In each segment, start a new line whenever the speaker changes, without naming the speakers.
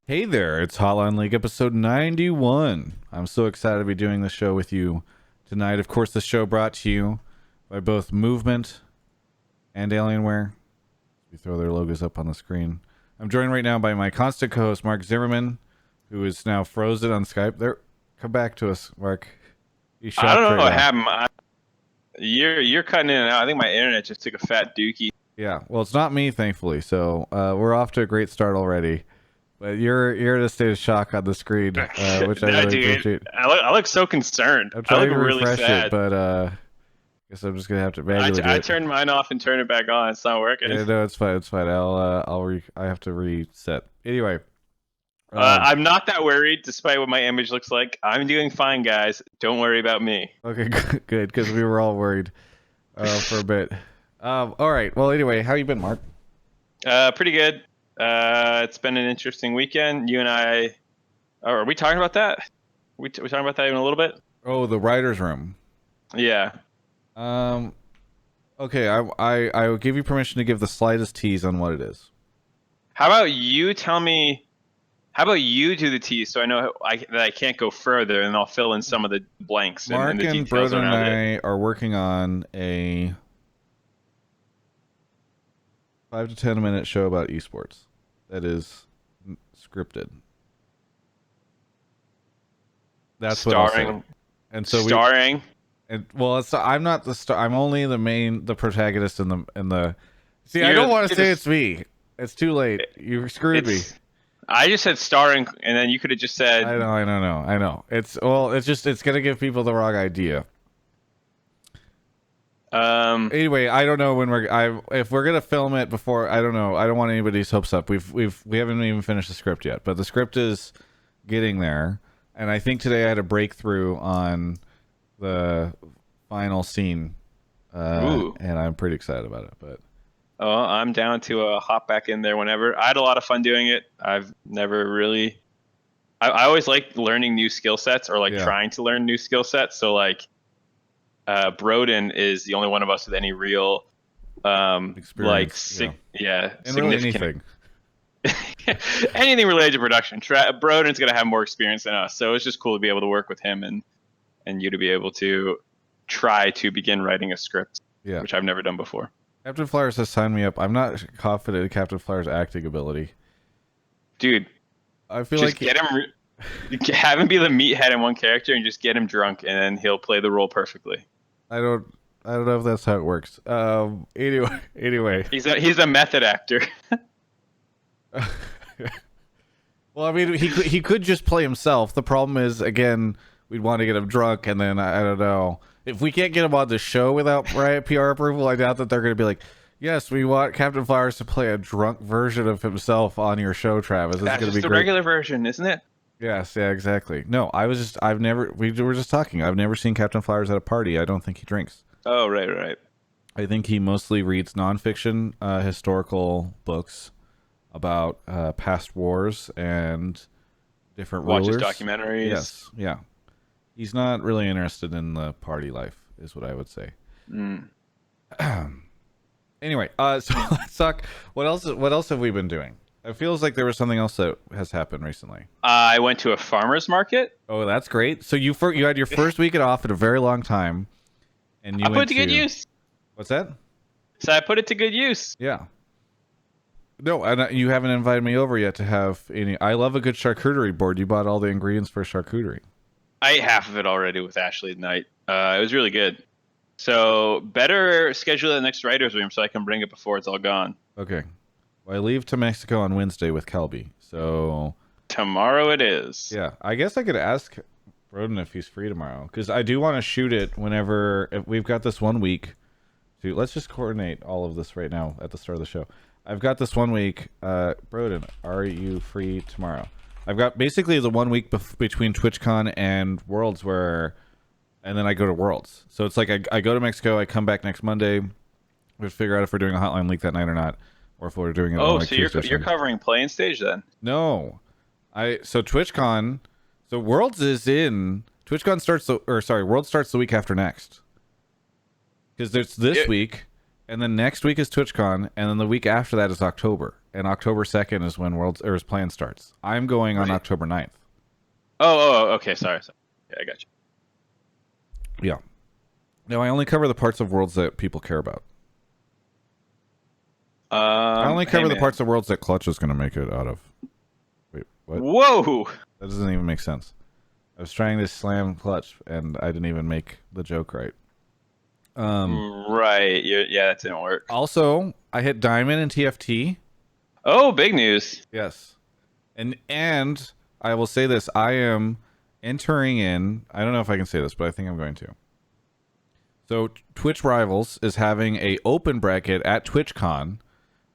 Hey there, it's Hotline League episode 91. I'm so excited to be doing the show with you tonight. Of course, the show brought to you by both Movement and Alienware. We throw their logos up on the screen. I'm joined right now by my constant co-host, Mark Zimmerman, who is now frozen on Skype. There, come back to us, Mark. He's
I don't
shocked
know
right
what
now.
happened. You're cutting in and out. I think my internet just took a fat dookie.
Yeah, well, it's not me, thankfully, so we're off to a great start already. But you're in a state of shock on the screen, which I
No,
really
dude,
appreciate.
I look so concerned.
I'm
I
trying
look
to
really
refresh
sad.
it, but guess I'm just gonna have to manually do
I
it.
turned mine off and turned it back on. It's not working.
Yeah, no, it's fine. It's fine. I have to reset. Anyway,
I'm not that worried, despite what my image looks like. I'm doing fine, guys. Don't worry about me.
okay, good, because we were all worried for a bit. All right. Well, anyway, how you been, Mark?
Pretty good. It's been an interesting weekend. You and I, are we talking about that? We talking about that in a little bit?
Oh, the writers' room.
Yeah.
Okay. I will give you permission to give the slightest tease on what it is.
How about you tell me? How about you do the tease so I know that I can't go further, and I'll fill in some of the blanks
Mark
and the
and
details
Brodin and
around it.
I are working on a 5 to 10 minute show about esports that is scripted. That's what I'll say.
Starring,
And so
starring.
I'm not the star. I'm only the protagonist in the. See, I
You're-
don't want to say
it's-
it's me. It's too late. You screwed me.
I just said starring, and then you could have just said.
I know. It's gonna give people the wrong idea. Anyway, I don't know when if we're gonna film it before. I don't know. I don't want anybody's hopes up. We haven't even finished the script yet, but the script is getting there. And I think today I had a breakthrough on the final scene, and I'm pretty excited about it. But
I'm down to hop back in there whenever. I had a lot of fun doing it. I've never really. I always like learning new skill sets or trying to learn new skill sets. So Brodin is the only one of us with any real
experience,
yeah,
and really
significant anything related to production. Brodin's gonna have more experience than us, so it's just cool to be able to work with him and you to be able to try to begin writing a script, which I've never done before.
Captain Flyers has signed me up. I'm not confident in Captain Flyers' acting ability.
Dude,
I feel
just get him, have him be the meathead in one character, and just get him drunk, and then he'll play the role perfectly.
I don't know if that's how it works. Anyway.
He's a method actor.
Well, I mean, he could just play himself. The problem is, again, we'd want to get him drunk, and then I don't know. If we can't get him on the show without PR approval, I doubt that they're going to be like, yes, we want Captain Flowers to play a drunk version of himself on your show, Travis.
That's
going to
just
be
the
great.
regular version, isn't it?
Yes, yeah, exactly. No, we were just talking. I've never seen Captain Flowers at a party. I don't think he drinks.
Oh, right.
I think he mostly reads nonfiction, historical books about past wars and different
Watches
rulers.
documentaries.
Yes, yeah. He's not really interested in the party life, is what I would say. Anyway, so let's talk. What else have we been doing? It feels like there was something else that has happened recently.
I went to a farmer's market.
Oh, that's great. So you had your first weekend off in a very long time, and
I put it to good use.
What's that?
So I put it to good use.
Yeah. No, and you haven't invited me over yet to have any. I love a good charcuterie board. You bought all the ingredients for charcuterie.
I ate half of it already with Ashley tonight. It was really good. So better schedule the next writer's room so I can bring it before it's all gone.
Okay. Well, I leave to Mexico on Wednesday with Kelby. So
tomorrow it is.
Yeah. I guess I could ask Brodin if he's free tomorrow. Because I do want to shoot it if we've got this 1 week. Let's just coordinate all of this right now at the start of the show. I've got this 1 week. Brodin, are you free tomorrow? I've got basically the 1 week between TwitchCon and Worlds and then I go to Worlds. So it's like I go to Mexico, I come back next Monday. We figure out if we're doing a hotline leak that night or not, or if we're doing it.
Oh, so you're covering Play and Stage then?
No, so TwitchCon, so Worlds is in TwitchCon Worlds starts the week after next. Because there's this week, and then next week is TwitchCon, and then the week after that is October. and October 2nd is when Worlds or his plan starts. I'm going on
Right.
October 9th.
Okay. Sorry. Yeah, I got you.
Yeah. No, I only cover the parts of Worlds that people care about. I only
Hey,
cover the
man.
parts of Worlds that Clutch is going to make it out of. Wait, what?
Whoa.
That doesn't even make sense. I was trying to slam Clutch, and I didn't even make the joke right.
Right. Yeah, that didn't work.
Also, I hit Diamond in TFT.
Oh, big news.
Yes. And I will say this. I am entering in... I don't know if I can say this, but I think I'm going to. So, Twitch Rivals is having a open bracket at TwitchCon,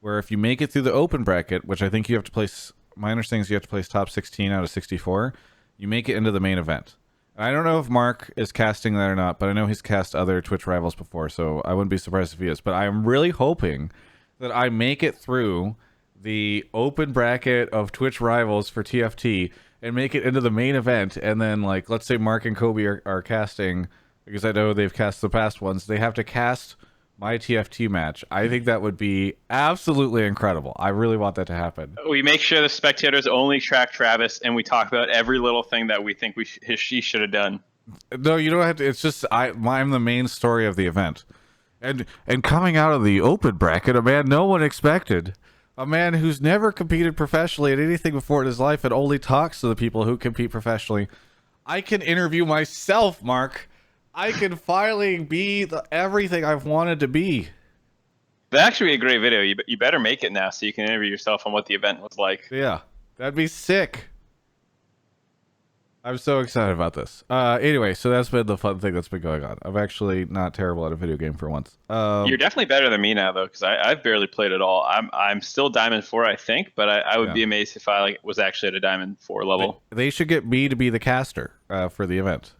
where if you make it through the open bracket, which I think you have to place... My understanding is you have to place top 16 out of 64. You make it into the main event. I don't know if Mark is casting that or not, but I know he's cast other Twitch Rivals before, so I wouldn't be surprised if he is. But I am really hoping that I make it through the open bracket of Twitch Rivals for TFT and make it into the main event. And then, like, let's say Mark and Kobe are casting, because I know they've cast the past ones. They have to cast my TFT match. I think that would be absolutely incredible. I really want that to happen.
We make sure the spectators only track Travis, and we talk about every little thing that we think she should have done.
No, you don't have to. It's just I'm the main story of the event, and coming out of the open bracket, a man no one expected, a man who's never competed professionally at anything before in his life, and only talks to the people who compete professionally. I can interview myself, Mark. I can finally be everything I've wanted to be.
That'd actually be a great video. You better make it now so you can interview yourself on what the event was like.
Yeah, that'd be sick. I'm so excited about this. Anyway, so that's been the fun thing that's been going on. I'm actually not terrible at a video game for once.
You're definitely better than me now, though, because I've barely played at all. I'm still Diamond 4, I think, but I would be amazed if I was actually at a Diamond 4 level.
They should get me to be the caster for the event.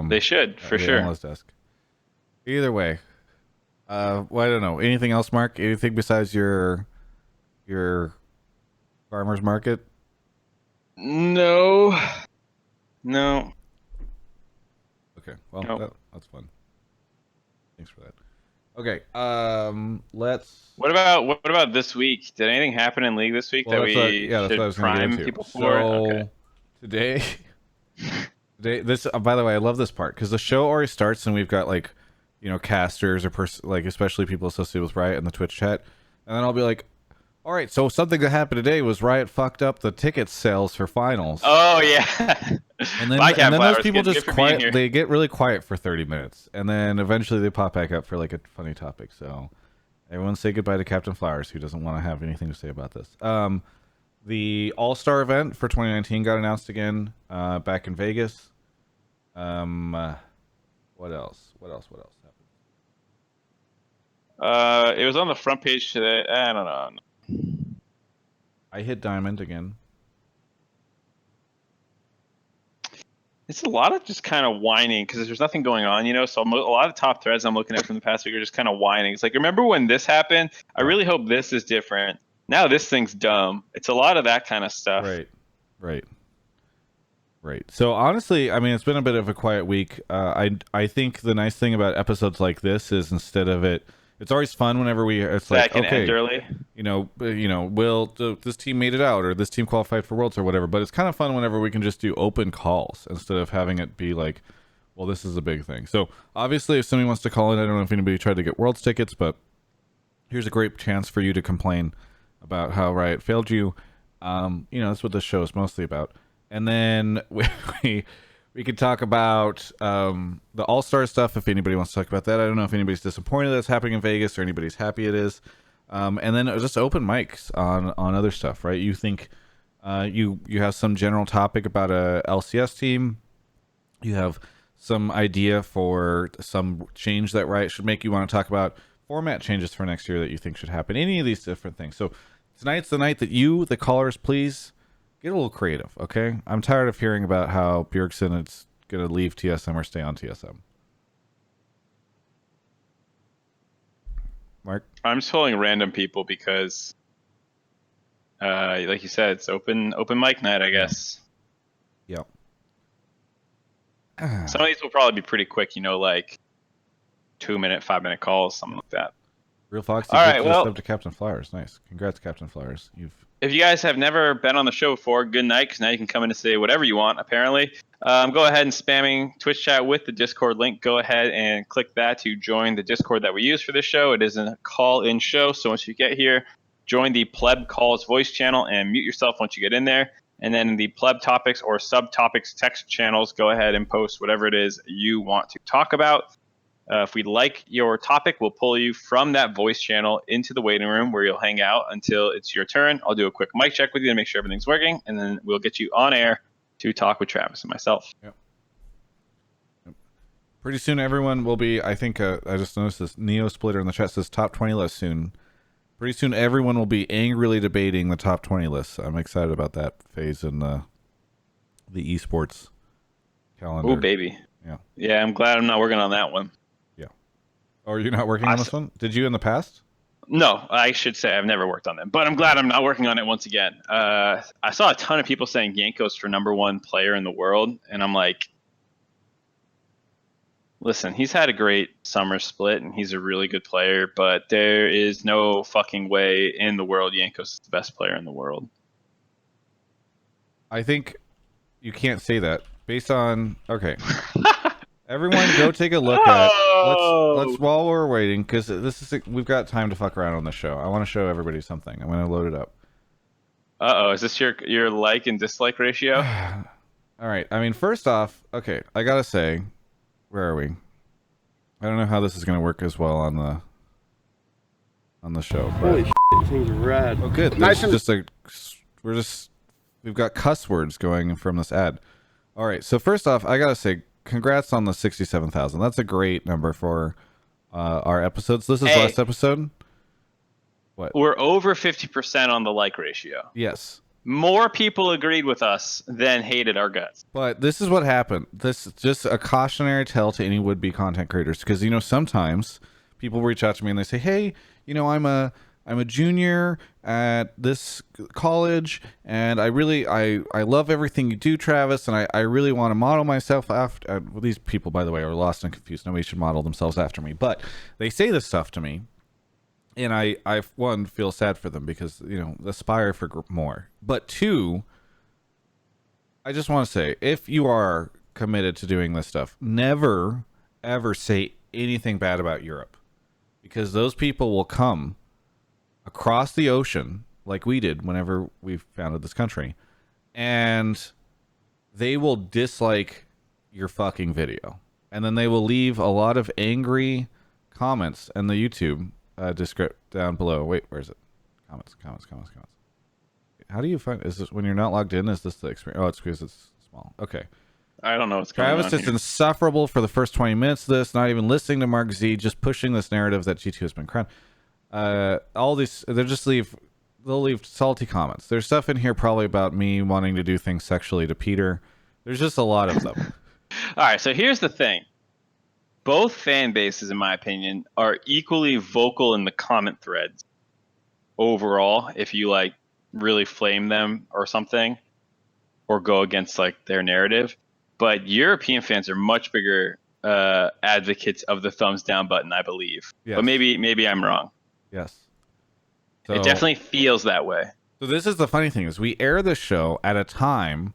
They should, for
the
sure.
analyst desk. Either way, well, I don't know. Anything else, Mark? Anything besides your farmers market?
No.
Okay, well,
Nope.
that's fun. Thanks for that. Okay, let's.
What about this week? Did anything happen in League this week that we
that's what I was
should
gonna get
prime
into.
people for?
So
Okay.
today, this. By the way, I love this part because the show already starts and we've got like, casters or like especially people associated with Riot in the Twitch chat, and then I'll be like, all right, so something that happened today was Riot fucked up the ticket sales for finals.
Oh yeah.
And then, those people just quiet. They get really quiet for 30 minutes, and then eventually they pop back up for like a funny topic. So, everyone say goodbye to Captain Flowers, who doesn't want to have anything to say about this. The All-Star event for 2019 got announced again back in Vegas. What else? What else happened?
It was on the front page today. I don't know.
I hit Diamond again.
It's a lot of just kind of whining because there's nothing going on, So a lot of top threads I'm looking at from the past week are just kind of whining. It's like, remember when this happened? I really hope this is different. Now this thing's dumb. It's a lot of that kind of stuff.
Right. So honestly, I mean, it's been a bit of a quiet week. I think the nice thing about episodes like this is instead of it's always fun whenever it's like, okay,
end early.
This team made it out or this team qualified for Worlds or whatever. But it's kind of fun whenever we can just do open calls instead of having it be like, well, this is a big thing. So obviously, if somebody wants to call in, I don't know if anybody tried to get Worlds tickets, but here's a great chance for you to complain about how Riot failed you. That's what this show is mostly about. And then we could talk about the All-Star stuff if anybody wants to talk about that. I don't know if anybody's disappointed that's happening in Vegas or anybody's happy it is. And then just open mics on other stuff, right? You think you have some general topic about a LCS team. You have some idea for some change that Riot should make. You want to talk about format changes for next year that you think should happen. Any of these different things. So tonight's the night that you, the callers, please get a little creative, okay? I'm tired of hearing about how Bjergsen is going to leave TSM or stay on TSM. Mark?
I'm just pulling random people because, like you said, it's open mic night, I guess.
Yep.
Some of these will probably be pretty quick, like 2-minute, 5-minute calls, something like that.
Real Foxy
All right,
gifted a
well,
sub to Captain Flowers. Nice. Congrats, Captain Flowers.
if you guys have never been on the show before, good night, because now you can come in and say whatever you want, apparently. Go ahead and spamming Twitch chat with the Discord link. Go ahead and click that to join the Discord that we use for this show. It is a call-in show, so once you get here, join the Pleb Calls voice channel and mute yourself once you get in there. And then in the Pleb Topics or Subtopics text channels, go ahead and post whatever it is you want to talk about. If we like your topic, we'll pull you from that voice channel into the waiting room where you'll hang out until it's your turn. I'll do a quick mic check with you to make sure everything's working, and then we'll get you on air to talk with Travis and myself.
Yep. Pretty soon, everyone will be, I think, I just noticed this Neo Splitter in the chat says top 20 list soon. Pretty soon, everyone will be angrily debating the top 20 lists. I'm excited about that phase in the esports calendar.
Oh, baby.
Yeah.
Yeah, I'm glad I'm not working on that one.
Or you're not working on this one? Did you in the past?
No, I should say I've never worked on them, but I'm glad I'm not working on it once again. I saw a ton of people saying Yanko's for #1 player in the world, and I'm like, listen, he's had a great summer split, and he's a really good player, but there is no fucking way in the world Yanko's the best player in the world.
I think you can't say that based on okay. Everyone, go take a look at. Let's while we're waiting, because we've got time to fuck around on the show. I want to show everybody something. I'm gonna load it up.
Is this your like and dislike ratio?
All right. I mean, first off, okay, I gotta say, where are we? I don't know how this is gonna work as well on the show. But...
Holy shit, things are rad.
Oh, good.
Nice.
We've got cuss words going from this ad. All right. So first off, I gotta say, congrats on the 67,000. That's a great number for our episodes. This is last episode. What?
We're over 50% on the like ratio.
Yes.
More people agreed with us than hated our guts.
But this is what happened. This is just a cautionary tale to any would-be content creators, because sometimes people reach out to me and they say, "Hey, I'm a junior at this college, and I love everything you do, Travis, and I really want to model myself after." Well, these people, by the way, are lost and confused. Nobody should model themselves after me, but they say this stuff to me, and I one, feel sad for them because aspire for more, but two, I just want to say, if you are committed to doing this stuff, never ever say anything bad about Europe, because those people will come across the ocean like we did whenever we founded this country, and they will dislike your fucking video, and then they will leave a lot of angry comments in the YouTube descript down below. Wait, where is it? Comments. How do you find, is this when you're not logged in? Is this the experience? Oh, it's because it's small. Okay.
I don't know what's going on.
Travis is insufferable for the first 20 minutes of this, not even listening to Mark Z, just pushing this narrative that G2 has been crowned. All these, they'll leave salty comments. There's stuff in here probably about me wanting to do things sexually to Peter. There's just a lot of them.
All right, so here's the thing. Both fan bases, in my opinion, are equally vocal in the comment threads overall. If you really flame them or something, or go against their narrative, but European fans are much bigger advocates of the thumbs down button, I believe. Yes. But maybe I'm wrong.
Yes.
So, it definitely feels that way.
So this is the funny thing, is we air this show at a time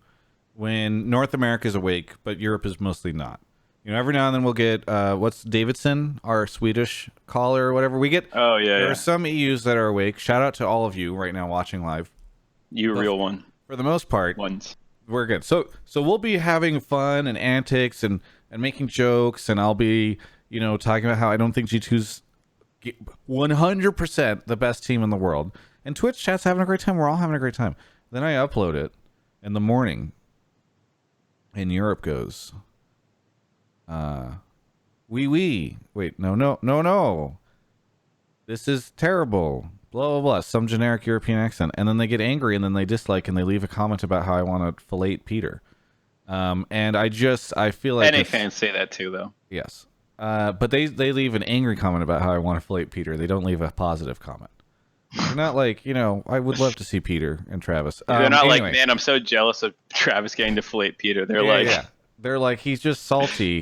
when North America is awake, but Europe is mostly not. Every now and then we'll get what's Davidson, our Swedish caller or whatever. We get.
Oh yeah.
There are some EUs that are awake. Shout out to all of you right now watching live.
You a real one.
For the most part, we're good. So we'll be having fun and antics and making jokes, and I'll be talking about how I don't think G2's 100% the best team in the world. And Twitch chat's having a great time. We're all having a great time. Then I upload it in the morning, and Europe goes, wait, no. This is terrible. Blah, blah, blah. Some generic European accent. And then they get angry, and then they dislike, and they leave a comment about how I want to fillet Peter. And I feel like
NA fans say that too, though.
Yes. But they leave an angry comment about how I want to fillet Peter. They don't leave a positive comment. They're not I would love to see Peter and Travis.
They're not anyway. Man, I'm so jealous of Travis getting to fillet Peter. They're
They're like, he's just salty.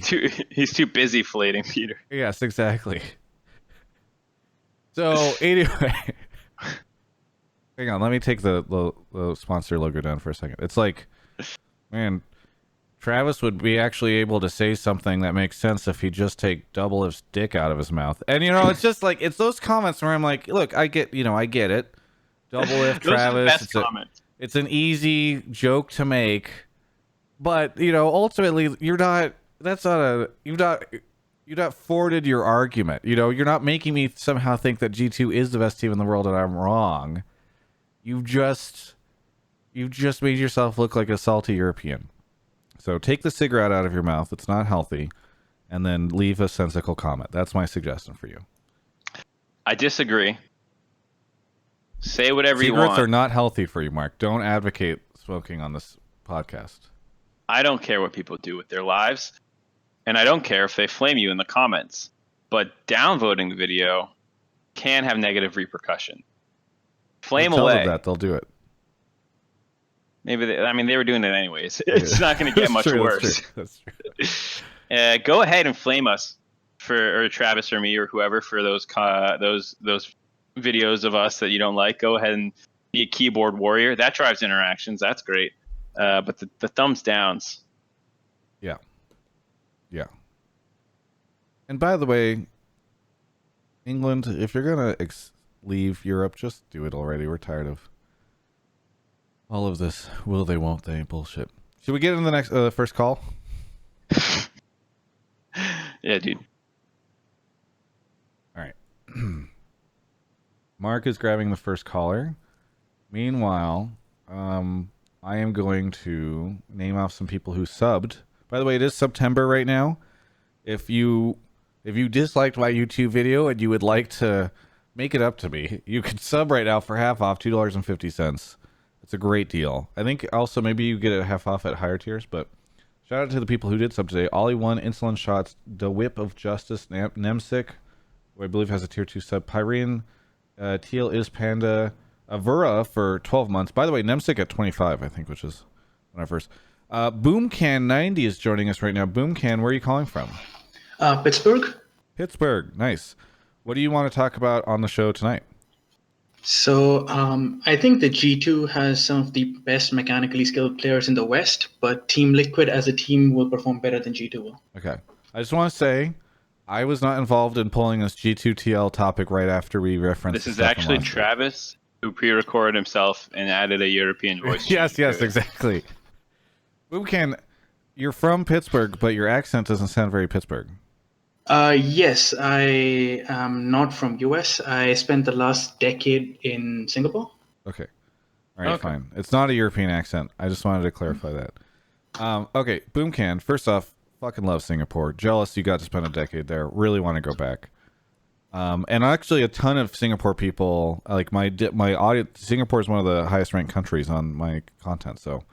He's too busy filleting Peter.
Yes, exactly. So anyway, hang on. Let me take the sponsor logo down for a second. It's like, man, Travis would be actually able to say something that makes sense if he just take double his dick out of his mouth. And it's just like it's those comments where I'm like, look, I get it. Double if
Those are the
Travis.
best comments.
It's an easy joke to make, but ultimately you're not. That's not a. You've not forwarded your argument. You're not making me somehow think that G2 is the best team in the world and I'm wrong. You've just made yourself look like a salty European. So take the cigarette out of your mouth. It's not healthy. And then leave a sensical comment. That's my suggestion for you.
I disagree. Say whatever you
Cigarettes
want.
are not healthy for you, Mark. Don't advocate smoking on this podcast.
I don't care what people do with their lives. And I don't care if they flame you in the comments. But downvoting the video can have negative repercussion. Flame
Tell
away.
them that. They'll do it.
Maybe they were doing it anyways. It's not going to get much worse.
That's true.
Go ahead and flame us or Travis or me or whoever for those videos of us that you don't like. Go ahead and be a keyboard warrior. That drives interactions. That's great. But the thumbs downs.
Yeah. Yeah. And by the way, England, if you're going to leave Europe, just do it already. We're tired of all of this will they, won't they bullshit. Should we get into the next first call?
Yeah, dude.
All right. Mark is grabbing the first caller. Meanwhile, I am going to name off some people who subbed. By the way, it is September right now. If you disliked my YouTube video and you would like to make it up to me, you can sub right now for half off, $2.50. It's a great deal. I think also maybe you get it half off at higher tiers, but shout out to the people who did sub today. Ollie1, Insulin Shots, The Whip of Justice, Nemsic, who I believe has a tier 2 sub, Pyrene, Teal is Panda, Avura for 12 months. By the way, Nemsic at 25, I think, which is when I first. Boomcan90 is joining us right now. Boomcan, where are you calling from?
Pittsburgh.
Pittsburgh, nice. What do you want to talk about on the show tonight?
So I think that G2 has some of the best mechanically skilled players in the West, but Team Liquid as a team will perform better than G2 will.
Okay. I just want to say, I was not involved in pulling this G2TL topic right after we referenced.
This is actually Travis who pre-recorded himself and added a European voice.
Yes, exactly. Boomcan, you're from Pittsburgh, but your accent doesn't sound very Pittsburgh.
Yes, I am not from US. I spent the last decade in Singapore.
Okay. All right, fine. It's not a European accent. I just wanted to clarify that. Okay, Boomcan, first off, fucking love Singapore. Jealous you got to spend a decade there. Really want to go back. And actually a ton of Singapore people, like my audience, Singapore is one of the highest ranked countries on my content, so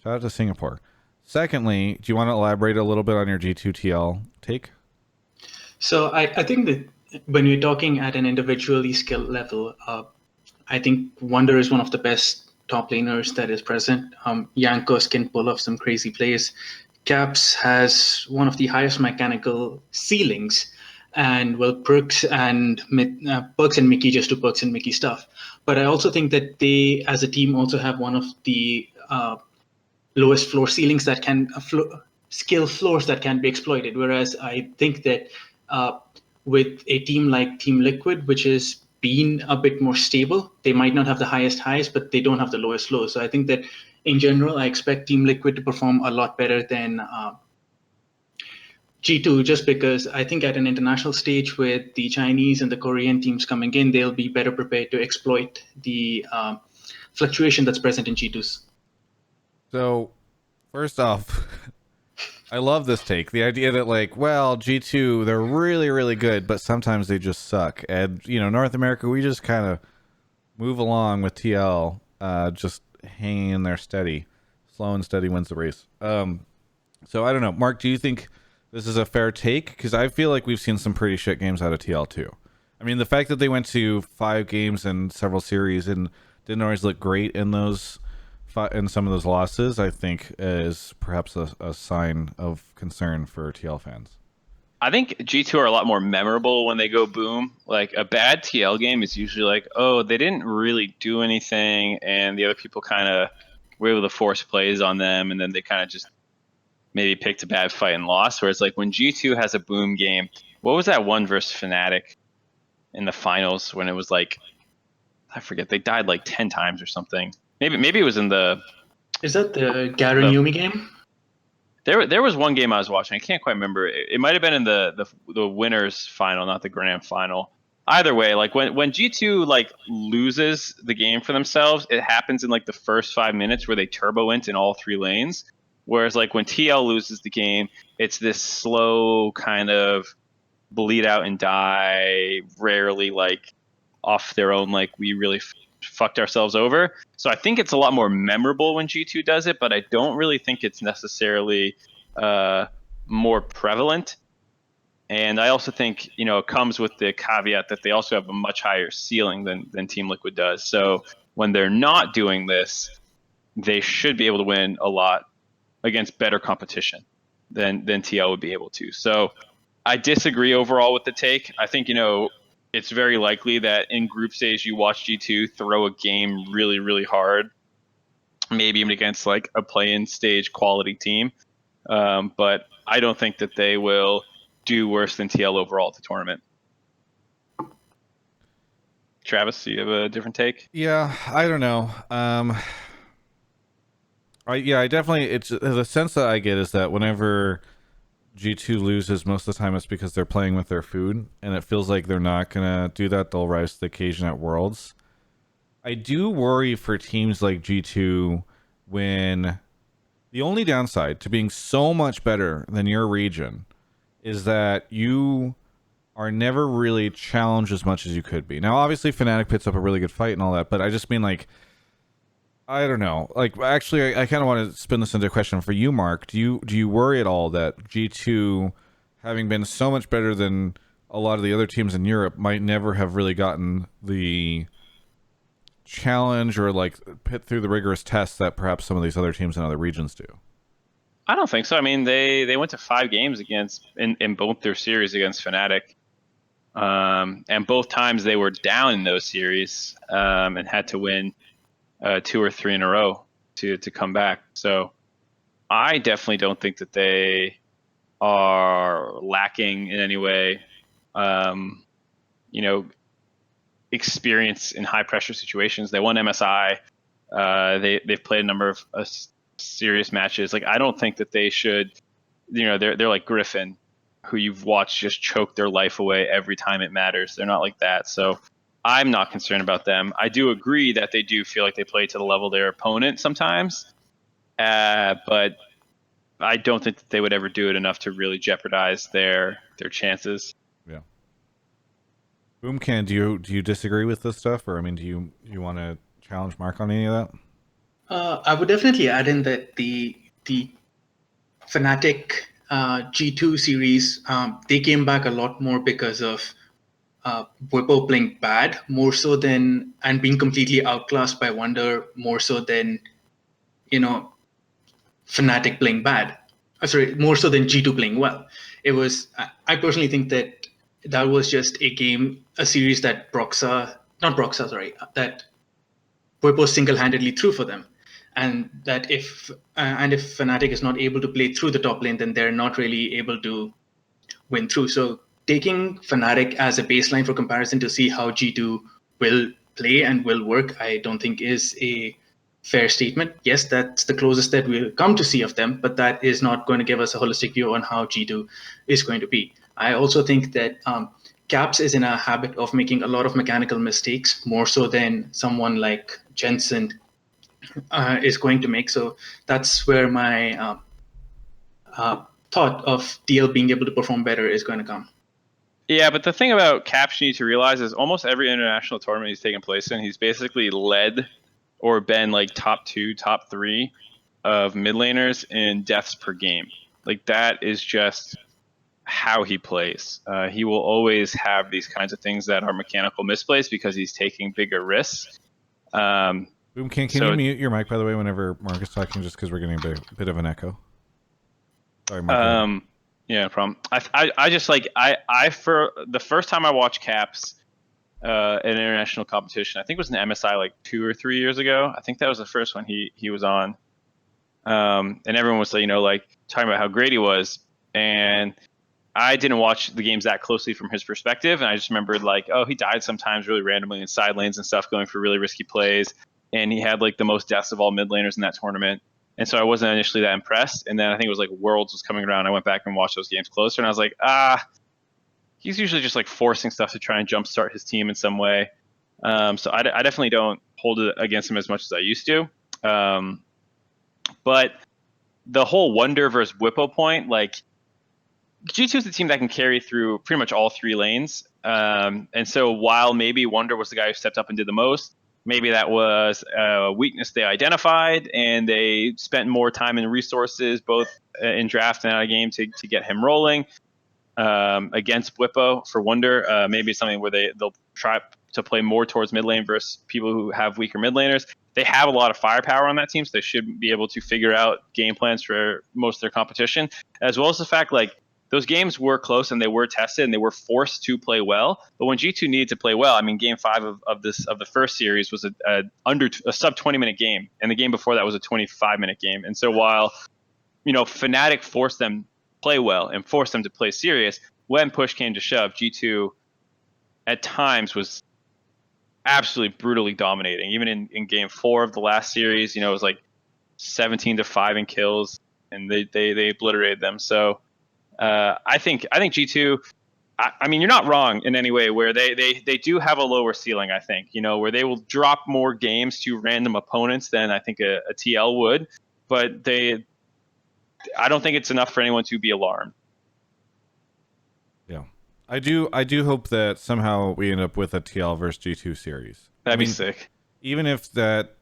shout out to Singapore. Secondly, do you want to elaborate a little bit on your G2TL take? So
I think that when you're talking at an individually skilled level, I think Wonder is one of the best top laners that is present. Yankos can pull off some crazy plays. Caps has one of the highest mechanical ceilings, and Perks and Mickey just do Perks and Mickey stuff. But I also think that they, as a team, also have one of the lowest floor ceilings that can skill floors that can be exploited. Whereas I think that with a team like Team Liquid, which has been a bit more stable, they might not have the highest highs, but they don't have the lowest lows. So I think that in general, I expect Team Liquid to perform a lot better than G2, just because I think at an international stage with the Chinese and the Korean teams coming in, they'll be better prepared to exploit the fluctuation that's present in G2s.
So, first off, I love this take. The idea that, like, well, G2, they're really, really good, but sometimes they just suck. And, North America, we just kind of move along with TL, just hanging in there steady. Slow and steady wins the race. So, I don't know. Mark, do you think this is a fair take? Because I feel like we've seen some pretty shit games out of TL, too. I mean, the fact that they went to 5 games and several series and didn't always look great in those... in some of those losses, I think is perhaps a sign of concern for TL fans.
I think G2 are a lot more memorable when they go boom. Like a bad TL game is usually like, oh, they didn't really do anything, and the other people kind of were able to force plays on them, and then they kind of just maybe picked a bad fight and lost. Whereas like when G2 has a boom game, what was that one versus Fnatic in the finals when it was like, I forget, they died like 10 times or something. Maybe it was in the.
Is that the Garen
the
Yumi game?
there was one game I was watching. I can't quite remember. It might have been in the winners final, not the grand final. Either way, like when G2 like loses the game for themselves, it happens in like the first 5 minutes where they turbo int in all 3 lanes. Whereas like when TL loses the game, it's this slow kind of bleed out and die, rarely like off their own, like we really fucked ourselves over. So I think it's a lot more memorable when G2 does it, but I don't really think it's necessarily more prevalent. And I also think, it comes with the caveat that they also have a much higher ceiling than Team Liquid does. So when they're not doing this, they should be able to win a lot against better competition than TL would be able to. So I disagree overall with the take. I think, it's very likely that in group stage you watch G2 throw a game really, really hard, maybe even against like a play-in stage quality team. But I don't think that they will do worse than TL overall at the tournament. Travis, do you have a different take?
Yeah, I don't know. I definitely, it's the sense that I get is that whenever G2 loses, most of the time it's because they're playing with their food, and it feels like they're not gonna do that. They'll rise to the occasion at Worlds. I do worry for teams like G2 when the only downside to being so much better than your region is that you are never really challenged as much as you could be. Now, obviously, Fnatic puts up a really good fight and all that, but I just mean like, I don't know. Like, actually, I kind of want to spin this into a question for you, Mark. Do you worry at all that G2, having been so much better than a lot of the other teams in Europe, might never have really gotten the challenge or like pit through the rigorous tests that perhaps some of these other teams in other regions do?
I don't think so. I mean, they went to 5 games in both their series against Fnatic. And both times they were down in those series and had to win 2 or 3 in a row to come back. So I definitely don't think that they are lacking in any way, experience in high pressure situations. They won MSI. They've played a number of serious matches. Like I don't think that they should, they're like Griffin, who you've watched just choke their life away every time it matters. They're not like that. So I'm not concerned about them. I do agree that they do feel like they play to the level of their opponent sometimes, but I don't think that they would ever do it enough to really jeopardize their chances.
Yeah. Boomcan, do you disagree with this stuff, or I mean, do you want to challenge Mark on any of that?
I would definitely add in that the Fnatic G2 series, they came back a lot more because of Wipo playing bad, more so than, and being completely outclassed by Wonder, more so than, Fnatic playing bad. Sorry, more so than G2 playing well. It was, I personally think that was just a series that that Wipo single-handedly threw for them. And that if Fnatic is not able to play through the top lane, then they're not really able to win through. So taking Fnatic as a baseline for comparison to see how G2 will play and will work, I don't think is a fair statement. Yes, that's the closest that we'll come to see of them, but that is not going to give us a holistic view on how G2 is going to be. I also think that Caps is in a habit of making a lot of mechanical mistakes, more so than someone like Jensen is going to make. So that's where my thought of DL being able to perform better is going to come.
Yeah, but the thing about Caps you need to realize is almost every international tournament he's taken place in, he's basically led or been like top 2, top 3 of mid laners in deaths per game. Like that is just how he plays. He will always have these kinds of things that are mechanical misplays because he's taking bigger risks.
Boom, can you mute your mic, by the way, whenever Mark is talking, just because we're getting a bit of an echo? Sorry, Mark.
Yeah, no problem. I just like I for the first time I watched Caps an international competition, I think it was an MSI like 2 or 3 years ago. I think that was the first one he was on. And everyone was, like talking about how great he was. And I didn't watch the games that closely from his perspective. And I just remembered like, oh, he died sometimes really randomly in side lanes and stuff, going for really risky plays. And he had like the most deaths of all mid laners in that tournament. And so I wasn't initially that impressed. And then I think it was like Worlds was coming around. I went back and watched those games closer, and I was like, he's usually just like forcing stuff to try and jumpstart his team in some way. So I definitely don't hold it against him as much as I used to. But the whole Wonder versus Whippo point, like G2 is the team that can carry through pretty much all three lanes. And so while maybe Wonder was the guy who stepped up and did the most, maybe that was a weakness they identified, and they spent more time and resources both in draft and out of game to get him rolling against Whippo for Wonder. Maybe it's something where they'll try to play more towards mid lane versus people who have weaker mid laners. They have a lot of firepower on that team, so they should be able to figure out game plans for most of their competition, as well as the fact like those games were close and they were tested and they were forced to play well. But when G2 needed to play well, I mean, game 5 of the first series was a sub 20-minute game, and the game before that was a 25-minute game. And so while Fnatic forced them play well and forced them to play serious, when push came to shove, G2 at times was absolutely brutally dominating. Even in game 4 of the last series, it was like 17-5 in kills, and they obliterated them. So I think G2. I mean, you're not wrong in any way. Where they do have a lower ceiling. I think where they will drop more games to random opponents than I think a TL would. But I don't think it's enough for anyone to be alarmed.
Yeah, I do hope that somehow we end up with a TL versus G2 series.
That'd be sick.
Even if that,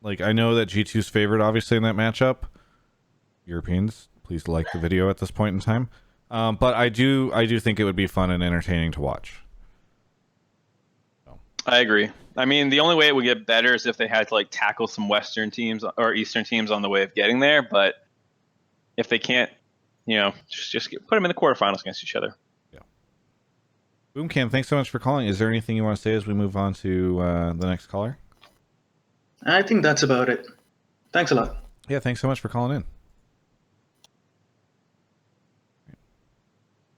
like, I know that G2's favored obviously in that matchup. Europeans, please like the video at this point in time. But I do think it would be fun and entertaining to watch. So.
I agree. I mean, the only way it would get better is if they had to like tackle some Western teams or Eastern teams on the way of getting there. But if they can't, just put them in the quarterfinals against each other.
Yeah. Boomcam, thanks so much for calling. Is there anything you want to say as we move on to the next caller?
I think that's about it. Thanks a lot.
Yeah, thanks so much for calling in.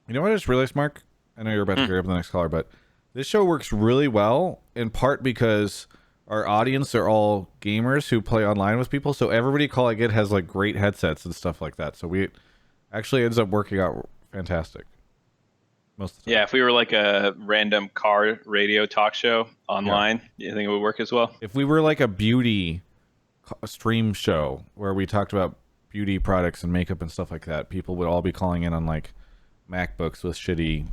You know what I just realized, Mark? I know you're about to grab the next caller, but this show works really well in part because our audience are all gamers who play online with people. So everybody call I get has like great headsets and stuff like that. So we actually ends up working out fantastic. Most of the time.
Yeah, if we were like a random car radio talk show online, you think it would work as well?
If we were like a beauty stream show where we talked about beauty products and makeup and stuff like that, people would all be calling in on like MacBooks with shitty.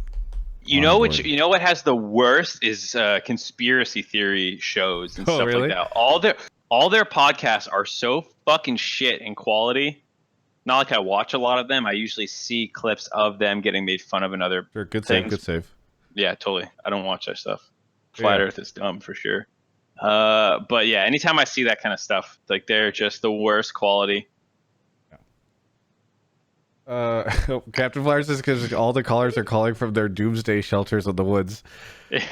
You know what has the worst is conspiracy theory shows and stuff
really?
like that. All their podcasts are so fucking shit in quality. Not like I watch a lot of them. I usually see clips of them getting made fun of and other
Sure, good
things.
save.
Yeah, totally. I don't watch that stuff. Flat Earth is dumb for sure. But yeah, anytime I see that kind of stuff, like they're just the worst quality.
Captain Flyers is because all the callers are calling from their doomsday shelters in the woods. There's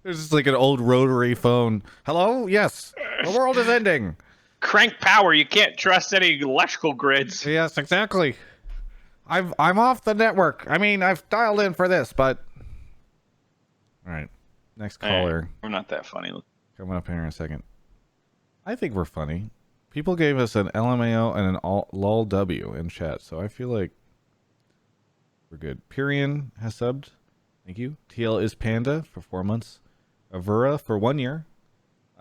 just like an old rotary phone. Hello? Yes. The world is ending.
Crank power. You can't trust any electrical grids.
Yes, exactly. I'm off the network. I mean, I've dialed in for this, but all right. Next caller.
Right. We're not that funny.
Coming up here in a second. I think we're funny. People gave us an LMAO and an LOL W in chat, so I feel like we're good. Pyrian has subbed. Thank you. TL is Panda for 4 months. Avura for 1 year.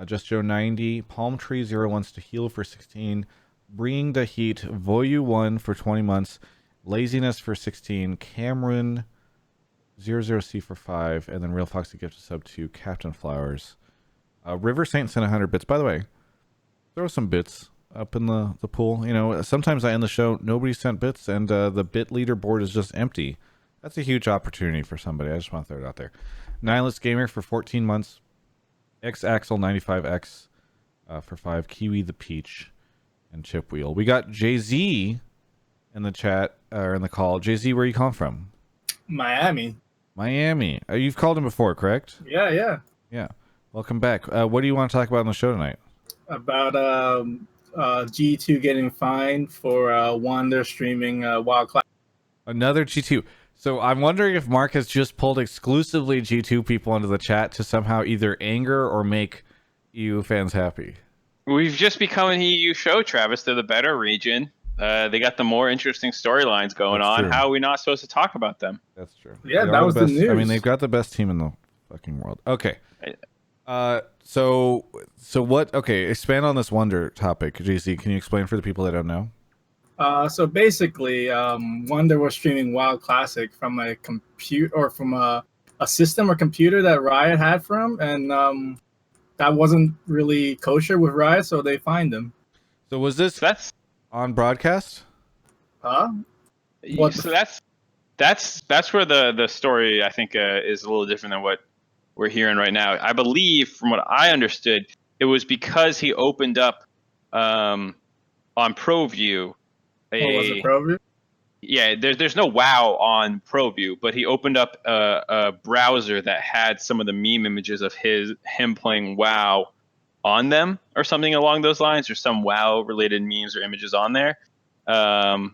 Just Joe 90. Palm Tree 0 wants to heal for 16. Bringing the Heat. Voyu 1 for 20 months. Laziness for 16. Cameron 00C for 5. And then Real Foxy gives a sub to Captain Flowers. River Saint sent 100 bits. By the way, throw some bits up in the pool. Sometimes I end the show, nobody sent bits, and the bit leaderboard is just empty. That's a huge opportunity for somebody. I just want to throw it out there. Nihilist Gamer for 14 months. X Axel 95X for 5. Kiwi the Peach and Chip Wheel. We got Jay-Z in the chat. are in the call. Jay-Z, where are you calling from?
Miami.
Miami. You've called him before, correct?
Yeah.
Yeah. Welcome back. What do you want to talk about on the show tonight?
About G2 getting fined for Wander streaming Wild Clash.
Another G2. So I'm wondering if Mark has just pulled exclusively G2 people into the chat to somehow either anger or make EU fans happy.
We've just become an EU show, Travis. They're the better region. They got the more interesting storylines going
That's
on.
true.
How are we not supposed to talk about them?
That's true.
Yeah,
They
that
are
was the
best.
news.
I mean, they've got the best team in the fucking world. Okay. So what? Okay, expand on this Wonder topic, JC. Can you explain for the people that don't know?
So basically, Wonder was streaming Wild Classic from a compute or from a system or computer that Riot had for him, and that wasn't really kosher with Riot, so they fined him.
So was this
That's
on broadcast?
Huh? What
so that's where the story I think is a little different than what we're hearing right now. I believe, from what I understood, it was because he opened up on ProView.
Was it ProView?
Yeah, there's no WoW on ProView, but he opened up a browser that had some of the meme images of him playing WoW on them, or something along those lines, or some WoW related memes or images on there. And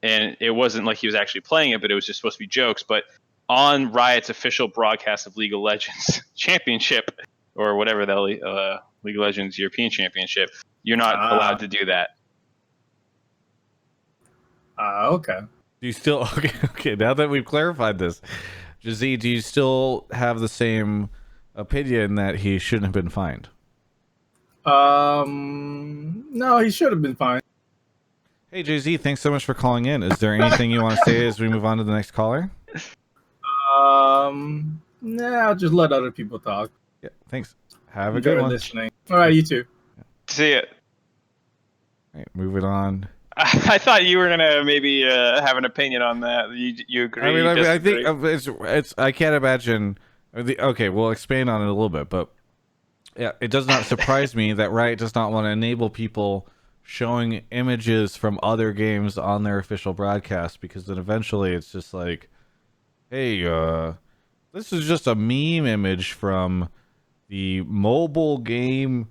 it wasn't like he was actually playing it, but it was just supposed to be jokes. But on Riot's official broadcast of League of Legends Championship, or whatever the League of Legends European Championship, you're not allowed to do that.
Okay.
Do you still okay? Now that we've clarified this, Jazzy, do you still have the same opinion that he shouldn't have been fined?
No, he should have been fined.
Hey, Jay-Z, thanks so much for calling in. Is there anything you want to say as we move on to the next caller?
Nah, I'll just let other people talk.
Yeah, thanks. Have a
Enjoy
good one.
listening. All right, you too.
See it.
All right, moving on.
I thought you were gonna maybe have an opinion on that. You agree?
I mean, I
disagree?
think it's. I can't imagine. Okay, we'll expand on it a little bit, but yeah, it does not surprise me that Riot does not want to enable people showing images from other games on their official broadcast, because then eventually it's just like, hey, this is just a meme image from the mobile game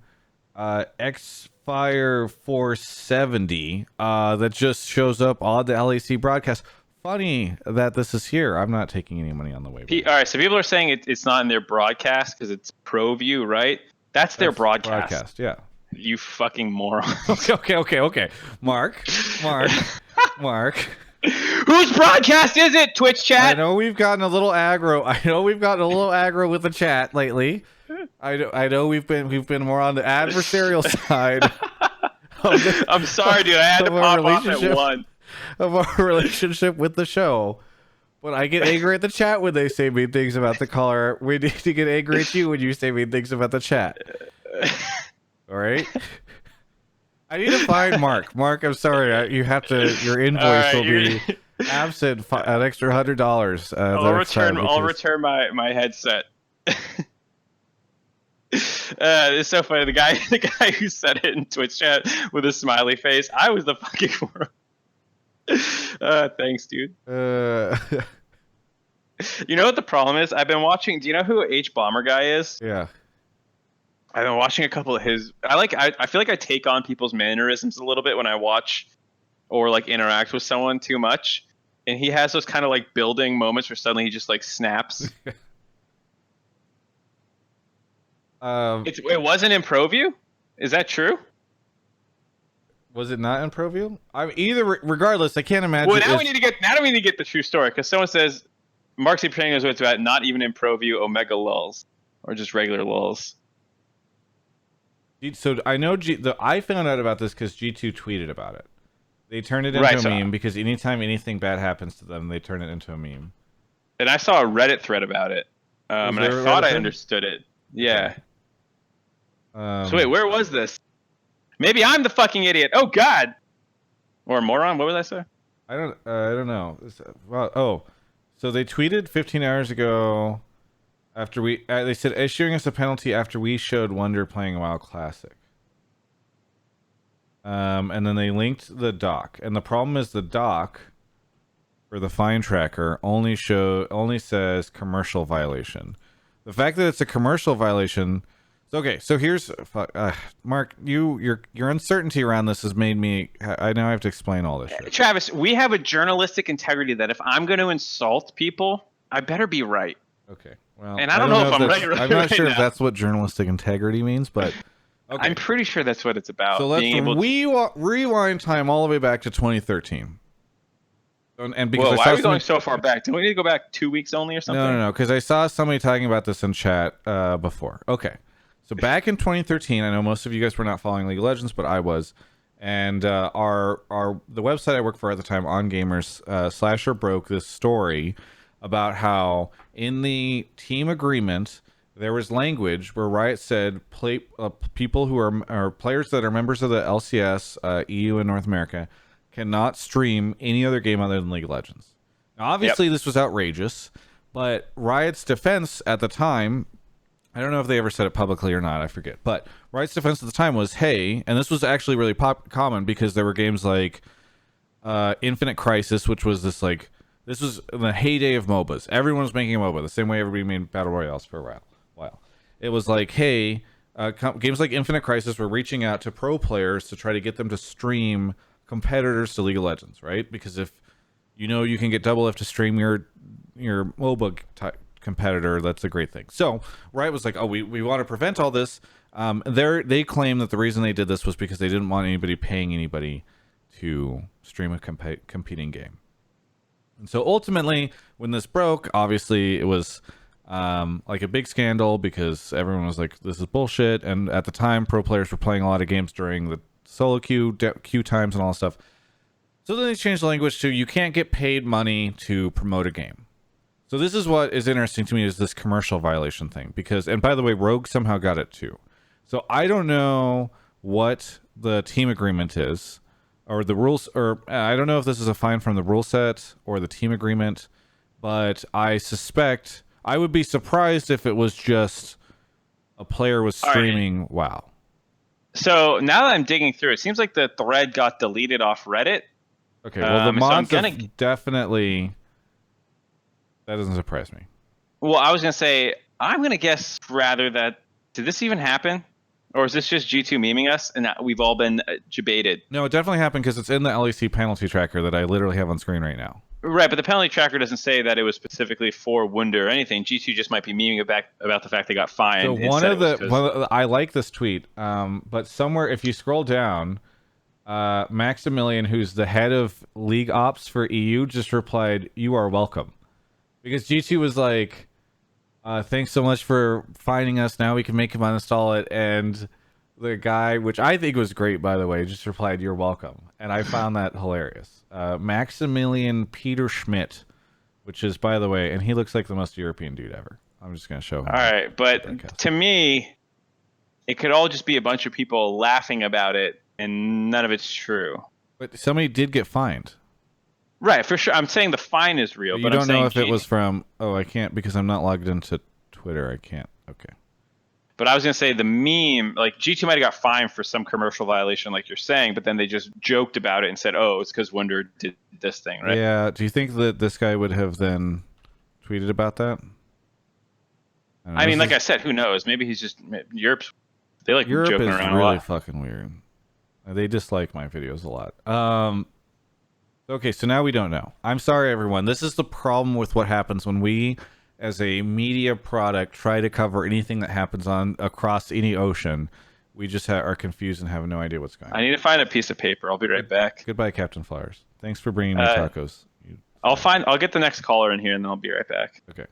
Xfire 470 that just shows up on the LAC broadcast. Funny that this is here. I'm not taking any money on the way back.
All right, so people are saying it's not in their broadcast because it's ProView, right? That's their broadcast.
Yeah.
You fucking moron.
Okay. Mark.
Whose broadcast is it? Twitch chat.
I know we've gotten a little aggro with the chat lately. I know we've been more on the adversarial side.
I'm sorry, dude. I had to pop off at one.
Of our relationship with the show. But I get angry at the chat when they say mean things about the caller. We need to get angry at you when you say mean things about the chat. All right? I need to find Mark. Mark, I'm sorry. You have to. Your invoice will be absent an extra $100.
I'll return my headset. It's so funny. The guy who said it in Twitch chat with a smiley face. I was the fucking moron. Thanks, dude. You know what the problem is? I've been watching. Do you know who H Bomber guy is?
Yeah.
I've been watching a couple of his. I feel like I take on people's mannerisms a little bit when I watch or like interact with someone too much, and he has those kind of like building moments where suddenly he just like snaps. It wasn't in ProView. Is that true?
Was it not in ProView? Regardless, I can't imagine.
Well, now we need to get the true story, because someone says Mark C. Prang knows what it's about. Not even in ProView, Omega lulls, or just regular lulls.
So I know I found out about this because G2 tweeted about it. They turned it into a meme because anytime anything bad happens to them, they turn it into a meme.
And I saw a Reddit thread about it, and I thought I understood it. Yeah. So wait, where was this? Maybe I'm the fucking idiot. Oh God, or moron. What would I say?
I don't know. So they tweeted 15 hours ago. After they said issuing us a penalty after we showed Wonder playing WoW Classic. And then they linked the doc, and the problem is the doc for the fine tracker only says commercial violation. The fact that it's a commercial violation. Okay, so here's Mark. Your uncertainty around this has made me. I now have to explain all this shit.
Travis, we have a journalistic integrity that if I'm going to insult people, I better be right.
Okay. Well,
and I don't know if I'm right.
I'm not sure if that's what journalistic integrity means, but okay.
I'm pretty sure that's what it's about.
So let's rewind time all the way back to 2013. And because
why are we going so far back? Do we need to go back 2 weeks only or something?
No, because I saw somebody talking about this in chat before. Okay. So back in 2013, I know most of you guys were not following League of Legends, but I was. And the website I worked for at the time, On Gamers, Slasher broke this story about how in the team agreement there was language where Riot said people who are players that are members of the LCS, EU, and North America cannot stream any other game other than League of Legends. Now, obviously, this was outrageous, but Riot's defense at the time. I don't know if they ever said it publicly or not. I forget. But Riot's defense at the time was, hey, and this was actually really common because there were games like Infinite Crisis, which was this was the heyday of MOBAs. Everyone was making a MOBA the same way everybody made Battle Royales for a while. It was like, hey, games like Infinite Crisis were reaching out to pro players to try to get them to stream competitors to League of Legends, right? Because if you can get Double F to stream your MOBA competitor, that's a great thing. So Riot was like, oh, we want to prevent all this. They claim that the reason they did this was because they didn't want anybody paying anybody to stream a competing game. And so ultimately, when this broke, obviously it was like a big scandal because everyone was like, this is bullshit. And at the time, pro players were playing a lot of games during the solo queue times and all that stuff. So then they changed the language to you can't get paid money to promote a game. So this is what is interesting to me is this commercial violation thing because, and by the way, Rogue somehow got it too. So I don't know what the team agreement is or the rules, or I don't know if this is a fine from the rule set or the team agreement, but I suspect I would be surprised if it was just a player was streaming WoW.
So now that I'm digging through, it seems like the thread got deleted off Reddit.
Okay, well the mods definitely. That doesn't surprise me.
Well, I was going to say, I'm going to guess rather that, did this even happen? Or is this just G2 memeing us and we've all been debated?
No, it definitely happened because it's in the LEC penalty tracker that I literally have on screen right now.
Right, but the penalty tracker doesn't say that it was specifically for Wunder or anything. G2 just might be memeing about the fact they got fined.
So I like this tweet, but somewhere, if you scroll down, Maximilian, who's the head of League Ops for EU, just replied, "You are welcome." Because G2 was like, thanks so much for finding us. Now we can make him uninstall it. And the guy, which I think was great, by the way, just replied, "You're welcome." And I found that hilarious. Maximilian Peter Schmidt, which is, by the way, and he looks like the most European dude ever. I'm just going to show him.
All right. But to me, it could all just be a bunch of people laughing about it, and none of it's true.
But somebody did get fined.
Right, for sure. I'm saying the fine is real,
but you don't know if it was from. Oh, I can't because I'm not logged into Twitter. I can't. Okay.
But I was gonna say the meme, like G2 might have got fined for some commercial violation, like you're saying, but then they just joked about it and said, "Oh, it's because Wunder did this thing," right?
Yeah. Do you think that this guy would have then tweeted about that?
I mean, like I said, who knows? Maybe he's just Europe's. They like
Europe
joking
is
around
really
a lot.
fucking weird. They dislike my videos a lot. Okay, so now we don't know. I'm sorry, everyone. This is the problem with what happens when we, as a media product, try to cover anything that happens across any ocean. We just are confused and have no idea what's going on.
I need to find a piece of paper. I'll be right back.
Goodbye, Captain Flowers. Thanks for bringing me tacos.
I'll get the next caller in here, and then I'll be right back.
Okay.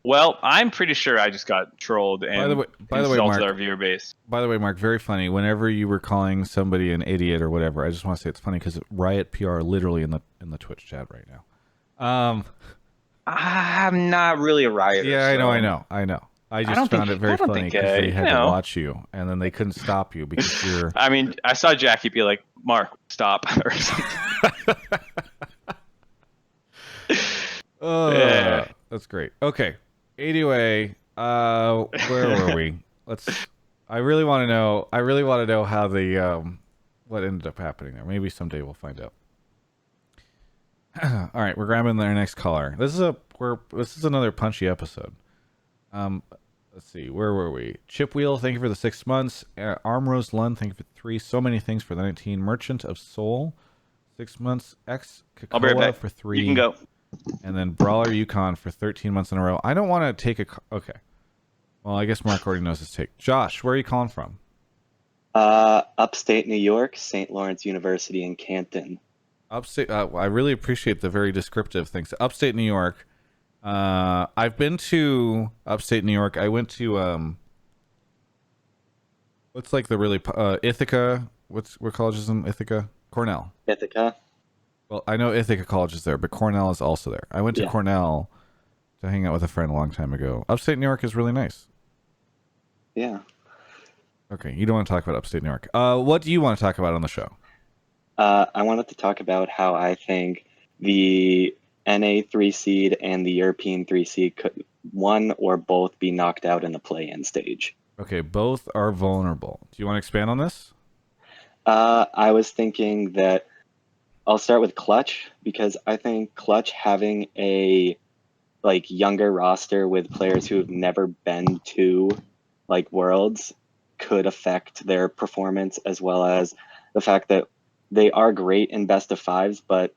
Well, I'm pretty sure I just got trolled and insulted our viewer base.
By the way, Mark, very funny. Whenever you were calling somebody an idiot or whatever, I just want to say it's funny because Riot PR are literally in the Twitch chat right now.
I'm not really a Riot.
Yeah, I know. I just found it very funny because they had to watch you, and then they couldn't stop you because you're.
I mean, I saw Jackie be like, "Mark, stop," or something.
Yeah. That's great. Okay. Anyway, where were we? I really want to know how the what ended up happening there. Maybe someday we'll find out. All right, we're grabbing our next caller. This is another punchy episode. Let's see, where were we? Chip Wheel, thank you for the 6 months. Armrose Lund, thank you for 3. So many things for the 19. Merchant of Soul, 6 months. X
I'll be right
Cocoa
back.
for 3.
You can go.
And then Brawler Yukon for 13 months in a row. I don't want to take okay. Well, I guess Mark already knows his take. Josh, where are you calling from?
Upstate New York, St. Lawrence University in Canton.
Upstate. I really appreciate the very descriptive things. Upstate New York. I've been to upstate New York. I went to what's like the really Ithaca? What college is in Ithaca? Cornell.
Ithaca.
Well, I know Ithaca College is there, but Cornell is also there. I went to Cornell to hang out with a friend a long time ago. Upstate New York is really nice.
Yeah.
Okay, you don't want to talk about upstate New York. What do you want to talk about on the show?
I wanted to talk about how I think the NA 3 seed and the European 3 seed could one or both be knocked out in the play-in stage.
Okay, both are vulnerable. Do you want to expand on this?
I was thinking that I'll start with Clutch because I think Clutch having a younger roster with players who have never been to Worlds could affect their performance, as well as the fact that they are great in best of fives, but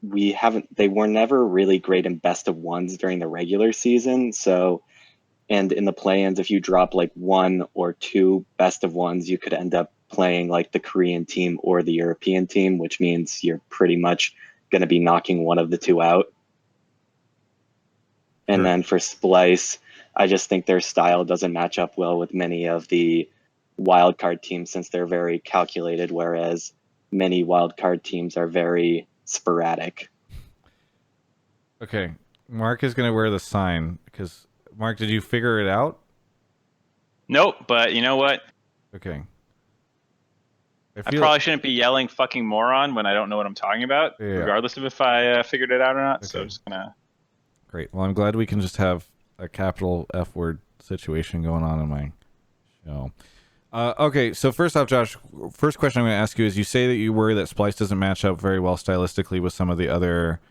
they were never really great in best of ones during the regular season. So, and in the play-ins, if you drop 1 or 2 best of ones, you could end up playing the Korean team or the European team, which means you're pretty much going to be knocking one of the two out. And then for Splice, I just think their style doesn't match up well with many of the wildcard teams since they're very calculated, whereas many wildcard teams are very sporadic.
Okay, Mark is going to wear the sign because Mark, did you figure it out?
Nope, but you know what?
Okay.
I probably shouldn't be yelling fucking moron when I don't know what I'm talking about, regardless of if I figured it out or not. Okay. So I'm just gonna.
Great. Well, I'm glad we can just have a capital F word situation going on in my show. Okay, so first off, Josh, first question I'm going to ask you is: you say that you worry that Splice doesn't match up very well stylistically with some of the other,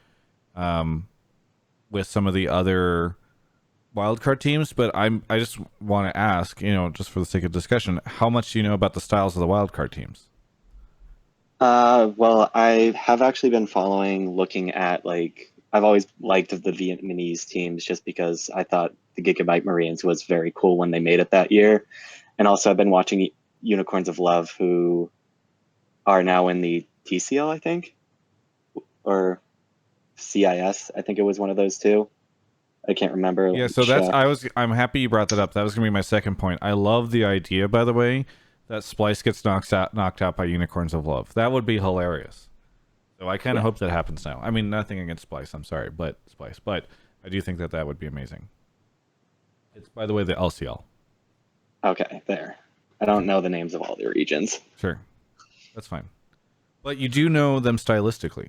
wildcard teams, but I just want to ask, just for the sake of discussion, how much do you know about the styles of the wildcard teams?
Well, I have actually been looking at I've always liked the Vietnamese teams just because I thought the Gigabyte Marines was very cool when they made it that year. And also I've been watching Unicorns of Love, who are now in the TCL, I think, or CIS. I think it was one of those two. I can't remember.
Yeah, so I'm happy you brought that up. That was going to be my second point. I love the idea, by the way, that Splice gets knocked out by Unicorns of Love. That would be hilarious. So I kind of hope that happens now. I mean, nothing against Splice, I'm sorry, but I do think that would be amazing. It's, by the way, the LCL.
Okay, there. I don't know the names of all the regions.
Sure. That's fine. But you do know them stylistically.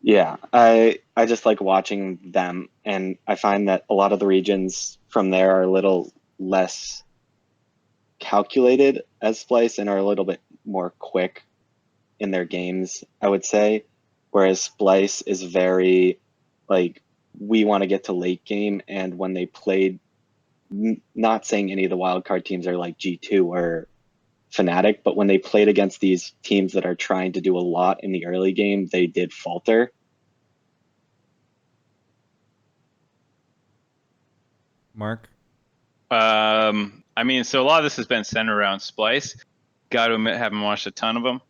Yeah, I just like watching them, and I find that a lot of the regions from there are a little less calculated as Splice and are a little bit more quick in their games, I would say. Whereas Splice is very we want to get to late game, and when they played, not saying any of the wildcard teams are like G2 or Fnatic, but when they played against these teams that are trying to do a lot in the early game, they did falter.
Mark?
I mean, so a lot of this has been centered around Splice. Got to admit, haven't watched a ton of them.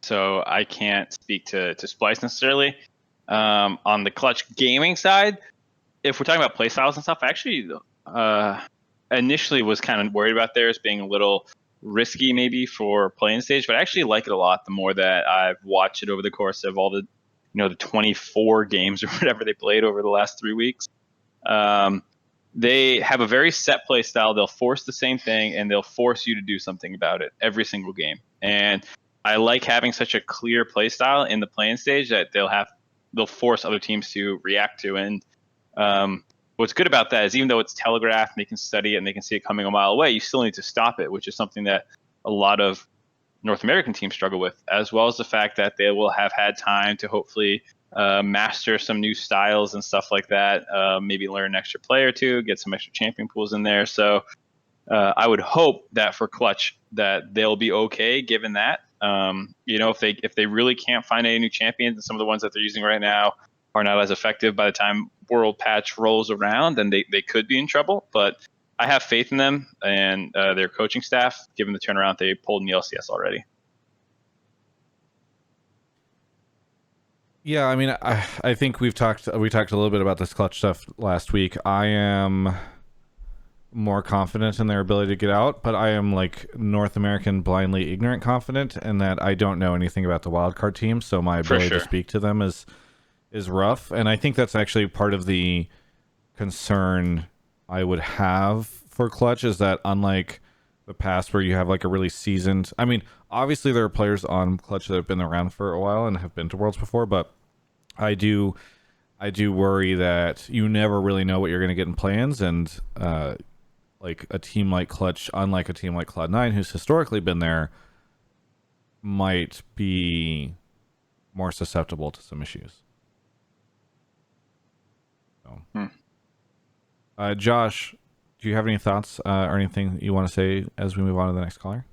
So I can't speak to Splice necessarily. On the Clutch gaming side, if we're talking about play styles and stuff, I actually initially was kind of worried about theirs being a little risky maybe for playing stage, but I actually like it a lot the more that I've watched it over the course of all the the 24 games or whatever they played over the last 3 weeks. They have a very set play style. They'll force the same thing, and they'll force you to do something about it every single game. And I like having such a clear play style in the playing stage that they'll force other teams to react to. And what's good about that is even though it's telegraphed and they can study it and they can see it coming a mile away, you still need to stop it, which is something that a lot of North American teams struggle with, as well as the fact that they will have had time to hopefully master some new styles and stuff like that. Maybe learn an extra play or two, get some extra champion pools in there. So I would hope that for Clutch that they'll be okay given that. If they really can't find any new champions and some of the ones that they're using right now are not as effective by the time World Patch rolls around, then they could be in trouble. But I have faith in them and their coaching staff, given the turnaround they pulled in the LCS already.
Yeah, I mean, I think we talked a little bit about this Clutch stuff last week. I am more confident in their ability to get out, but I am like North American blindly ignorant confident in that I don't know anything about the wildcard team, so my ability to speak to them is rough. And I think that's actually part of the concern I would have for Clutch, is that unlike the past where you have like a really seasoned, I mean, obviously there are players on Clutch that have been around for a while and have been to Worlds before, but I do worry that you never really know what you're going to get in plans, and like a team like Clutch, unlike a team like Cloud9, who's historically been there, might be more susceptible to some issues. So. Josh, do you have any thoughts or anything you want to say as we move on to the next caller?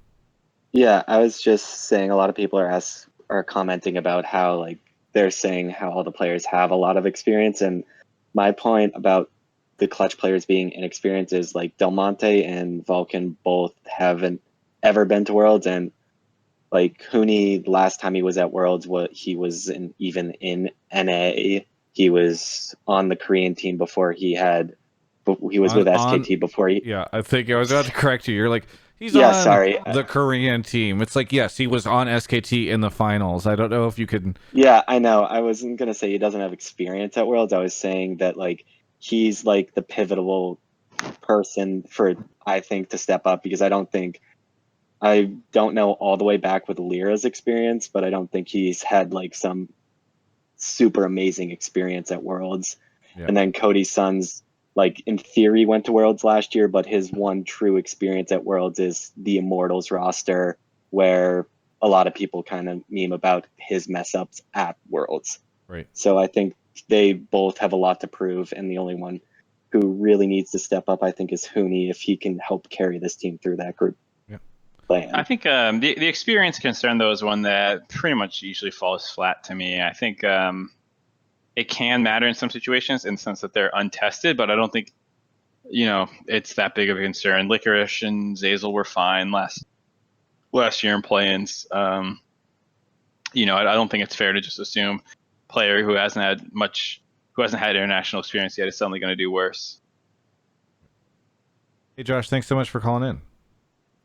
Yeah, I was just saying a lot of people are commenting about how like they're saying how all the players have a lot of experience, and my point about the Clutch players being inexperienced is like Del Monte and Vulcan both haven't ever been to Worlds, and like Huni, last time he was at Worlds, he was even in NA. He was on the Korean team before he was with SKT before he.
Yeah, I think I was about to correct you. You're like, he's on the Korean team. It's like, yes, he was on SKT in the finals. I don't know if you could.
Yeah, I know. I wasn't gonna say he doesn't have experience at Worlds. I was saying that like he's like the pivotal person for, I think, to step up, because I don't know all the way back with Lyra's experience, but I don't think he's had like some super amazing experience at Worlds. Yeah. And then Cody's sons, like in theory, went to Worlds last year, but his one true experience at Worlds is the Immortals roster, where a lot of people kind of meme about his mess ups at Worlds.
Right.
So I think they both have a lot to prove, and the only one who really needs to step up, I think, is Huni, if he can help carry this team through that group.
Yeah.
Plan.
I think the experience concern, though, is one that pretty much usually falls flat to me. I think it can matter in some situations in the sense that they're untested, but I don't think, it's that big of a concern. Licorice and Zazel were fine last year in play-ins. I don't think it's fair to just assume player who hasn't had international experience yet is suddenly going to do worse.
Hey, Josh, thanks so much for calling in.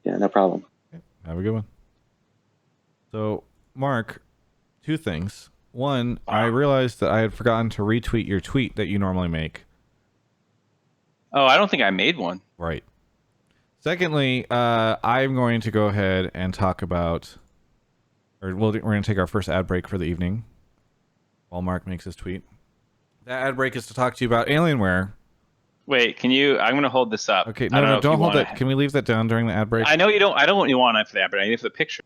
Yeah, no problem.
Okay, have a good one. So, Mark, two things. One, I realized that I had forgotten to retweet your tweet that you normally make.
Oh, I don't think I made one.
Right. Secondly, I'm going to go ahead and talk about, we're going to take our first ad break for the evening while Mark makes his tweet. That ad break is to talk to you about Alienware.
Wait, I'm going to hold this up.
Okay, no, don't hold that. Can we leave that down during the ad break?
I know you don't. I don't want you on it for the ad break. I need it for the picture.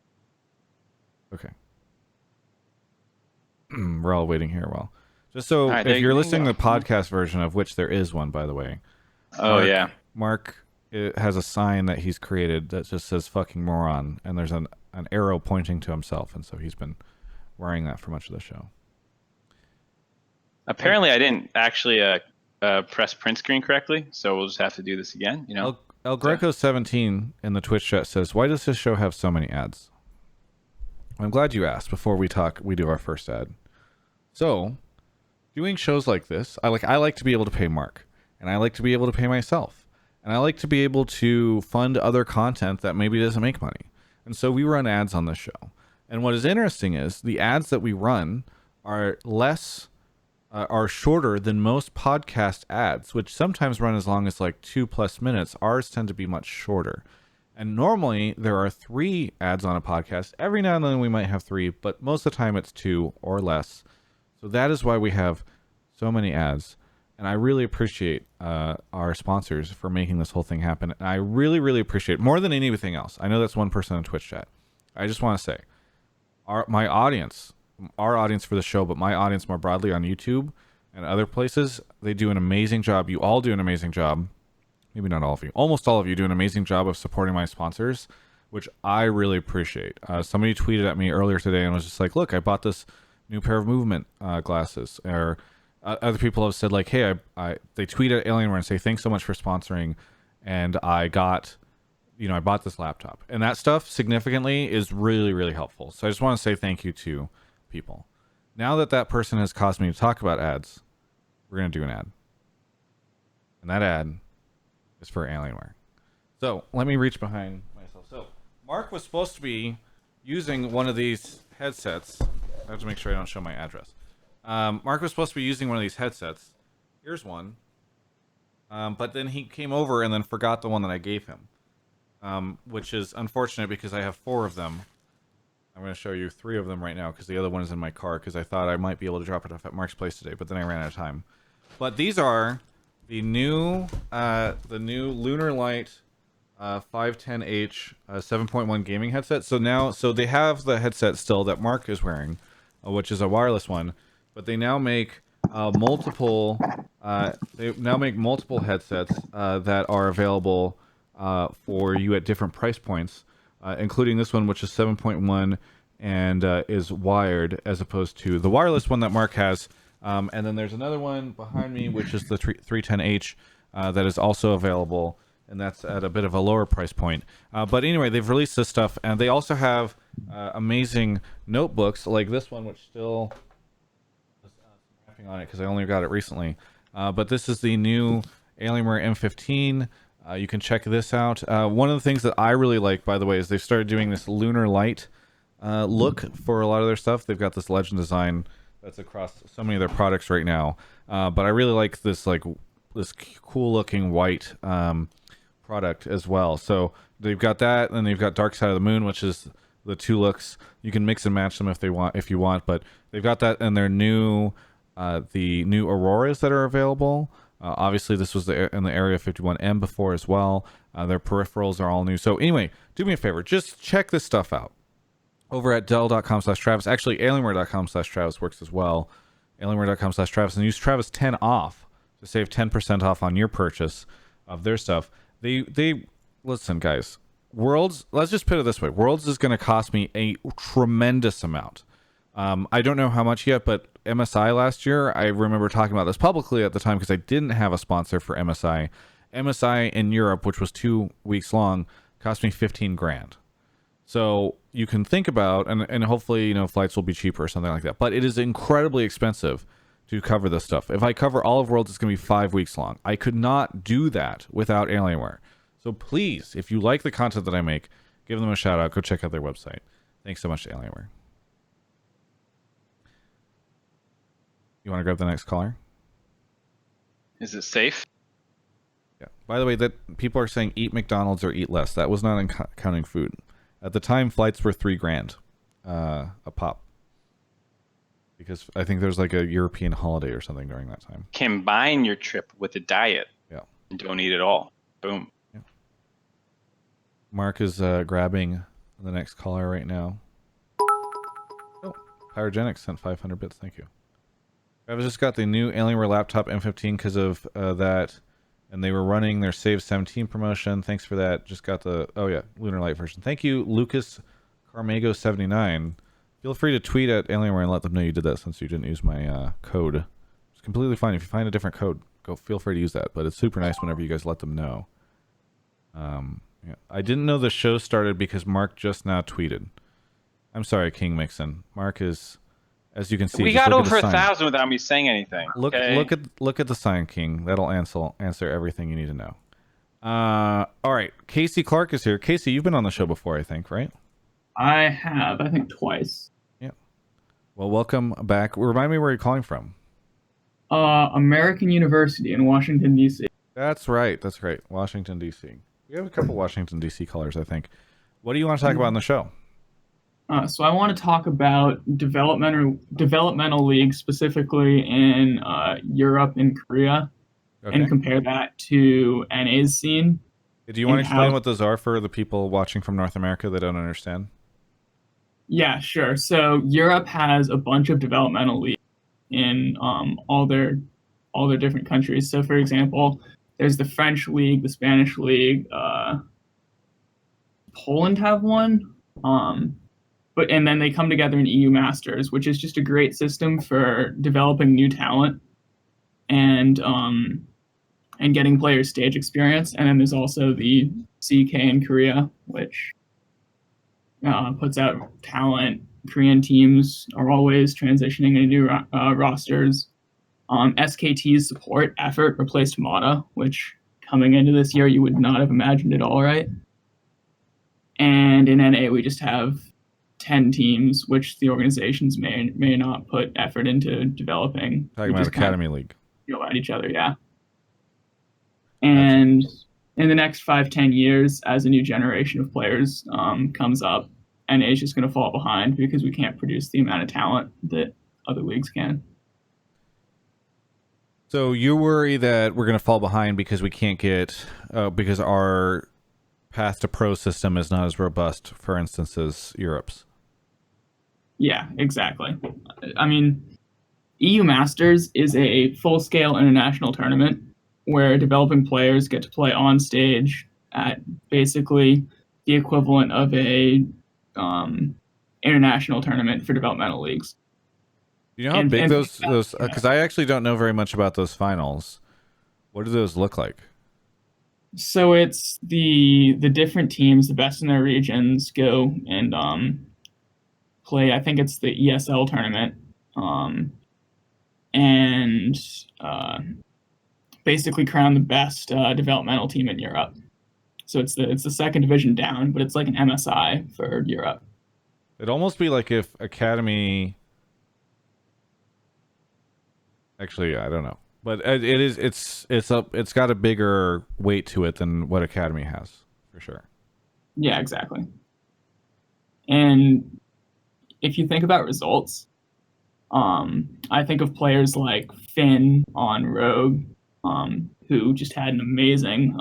Okay. We're all waiting here. Well, just so
right,
if you're listening to the podcast version, of which there is one, by the way. Mark has a sign that he's created that just says "fucking moron," and there's an arrow pointing to himself, and so he's been wearing that for much of the show.
Apparently, I didn't actually press print screen correctly, so we'll just have to do this again.
El Greco 17 in the Twitch chat says, "Why does this show have so many ads?" I'm glad you asked. Before we do our first ad. So, doing shows like this, I like to be able to pay Mark, and I like to be able to pay myself, and I like to be able to fund other content that maybe doesn't make money. And so we run ads on this show. And what is interesting is the ads that we run are shorter than most podcast ads, which sometimes run as long as like 2+ minutes. Ours tend to be much shorter. And normally there are 3 ads on a podcast. Every now and then we might have 3, but most of the time it's 2 or less. So that is why we have so many ads. And I really appreciate our sponsors for making this whole thing happen. And I really, really appreciate, more than anything else, I know that's one person on Twitch chat, I just want to say, our audience for the show, but my audience more broadly on YouTube and other places, they do an amazing job. You all do an amazing job. Maybe not all of you. Almost all of you do an amazing job of supporting my sponsors, which I really appreciate. Somebody tweeted at me earlier today and was just like, look, I bought this new pair of movement glasses. Or other people have said like, hey, they tweet at Alienware and say, thanks so much for sponsoring. And I got, I bought this laptop. And that stuff significantly is really, really helpful. So I just want to say thank you to people. Now that person has caused me to talk about ads, we're going to do an ad. And that ad is for Alienware. So let me reach behind myself. So Mark was supposed to be using one of these headsets. I have to make sure I don't show my address. Mark was supposed to be using one of these headsets. Here's one. But then he came over and then forgot the one that I gave him, which is unfortunate because I have 4 of them. I'm going to show you 3 of them right now because the other one is in my car because I thought I might be able to drop it off at Mark's place today, but then I ran out of time. But these are the new Lunar Light 510H 7.1 gaming headset. So they have the headset still that Mark is wearing, which is a wireless one, but they now make multiple headsets that are available for you at different price points, including this one, which is 7.1 and is wired as opposed to the wireless one that Mark has. And then there's another one behind me, which is the 310H that is also available, and that's at a bit of a lower price point. But anyway, they've released this stuff, and they also have amazing notebooks like this one, which still is wrapping on it because I only got it recently. But this is the new Alienware M15. You can check this out. One of the things that I really like, by the way, is they've started doing this lunar light look for a lot of their stuff. They've got this legend design that's across so many of their products right now. But I really like this cool looking white product as well. So they've got that, and they've got Dark Side of the Moon, which is the 2 looks. You can mix and match them if you want, but they've got that and their new the new Auroras that are available. Obviously this was in the Area 51M before as well. Their peripherals are all new. So anyway, do me a favor, just check this stuff out over at Dell.com/Travis. Actually, Alienware.com/Travis works as well. Alienware.com/Travis, and use Travis 10 off to save 10% off on your purchase of their stuff. They listen, guys. Worlds, let's just put it this way. Worlds is going to cost me a tremendous amount. I don't know how much yet, but MSI last year, I remember talking about this publicly at the time because I didn't have a sponsor for MSI. MSI in Europe, which was 2 weeks long, cost me 15 grand. So you can think about, and hopefully, flights will be cheaper or something like that. But it is incredibly expensive to cover this stuff. If I cover all of Worlds, it's going to be 5 weeks long. I could not do that without Alienware. So please, if you like the content that I make, give them a shout out. Go check out their website. Thanks so much to Alienware. You want to grab the next caller?
Is it safe?
Yeah. By the way, that people are saying eat McDonald's or eat less. That was not counting food. At the time, flights were $3 grand a pop. Because I think there's like a European holiday or something during that time.
Combine your trip with a diet.
Yeah.
And don't eat it all. Boom.
Yeah. Mark is grabbing the next caller right now. Oh, Pyrogenics sent 500 bits. Thank you. I've just got the new Alienware laptop M15 because of that. And they were running their Save 17 promotion. Thanks for that. Just got the, Lunar Light version. Thank you, Lucas Carmago 79. Feel free to tweet at Alienware and let them know you did that since you didn't use my code. It's completely fine. If you find a different code, feel free to use that. But it's super nice whenever you guys let them know. Yeah. I didn't know the show started because Mark just now tweeted. I'm sorry, King Mixon. Mark is, as you can see,
we got over 1,000 without me saying anything.
Look at the sign, King. That'll answer everything you need to know. All right, Casey Clark is here. Casey, you've been on the show before, I think, right?
I have, I think twice.
Yeah. Well, welcome back. Remind me where you're calling from.
American University in Washington, D.C.
That's right. That's great. Washington, D.C. We have a couple Washington, D.C. callers, I think. What do you want to talk about on the show?
So I want to talk about developmental leagues, specifically in Europe and Korea, and compare that to NA's scene.
Do you want to explain what those are for the people watching from North America that don't understand?
Yeah, sure. So Europe has a bunch of developmental leagues in all their different countries. So, for example, there's the French league, the Spanish league. Poland have one. And then they come together in EU Masters, which is just a great system for developing new talent and getting players stage experience. And then there's also the CK in Korea, which puts out talent. Korean teams are always transitioning into new rosters. SKT's support effort replaced Mata, which coming into this year you would not have imagined at all, right? And in NA we just have 10 teams, which the organizations may not put effort into developing.
Talking about Academy League.
Go at each other, yeah. And in the next 5-10 years, as a new generation of players comes up, NA is just going to fall behind because we can't produce the amount of talent that other leagues can.
So you worry that we're going to fall behind because we can't get, because our path to pro system is not as robust, for instance, as Europe's.
Yeah, exactly. I mean, EU Masters is a full-scale international tournament where developing players get to play on stage at basically the equivalent of a international tournament for developmental leagues.
Do you know how big those because I actually don't know very much about those finals. What do those look like?
So it's the different teams, the best in their regions, go and play. I think it's the ESL tournament, and basically crown the best developmental team in Europe. So it's the second division down, but it's like an MSI for Europe.
It'd almost be like if Academy. Actually, I don't know, but it's got a bigger weight to it than what Academy has, for sure.
Yeah, exactly. And if you think about results, I think of players like Finn on Rogue, who just had an amazing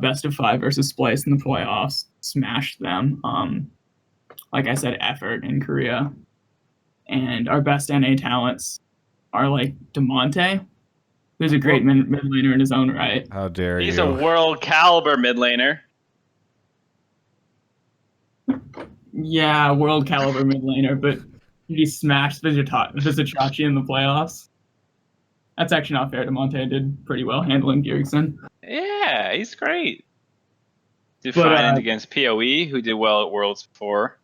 best of 5 versus Splice in the playoffs, smashed them. Like I said, effort in Korea. And our best NA talents are like DeMonte, who's a great mid laner in his own right.
How dare
He's
you?
a world caliber mid laner.
Yeah, world caliber mid laner, but he smashed Vizichachi in the playoffs. That's actually not fair. DeMonte did pretty well handling Bjergsen.
Yeah, he's great. Defiant against PoE, who did well at Worlds before.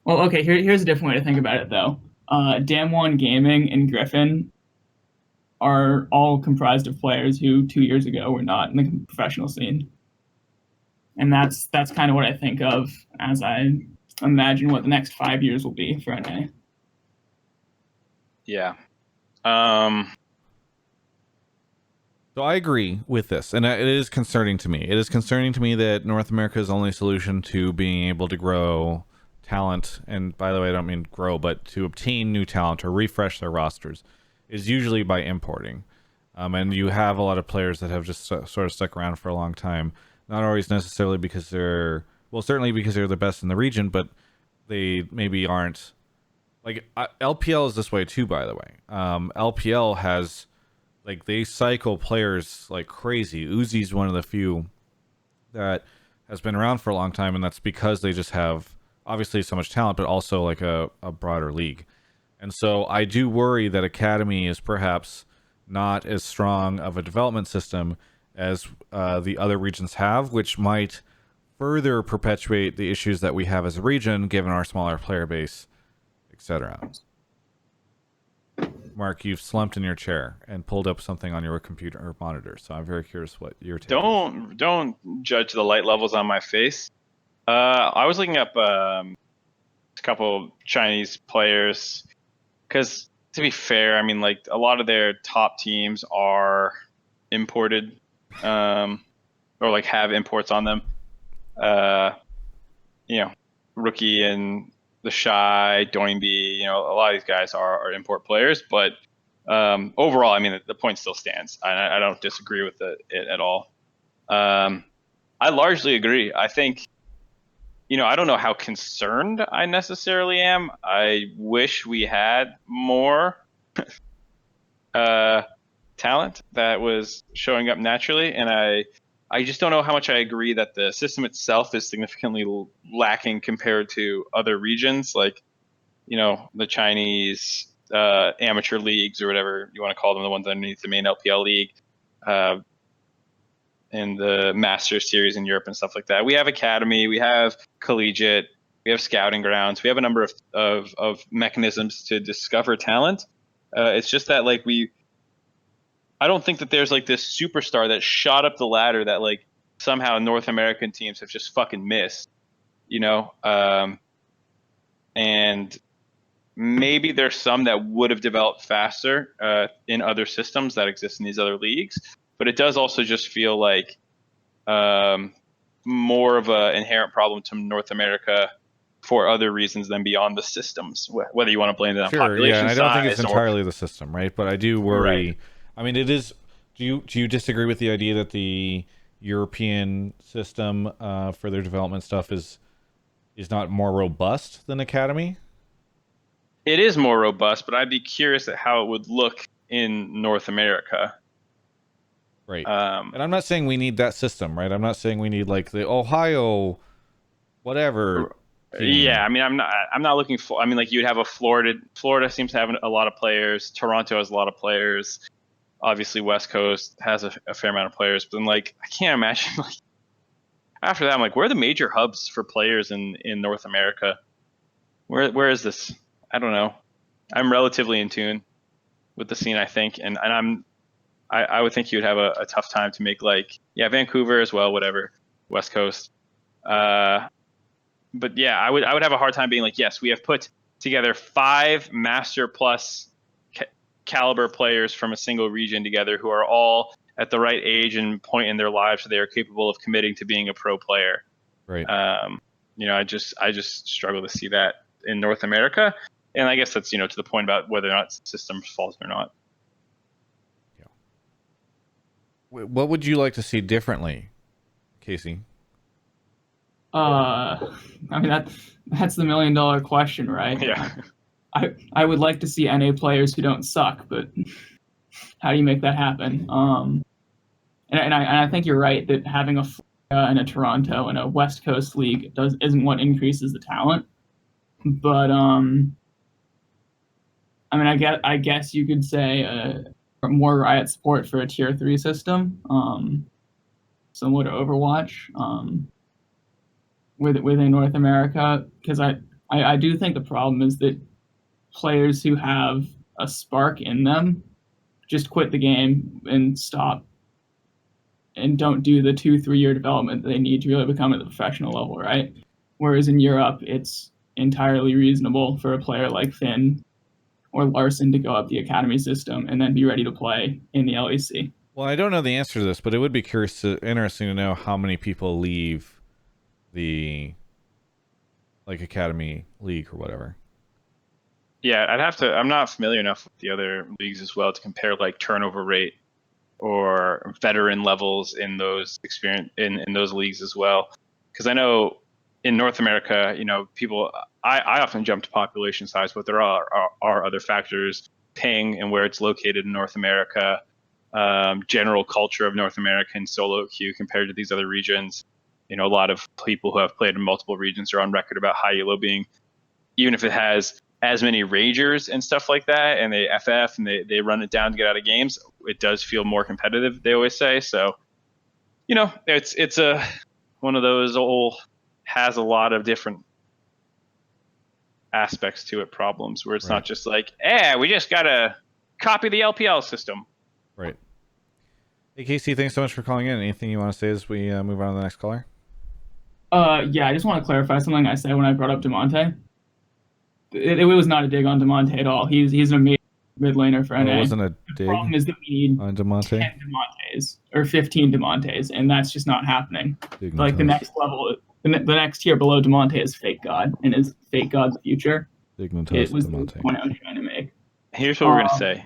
Well, okay, here's a different way to think about it, though. Damwon Gaming and Griffin are all comprised of players who 2 years ago were not in the professional scene. And that's kind of what I think of as I imagine what the next 5 years will be for NA.
Yeah.
So I agree with this, and it is concerning to me. It is concerning to me that North America's only solution to being able to grow talent, and by the way, I don't mean grow, but to obtain new talent or refresh their rosters, is usually by importing. And you have a lot of players that have just sort of stuck around for a long time. Not always necessarily because they're, well, certainly because they're the best in the region, but they maybe aren't. Like, LPL is this way too, by the way. LPL has, like, they cycle players like crazy. Uzi's one of the few that has been around for a long time, and that's because they just have, obviously, so much talent, but also, like, a broader league. And so I do worry that Academy is perhaps not as strong of a development system as the other regions have, which might further perpetuate the issues that we have as a region, given our smaller player base, etc. Mark, you've slumped in your chair and pulled up something on your computer or monitor, so I'm very curious what your take is.
Don't judge the light levels on my face. I was looking up a couple Chinese players, because to be fair, I mean, like, a lot of their top teams are imported, or like have imports on them. Rookie and the Shy, Doinby, a lot of these guys are import players, but overall, I mean, the point still stands. I don't disagree with it at all. I largely agree. I think I don't know how concerned I necessarily am. I wish we had more talent that was showing up naturally, and I just don't know how much I agree that the system itself is significantly lacking compared to other regions, like the Chinese amateur leagues or whatever you want to call them, the ones underneath the main LPL league, and the Masters series in Europe and stuff like that. We have academy, we have collegiate, we have scouting grounds, we have a number of mechanisms to discover talent. It's just that I don't think that there's like this superstar that shot up the ladder that like somehow North American teams have just fucking missed, and maybe there's some that would have developed faster in other systems that exist in these other leagues, but it does also just feel like more of an inherent problem to North America for other reasons than beyond the systems, whether you want to blame it on population
and I don't think it's
size
entirely the system, right? But I do worry. Right. I mean, it is. Do you disagree with the idea that the European system for their development stuff is not more robust than Academy?
It is more robust, but I'd be curious at how it would look in North America.
Right. And I'm not saying we need that system, right? I'm not saying we need like the Ohio, whatever. Team.
Yeah, I mean, I'm not looking for. I mean, like you'd have a Florida. Florida seems to have a lot of players. Toronto has a lot of players. Obviously, West Coast has a fair amount of players. But then, like, I can't imagine. Like, after that, I'm like, where are the major hubs for players in North America? Where is this? I don't know. I'm relatively in tune with the scene, I think, and I would think you would have a tough time to make Vancouver as well, whatever, West Coast. But yeah, I would have a hard time being like, yes, we have put together 5 master plus caliber players from a single region together who are all at the right age and point in their lives so they are capable of committing to being a pro player.
Right.
I just struggle to see that in North America. And I guess that's, to the point about whether or not the system's fault or not.
Yeah. What would you like to see differently, Casey?
I mean, that's the $1 million question, right?
Yeah.
I would like to see NA players who don't suck, but how do you make that happen? And I think you're right that having a Florida and a Toronto and a West Coast league isn't what increases the talent. But I mean, I guess you could say more Riot support for a tier 3 system, similar to Overwatch, within North America, because I do think the problem is that players who have a spark in them just quit the game and stop and don't do the 2-3 year development that they need to really become at the professional level, right? Whereas in Europe, it's entirely reasonable for a player like Finn or Larson to go up the academy system and then be ready to play in the LEC.
Well, I don't know the answer to this, but it would be interesting to know how many people leave the academy league or whatever.
Yeah, I'm not familiar enough with the other leagues as well to compare turnover rate or veteran levels in those in those leagues as well. Because I know in North America, people, I often jump to population size, but there are other factors, ping and where it's located in North America, general culture of North American solo queue compared to these other regions. A lot of people who have played in multiple regions are on record about high elo being, even if it has as many ragers and stuff like that, and they FF and they run it down to get out of games, it does feel more competitive, they always say. So, it's one of those has a lot of different aspects to it, problems where it's not just like, we just gotta copy the LPL system.
Right. Hey, Casey, thanks so much for calling in. Anything you want to say as we move on to the next caller?
Yeah, I just want to clarify something I said when I brought up Demonte. It was not a dig on Demonte at all. He's an amazing mid laner for NA.
It wasn't a dig
the problem is that we need
on Demonte?
10 Demontes or 15 Demontes, and that's just not happening.
Dignitas.
The next level, the next tier below Demonte is Fake God, and is Fake God's future.
Dignitas
It was
Demonte.
the point I was trying to make.
Here's what we're going to say.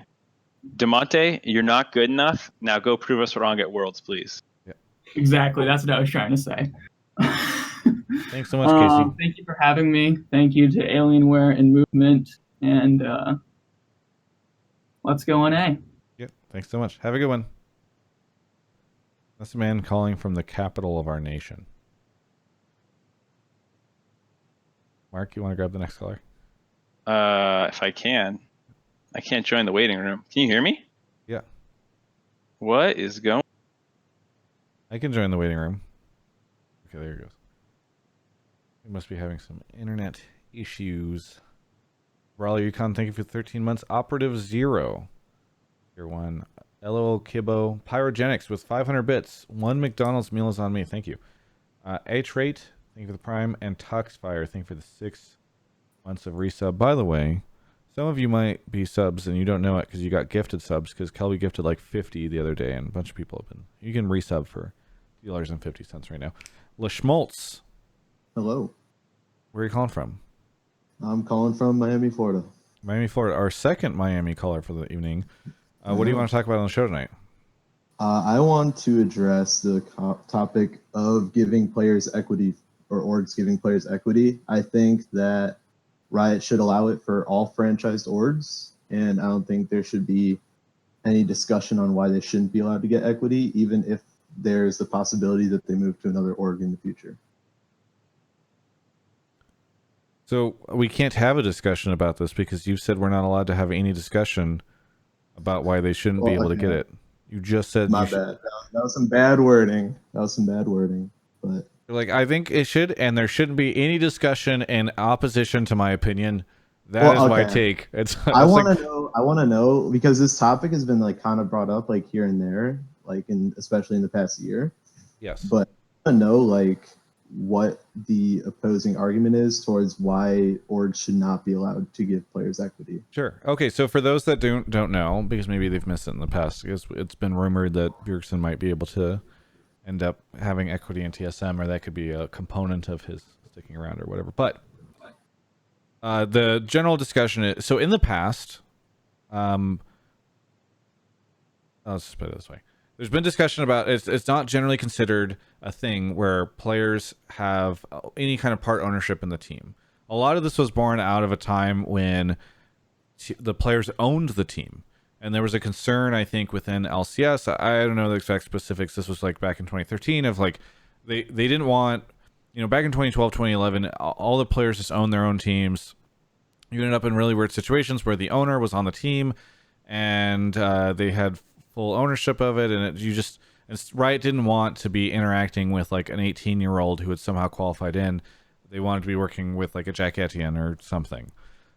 Demonte, you're not good enough. Now go prove us wrong at Worlds, please.
Yeah. Exactly. That's what I was trying to say.
Thanks so much, Casey.
Thank you for having me. Thank you to Alienware and Movement. And let's go on A.
Yep. Thanks so much. Have a good one. That's a man calling from the capital of our nation. Mark, you want to grab the next caller?
If I can. I can't join the waiting room. Can you hear me?
Yeah.
What is going?
I can join the waiting room. Okay, there he goes. We must be having some internet issues. Brawler Yukon, thank you for 13 months. Operative Zero. Tier 1. LOL Kibbo. Pyrogenics with 500 bits. 1 McDonald's meal is on me. Thank you. H-Rate, thank you for the Prime. And Tuxfire, thank you for the 6 months of resub. By the way, some of you might be subs and you don't know it because you got gifted subs, because Kelby gifted like 50 the other day and a bunch of people have been. You can resub for $2.50 right now. LaSchmaltz.
Hello.
Where are you calling from?
I'm calling from Miami, Florida.
Miami, Florida. Our second Miami caller for the evening. What do you want to talk about on the show tonight?
I want to address the topic of giving players equity, or orgs giving players equity. I think that Riot should allow it for all franchised orgs, and I don't think there should be any discussion on why they shouldn't be allowed to get equity, even if there's the possibility that they move to another org in the future.
So we can't have a discussion about this because you said we're not allowed to have any discussion about why they shouldn't be able to get it. You just said
My bad. That was some bad wording. But
like, I think it should, and there shouldn't be any discussion in opposition to my opinion. That is my take.
I want to know because this topic has been like kind of brought up like here and there, like especially in the past year.
Yes.
But I want to know like what the opposing argument is towards why orgs should not be allowed to give players equity.
Sure. Okay, so for those that don't know, because maybe they've missed it in the past, because it's been rumored that Bjergsen might be able to end up having equity in TSM, or that could be a component of his sticking around or whatever. But the general discussion is, so in the past, let's just put it this way. There's been discussion about it's not generally considered a thing where players have any kind of part ownership in the team. A lot of this was born out of a time when the players owned the team. And there was a concern, I think, within LCS. I don't know the exact specifics. This was like back in 2013 of like, they didn't want, back in 2012, 2011, all the players just owned their own teams. You ended up in really weird situations where the owner was on the team and they had full ownership of it, and Riot didn't want to be interacting with like an 18-year-old who had somehow qualified in. They wanted to be working with like a Jack Etienne or something.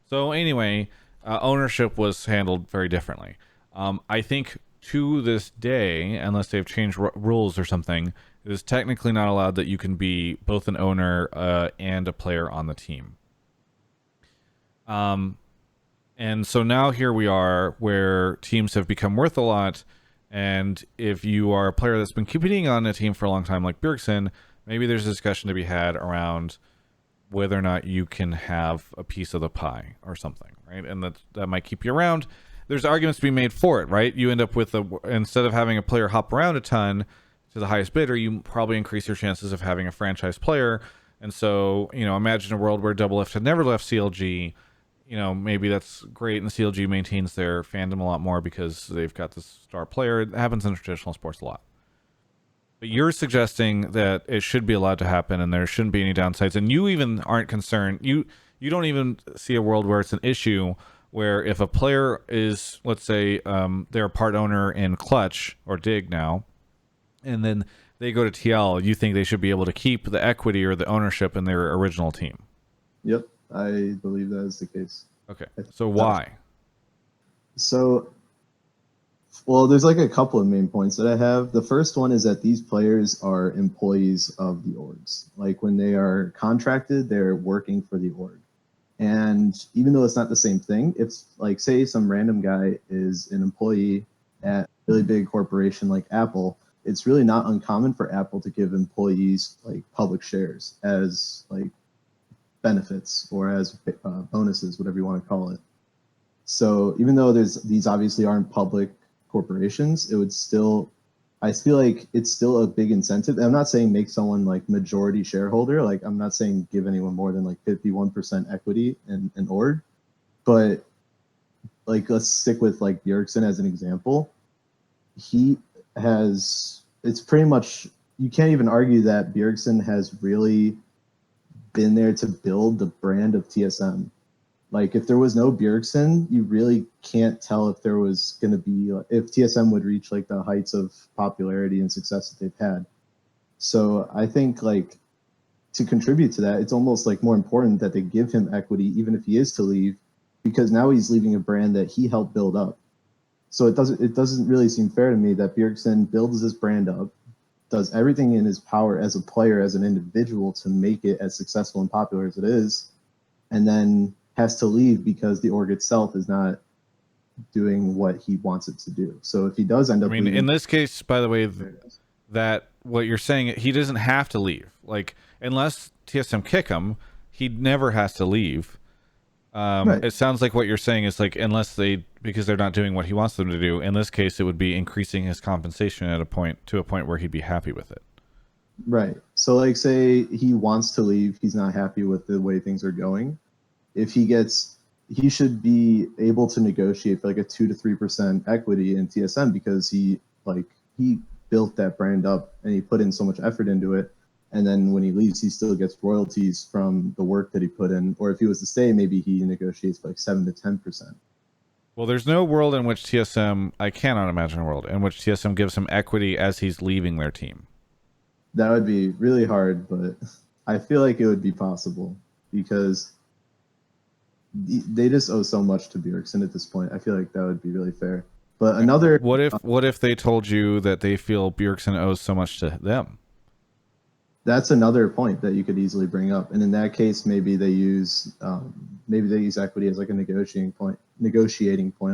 So anyway, ownership was handled very differently. I think to this day, unless they've changed rules or something, it is technically not allowed that you can be both an owner and a player on the team. And so now here we are where teams have become worth a lot. And if you are a player that's been competing on a team for a long time, like Bjergsen, maybe there's a discussion to be had around whether or not you can have a piece of the pie or something, right? And that might keep you around. There's arguments to be made for it, right? You end up with instead of having a player hop around a ton to the highest bidder, you probably increase your chances of having a franchise player. And so, imagine a world where Double F had never left CLG. Maybe that's great, and the CLG maintains their fandom a lot more because they've got this star player. It happens in traditional sports a lot. But you're suggesting that it should be allowed to happen and there shouldn't be any downsides, and you even aren't concerned. You don't even see a world where it's an issue where if a player is, let's say, they're a part owner in Clutch or Dig now, and then they go to TL, you think they should be able to keep the equity or the ownership in their original team?
Yep. I believe that is the case.
Okay. So why?
So, well, there's like a couple of main points that I have. The first one is that these players are employees of the orgs. Like when they are contracted, they're working for the org. And even though it's not the same thing, if like say some random guy is an employee at a really big corporation like Apple, it's really not uncommon for Apple to give employees like public shares as like benefits or as bonuses, whatever you want to call it. So even though these obviously aren't public corporations, it would still I feel like it's still a big incentive. And I'm not saying make someone like majority shareholder. Like I'm not saying give anyone more than like 51% equity in an org, but like let's stick with like Bjergsen as an example. He has, it's pretty much, you can't even argue that Bjergsen has really been there to build the brand of TSM. Like if there was no Bjergsen, you really can't tell if there was going to be, if TSM would reach like the heights of popularity and success that they've had. So I think like to contribute to that, it's almost like more important that they give him equity, even if he is to leave, because now he's leaving a brand that he helped build up. So it doesn't really seem fair to me that Bjergsen builds this brand up, does everything in his power as a player, as an individual, to make it as successful and popular as it is, and then has to leave because the org itself is not doing what he wants it to do. So if he does end up,
I mean, in this case, by the way, that what you're saying, he doesn't have to leave. Like, unless TSM kick him, he never has to leave.
Right.
It sounds like what you're saying is like, unless because they're not doing what he wants them to do. In this case, it would be increasing his compensation to a point where he'd be happy with it.
Right. So like, say he wants to leave, he's not happy with the way things are going. If he should be able to negotiate for like a 2 to 3% equity in TSM because he built that brand up and he put in so much effort into it. And then when he leaves, he still gets royalties from the work that he put in. Or if he was to stay, maybe he negotiates for like 7 to 10%.
Well, there's no world in which I cannot imagine a world in which TSM gives him equity as he's leaving their team.
That would be really hard, but I feel like it would be possible because they just owe so much to Bjergsen at this point. I feel like that would be really fair. But another,
what if they told you that they feel Bjergsen owes so much to them?
That's another point that you could easily bring up. And in that case, maybe they use equity as like a negotiating point,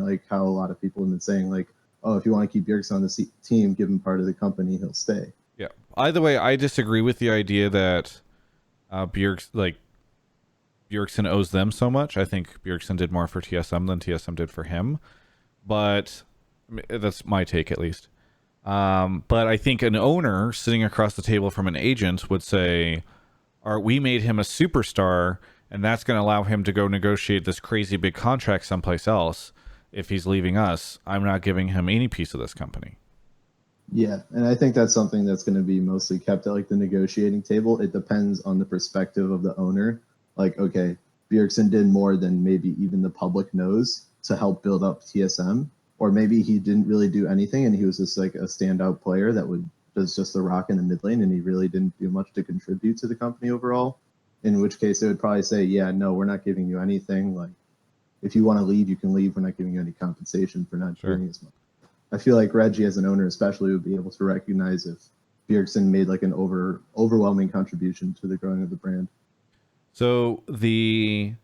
like how a lot of people have been saying, like, oh, if you want to keep Bjergsen on the team, give him part of the company, he'll stay.
Yeah. Either way, I disagree with the idea that Bjergsen owes them so much. I think Bjergsen did more for TSM than TSM did for him, but that's my take at least. But I think an owner sitting across the table from an agent would say, we made him a superstar, and that's going to allow him to go negotiate this crazy big contract someplace else. If he's leaving us, I'm not giving him any piece of this company.
Yeah, and I think that's something that's going to be mostly kept at like the negotiating table. It depends on the perspective of the owner. Like, okay, Bjergsen did more than maybe even the public knows to help build up TSM. Or maybe he didn't really do anything and he was just like a standout player that does just the rock in the mid lane and he really didn't do much to contribute to the company overall. In which case they would probably say, yeah, no, we're not giving you anything. Like, if you want to leave, you can leave. We're not giving you any compensation for not doing as much. I feel like Reggie, as an owner especially, would be able to recognize if Bjergsen made like an overwhelming contribution to the growing of the brand.
So the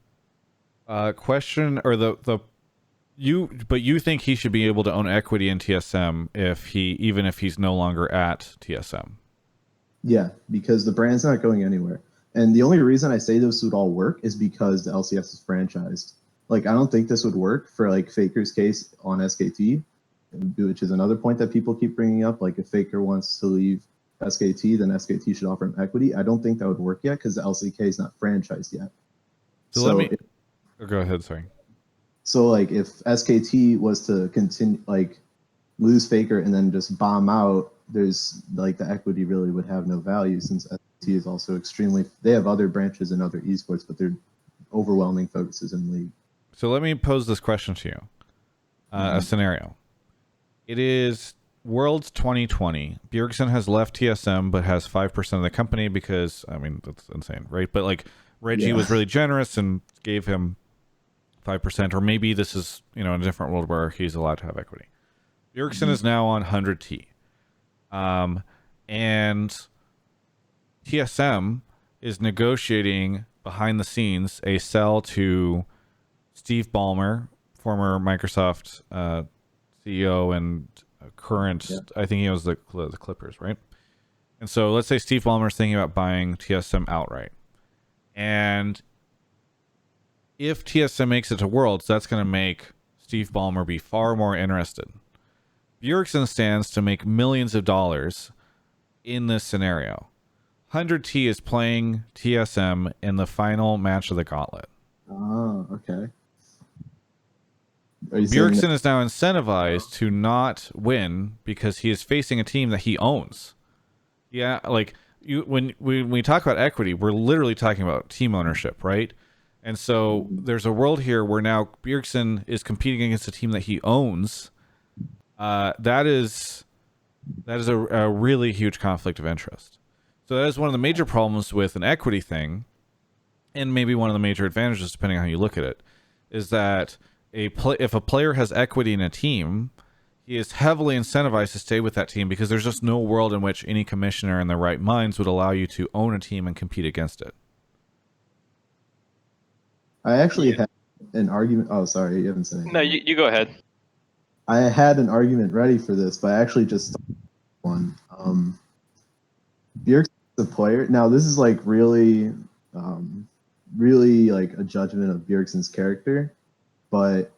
question, or you think he should be able to own equity in TSM even if he's no longer at TSM?
Yeah, because the brand's not going anywhere. And the only reason I say this would all work is because the LCS is franchised. Like, I don't think this would work for like Faker's case on SKT, which is another point that people keep bringing up. Like, if Faker wants to leave SKT, then SKT should offer him equity. I don't think that would work yet because the LCK is not franchised yet.
So let me go ahead. Sorry.
So like if SKT was to continue, like lose Faker and then just bomb out, there's like the equity really would have no value since SKT is also they have other branches in other esports, but their overwhelming focus is in League.
So let me pose this question to you. A scenario. It is Worlds 2020. Bjergsen has left TSM but has 5% of the company because, I mean, that's insane, right? But like Reggie was really generous and gave him 5%, or maybe this is, in a different world where he's allowed to have equity. Bjergsen is now on 100T. And TSM is negotiating behind the scenes a sell to Steve Ballmer, former Microsoft CEO and current, I think he owns the Clippers, right? And so let's say Steve Ballmer's thinking about buying TSM outright. And if TSM makes it to Worlds, that's going to make Steve Ballmer be far more interested. Bjergsen stands to make millions of dollars in this scenario. 100T is playing TSM in the final match of the gauntlet.
Oh, okay. Are you saying
Bjergsen
that-
is now incentivized to not win because he is facing a team that he owns. Yeah, like when we talk about equity, we're literally talking about team ownership, right? And so there's a world here where now Bjergsen is competing against a team that he owns. That is a really huge conflict of interest. So that is one of the major problems with an equity thing, and maybe one of the major advantages, depending on how you look at it, is that if a player has equity in a team, he is heavily incentivized to stay with that team because there's just no world in which any commissioner in their right minds would allow you to own a team and compete against it.
I actually had an argument. Oh, sorry, you haven't said anything.
No, you go ahead.
I had an argument ready for this, but I actually just one. Bjergsen's a player. Now, this is like really like a judgment of Bjergsen's character. But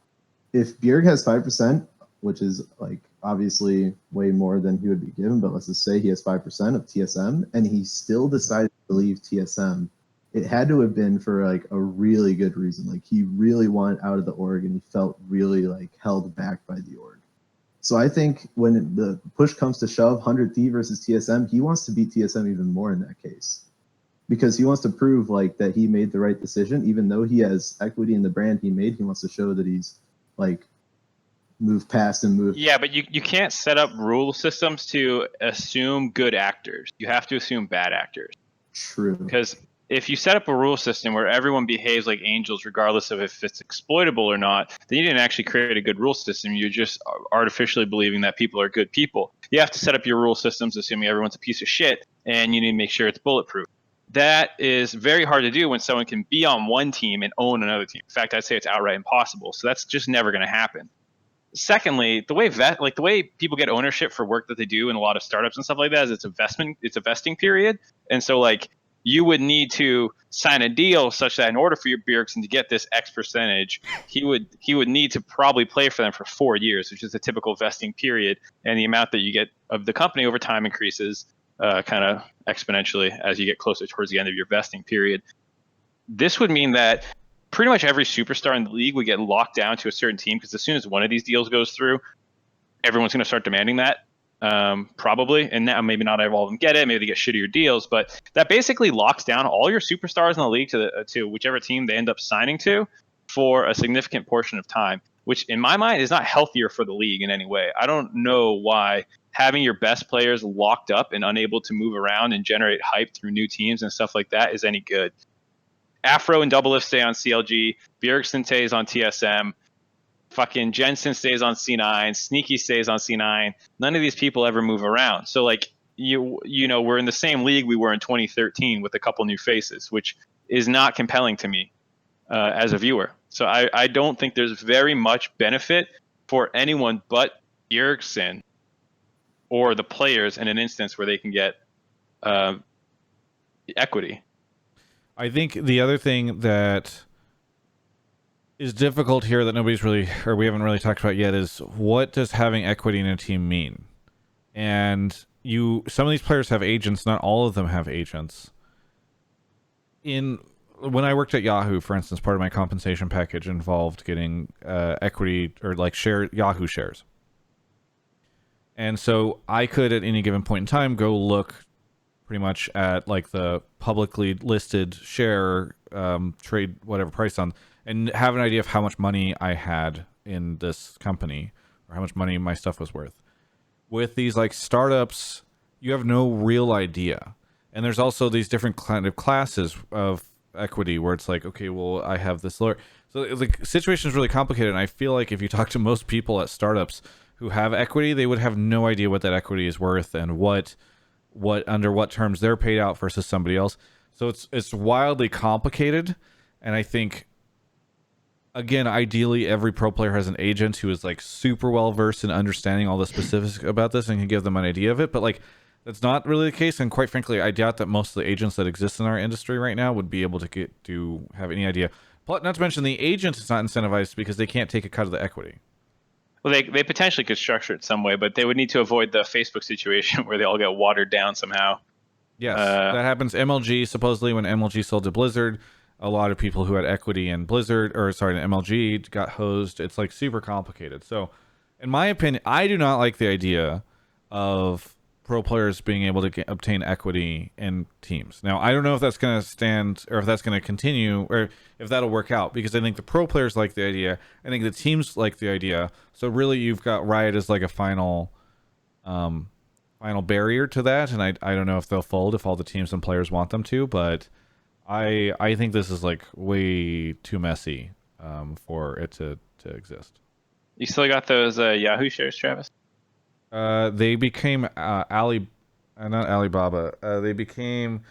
if Bjerg has 5%, which is like obviously way more than he would be given, but let's just say he has 5% of TSM, and he still decided to leave TSM, it had to have been for like a really good reason. Like he really wanted out of the org, and he felt really like held back by the org. So I think when the push comes to shove, 100D versus TSM, he wants to beat TSM even more in that case, because he wants to prove like that he made the right decision. Even though he has equity in the brand he made, he wants to show that he's like moved past and moved.
Yeah, but you can't set up rule systems to assume good actors. You have to assume bad actors.
True.
Because if you set up a rule system where everyone behaves like angels regardless of if it's exploitable or not, then you didn't actually create a good rule system. You're just artificially believing that people are good people. You have to set up your rule systems assuming everyone's a piece of shit, and you need to make sure it's bulletproof. That is very hard to do when someone can be on one team and own another team. In fact, I'd say it's outright impossible. So that's just never going to happen. Secondly, the way people get ownership for work that they do in a lot of startups and stuff like that is it's a vesting period. And so like you would need to sign a deal such that in order for your Bjergsen to get this X percentage, he would need to probably play for them for 4 years, which is a typical vesting period, and the amount that you get of the company over time increases kind of exponentially as you get closer towards the end of your vesting period. This would mean that pretty much every superstar in the league would get locked down to a certain team, because as soon as one of these deals goes through, everyone's going to start demanding that, probably. And now maybe not all of them get it. Maybe they get shittier deals, but that basically locks down all your superstars in the league to whichever team they end up signing to for a significant portion of time, which in my mind is not healthier for the league in any way. I don't know why having your best players locked up and unable to move around and generate hype through new teams and stuff like that is any good. Afro and Doublelift stay on CLG, Bjergsen stays on TSM, fucking Jensen stays on C9, Sneaky stays on C9. None of these people ever move around. So like you know, we're in the same league we were in 2013 with a couple new faces, which is not compelling to me as a viewer. So I don't think there's very much benefit for anyone but Bjergsen or the players in an instance where they can get equity.
I think the other thing that is difficult here that nobody's really, or we haven't really talked about yet, is what does having equity in a team mean? And some of these players have agents, not all of them have agents. When I worked at Yahoo, for instance, part of my compensation package involved getting equity or like Yahoo shares. And so I could at any given point in time go look pretty much at like the publicly listed share trade whatever price on, and have an idea of how much money I had in this company or how much money my stuff was worth. With these like startups, you have no real idea. And there's also these different kind of classes of equity where it's like, okay, well, I have this lower. So the situation is really complicated. And I feel like if you talk to most people at startups who have equity, they would have no idea what that equity is worth and what under what terms they're paid out versus somebody else. So it's wildly complicated. And I think, again, ideally every pro player has an agent who is like super well versed in understanding all the specifics about this and can give them an idea of it. But like, that's not really the case. And quite frankly, I doubt that most of the agents that exist in our industry right now would be able to have any idea. Not to mention the agent is not incentivized because they can't take a cut of the equity.
Well, they potentially could structure it some way, but they would need to avoid the Facebook situation where they all get watered down somehow.
Yes, that happens. MLG, supposedly when MLG sold to Blizzard, a lot of people who had equity in Blizzard, or sorry, in MLG got hosed. It's like super complicated. So, in my opinion, I do not like the idea of pro players being able to obtain equity in teams. Now, I don't know if that's going to stand or if that's going to continue or if that'll work out, because I think the pro players like the idea. I think the teams like the idea. So really, you've got Riot as like a final barrier to that, and I don't know if they'll fold if all the teams and players want them to, but I think this is like way too messy for it to exist.
You still got those Yahoo shares, Travis?
They became not Alibaba. They became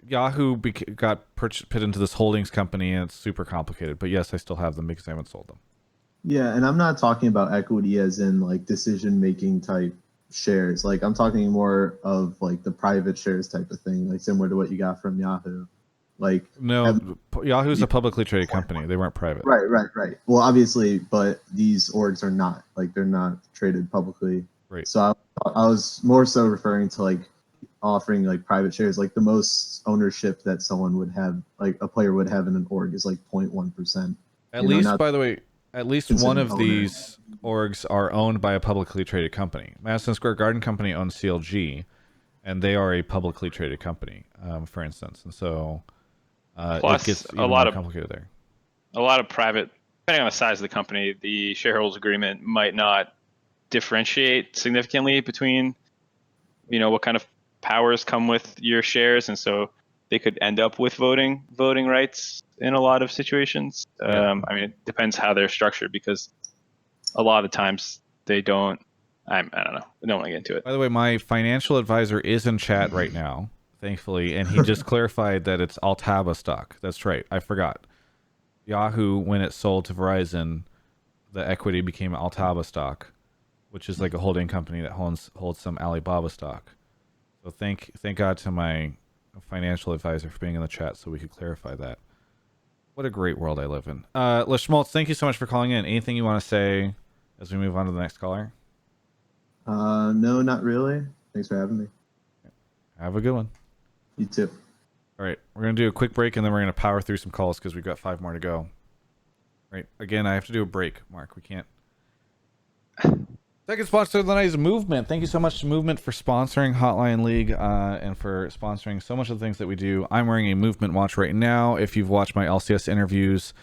Yahoo got put into this holdings company, and it's super complicated. But yes, I still have them because I haven't sold them.
Yeah, and I'm not talking about equity as in like decision-making type shares. Like I'm talking more of like the private shares type of thing, like similar to what you got from Yahoo. Like
no, Yahoo's a publicly traded company. They weren't private.
Right. Well, obviously, but these orgs are not, like they're not traded publicly.
Right.
So I was more so referring to like offering like private shares. Like the most ownership that someone would have, like a player would have in an org, is like 0.1%.
At least, by the way, at least one of these orgs are owned by a publicly traded company. Madison Square Garden Company owns CLG, and they are a publicly traded company, for instance. And so
plus
it gets even more complicated there.
A lot of private, depending on the size of the company, the shareholders agreement might not differentiate significantly between, what kind of powers come with your shares, and so they could end up with voting rights in a lot of situations. I mean, it depends how they're structured, because a lot of times they don't. I don't know. I don't want to get into it.
By the way, my financial advisor is in chat right now, thankfully, and he just clarified that it's Altaba stock. That's right. I forgot. Yahoo, when it sold to Verizon, the equity became Altaba stock, which is like a holding company that holds some Alibaba stock. So thank God to my financial advisor for being in the chat so we could clarify that. What a great world I live in. Schmaltz, thank you so much for calling in. Anything you want to say as we move on to the next caller?
No, not really. Thanks for having me.
Have a good one.
You too.
All right, we're going to do a quick break, and then we're going to power through some calls because we've got 5 more to go. All right, again, I have to do a break, Mark. We can't. Second sponsor of the night is Movement. Thank you so much to Movement for sponsoring Hotline League and for sponsoring so much of the things that we do. I'm wearing a Movement watch right now. If you've watched my LCS interviews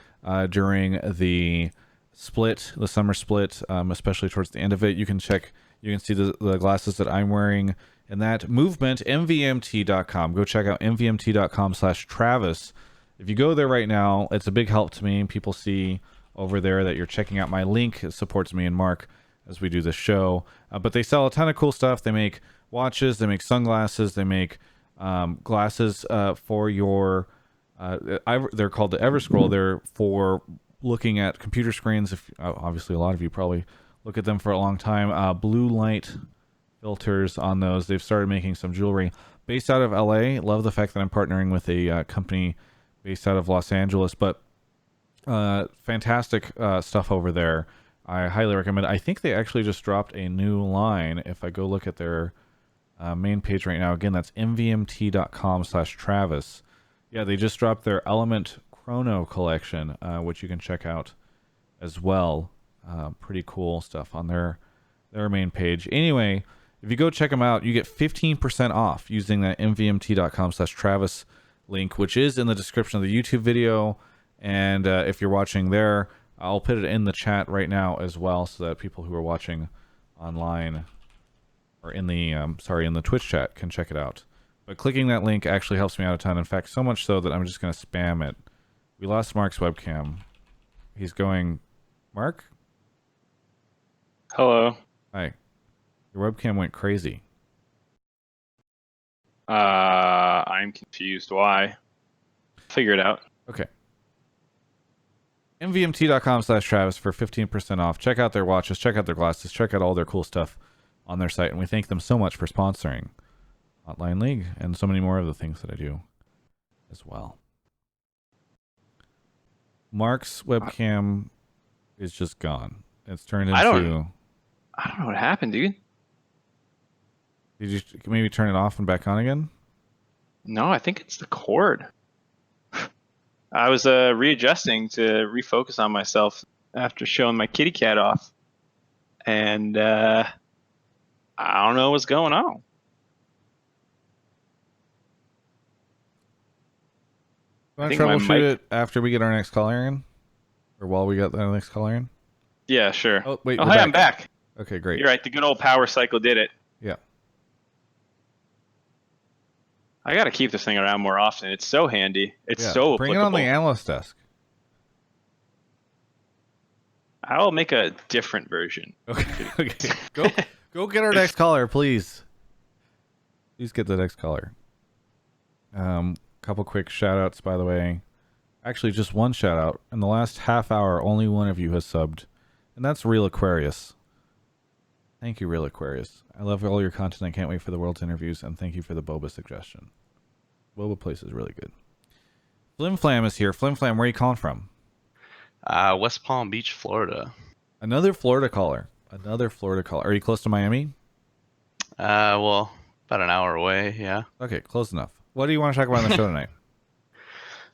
during the summer split, especially towards the end of it, you can see the glasses that I'm wearing. And that Movement, mvmt.com. Go check out mvmt.com/Travis. If you go there right now, it's a big help to me. People see over there that you're checking out my link. It supports me and Mark as we do this show. But they sell a ton of cool stuff. They make watches, they make sunglasses, they make glasses for your... they're called the Everscroll. They're for looking at computer screens. Obviously, a lot of you probably look at them for a long time. Blue light filters on those. They've started making some jewelry based out of LA. Love the fact that I'm partnering with a company based out of Los Angeles, but fantastic stuff over there. I highly recommend it. I think they actually just dropped a new line. If I go look at their main page right now, again, that's mvmt.com/Travis. Yeah, they just dropped their Element Chrono collection, which you can check out as well. Pretty cool stuff on their main page. Anyway, if you go check them out, you get 15% off using that mvmt.com/Travis link, which is in the description of the YouTube video. And if you're watching there, I'll put it in the chat right now as well, so that people who are watching online or in the Twitch chat can check it out. But clicking that link actually helps me out a ton. In fact, so much so that I'm just going to spam it. We lost Mark's webcam. He's going, Mark?
Hello.
Hi. Your webcam went crazy.
I'm confused. Why? Figure it out.
Okay. mvmt.com/Travis for 15% off. Check out their watches, check out their glasses, check out all their cool stuff on their site. And we thank them so much for sponsoring Hotline League and so many more of the things that I do as well. Mark's webcam is just gone. It's turned into.
I don't know what happened, dude.
Did you maybe turn it off and back on again?
No, I think it's the cord. I was readjusting to refocus on myself after showing my kitty cat off, and I don't know what's going on.
Want to
think my
troubleshoot
mic-
it after we get our next caller in, or while we got the next caller in?
Yeah, sure.
Oh wait,
Oh,
we're
hey, I'm back.
Okay, great.
You're right. The good old power cycle did it.
Yeah.
I got to keep this thing around more often. It's so handy. It's so
Bring it
applicable.
on the analyst desk.
I'll make a different version.
Okay. Okay. Go get our next caller, please. Please get the next caller. Couple quick shout outs, by the way. Actually, just one shout out. In the last half hour, only one of you has subbed, and that's Real Aquarius. Thank you, Real Aquarius. I love all your content. I can't wait for the world's interviews, and thank you for the boba suggestion. Boba place is really good. Flim Flam is here. Flim Flam, where are you calling from?
West Palm Beach, Florida.
Another Florida caller. Another Florida caller. Are you close to Miami?
Well, about an hour away, yeah.
Okay, close enough. What do you want to talk about on the show tonight?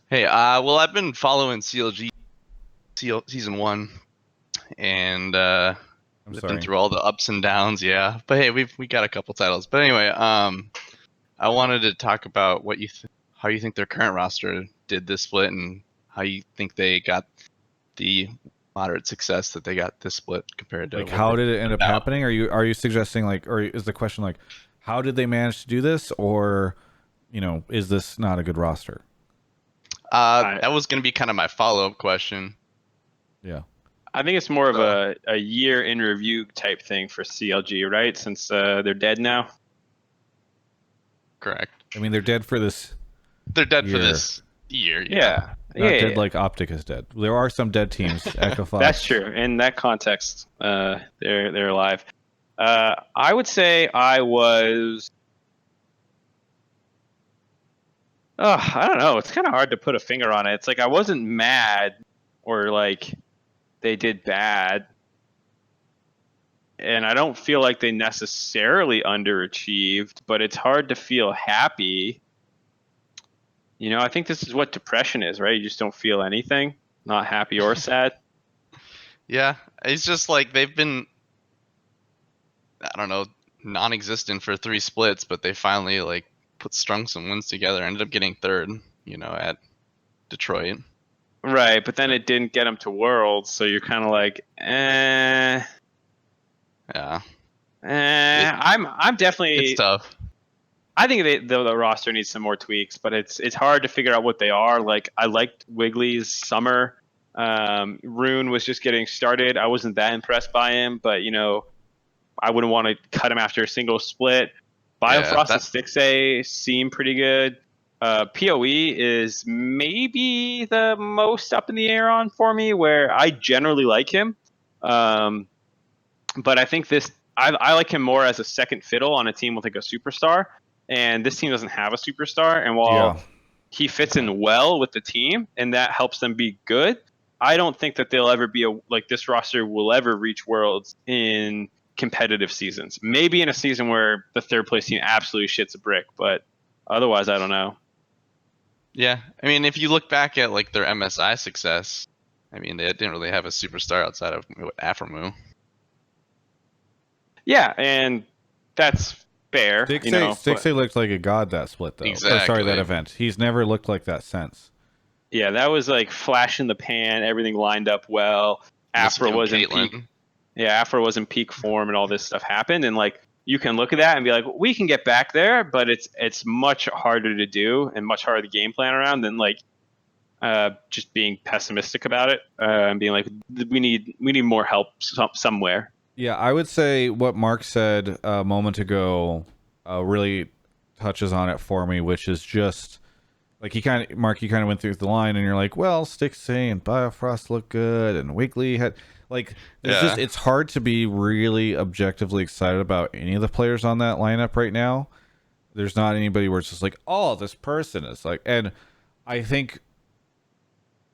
Hey, well, I've been following CLG season 1, and
I'm
living
sorry.
through all the ups and downs, yeah. But hey, we got a couple titles. But anyway, I wanted to talk about what how you think their current roster did this split, and how you think they got the moderate success that they got this split compared to
Like, how did it end up happening? Are you suggesting, like, or is the question like, how did they manage to do this, or, you know, is this not a good roster?
That was going to be kind of my follow-up question.
Yeah.
I think it's more of a year in review type thing for CLG, right? Since they're dead now.
Correct.
I mean, they're dead for this.
They're dead
year.
for this year.
Yeah.
Not dead like Optic is dead. There are some dead teams. Echo Fox.
That's true. In that context, they're alive. I would say I was. I don't know. It's kind of hard to put a finger on it. It's like I wasn't mad or like they did bad. And I don't feel like they necessarily underachieved, but it's hard to feel happy. You know, I think this is what depression is, right? You just don't feel anything, not happy or sad.
Yeah, it's just like they've been, I don't know, non-existent for 3 splits, but they finally like strung some wins together. Ended up getting 3rd, you know, at Detroit.
Right, but then it didn't get them to Worlds, so you're kind of like,
Yeah,
I'm definitely.
it's tough.
I think the roster needs some more tweaks, but it's hard to figure out what they are. Like, I liked Wiggly's summer. Rune was just getting started. I wasn't that impressed by him, but you know, I wouldn't want to cut him after a single split. Biofrost and Stixay seem pretty good. PoE is maybe the most up in the air on for me, where I generally like him. But I think I like him more as a second fiddle on a team with like a superstar. And this team doesn't have a superstar. And while he fits in well with the team and that helps them be good, I don't think that they'll ever be this roster will ever reach Worlds in competitive seasons. Maybe in a season where the 3rd place team absolutely shits a brick, but otherwise, I don't know.
Yeah, I mean, if you look back at like their MSI success, I mean, they didn't really have a superstar outside of Aframu.
Yeah, and that's fair.
Stixay looked like a god that split, though.
Exactly.
Or, sorry, that event. He's never looked like that since.
Yeah, that was like flash in the pan. Everything lined up well. Afra was in peak. Yeah, Afra was in peak form, and all this stuff happened. And like, you can look at that and be like, we can get back there, but it's much harder to do and much harder to game plan around than like just being pessimistic about it and being like, we need more help somewhere.
Yeah, I would say what Mark said a moment ago really touches on it for me, which is just like you kind of went through the line and you're like, well, Stixay and Biofrost look good and Wiggly had like it's hard to be really objectively excited about any of the players on that lineup right now. There's not anybody where it's just like, oh, this person is like, and I think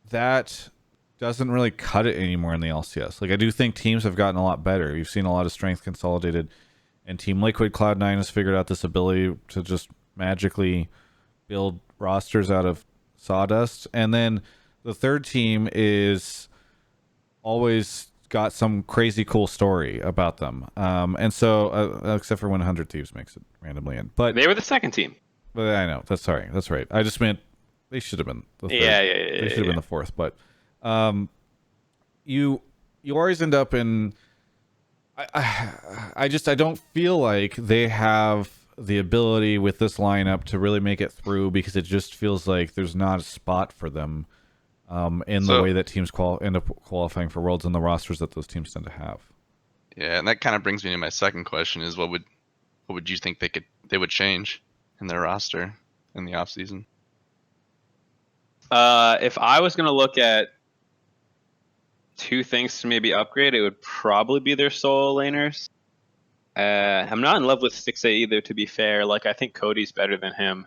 that doesn't really cut it anymore in the LCS. Like I do think teams have gotten a lot better. You've seen a lot of strength consolidated, and Team Liquid Cloud9 has figured out this ability to just magically build rosters out of sawdust. And then the third team is always got some crazy cool story about them. And so, except for when 100 Thieves makes it randomly in. But
They were the second team.
But I know. That's right. I just meant they should have been the third.
Yeah.
They should have been the fourth. But you always end up in. I don't feel like they have the ability with this lineup to really make it through, because it just feels like there's not a spot for them in the way that teams end up qualifying for Worlds and the rosters that those teams tend to have.
Yeah, and that kind of brings me to my second question: is what would you think they would change in their roster in the off season?
If I was going to look at two things to maybe upgrade, it would probably be their solo laners. I'm not in love with 6A either, to be fair. Like, I think Cody's better than him.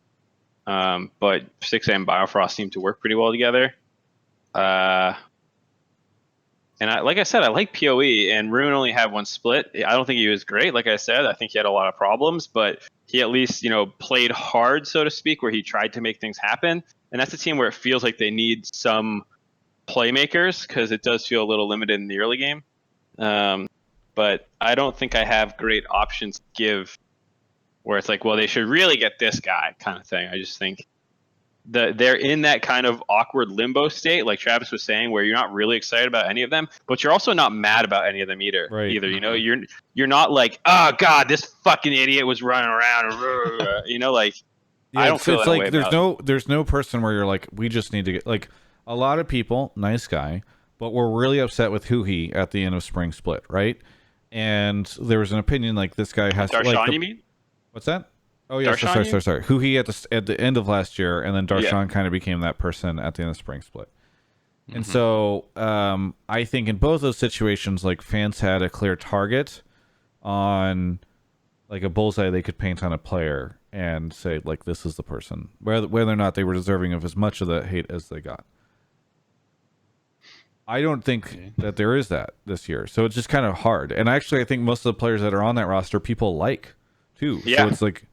But 6A and Biofrost seem to work pretty well together. And like I said, I like PoE, and Rune only had one split. I don't think he was great. Like I said, I think he had a lot of problems, but he at least, played hard, so to speak, where he tried to make things happen. And that's a team where it feels like they need some playmakers, because it does feel a little limited in the early game. But I don't think I have great options to give where it's like, well, they should really get this guy kind of thing. I just think they're in that kind of awkward limbo state, like Travis was saying, where you're not really excited about any of them, but you're also not mad about any of them either.
Right.
You're not like, oh God, this fucking idiot was running around. I don't feel
it's
that
like
way
there's no person where you're like, we just need to get, like, a lot of people, nice guy, but we're really upset with Huhi at the end of Spring Split, right? And there was an opinion like this guy has
Darshan,
to, like,
you mean?
What's that? Oh yeah,
Darshan,
sorry. Huhi at the end of last year, and then Darshan kind of became that person at the end of Spring Split. And so I think in both those situations, like, fans had a clear target on, like, a bullseye they could paint on a player and say, like, this is the person, whether or not they were deserving of as much of the hate as they got. I don't think that there is that this year, so it's just kind of hard. And actually, I think most of the players that are on that roster, people like too.
Yeah.
So it's like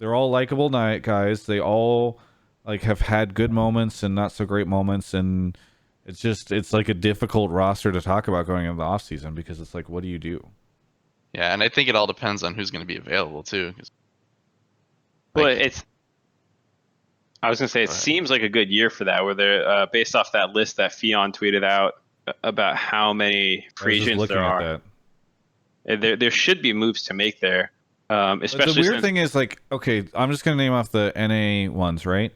they're all likable guys. They all, like, have had good moments and not so great moments, and it's like a difficult roster to talk about going into the off season, because it's like, what do you do?
Yeah, and I think it all depends on who's going to be available too.
But I was gonna say, it seems like a good year for that, where they're based off that list that Fion tweeted out about how many free agents there are. There should be moves to make there. Especially
the weird thing is, like, okay, I'm just gonna name off the NA ones, right?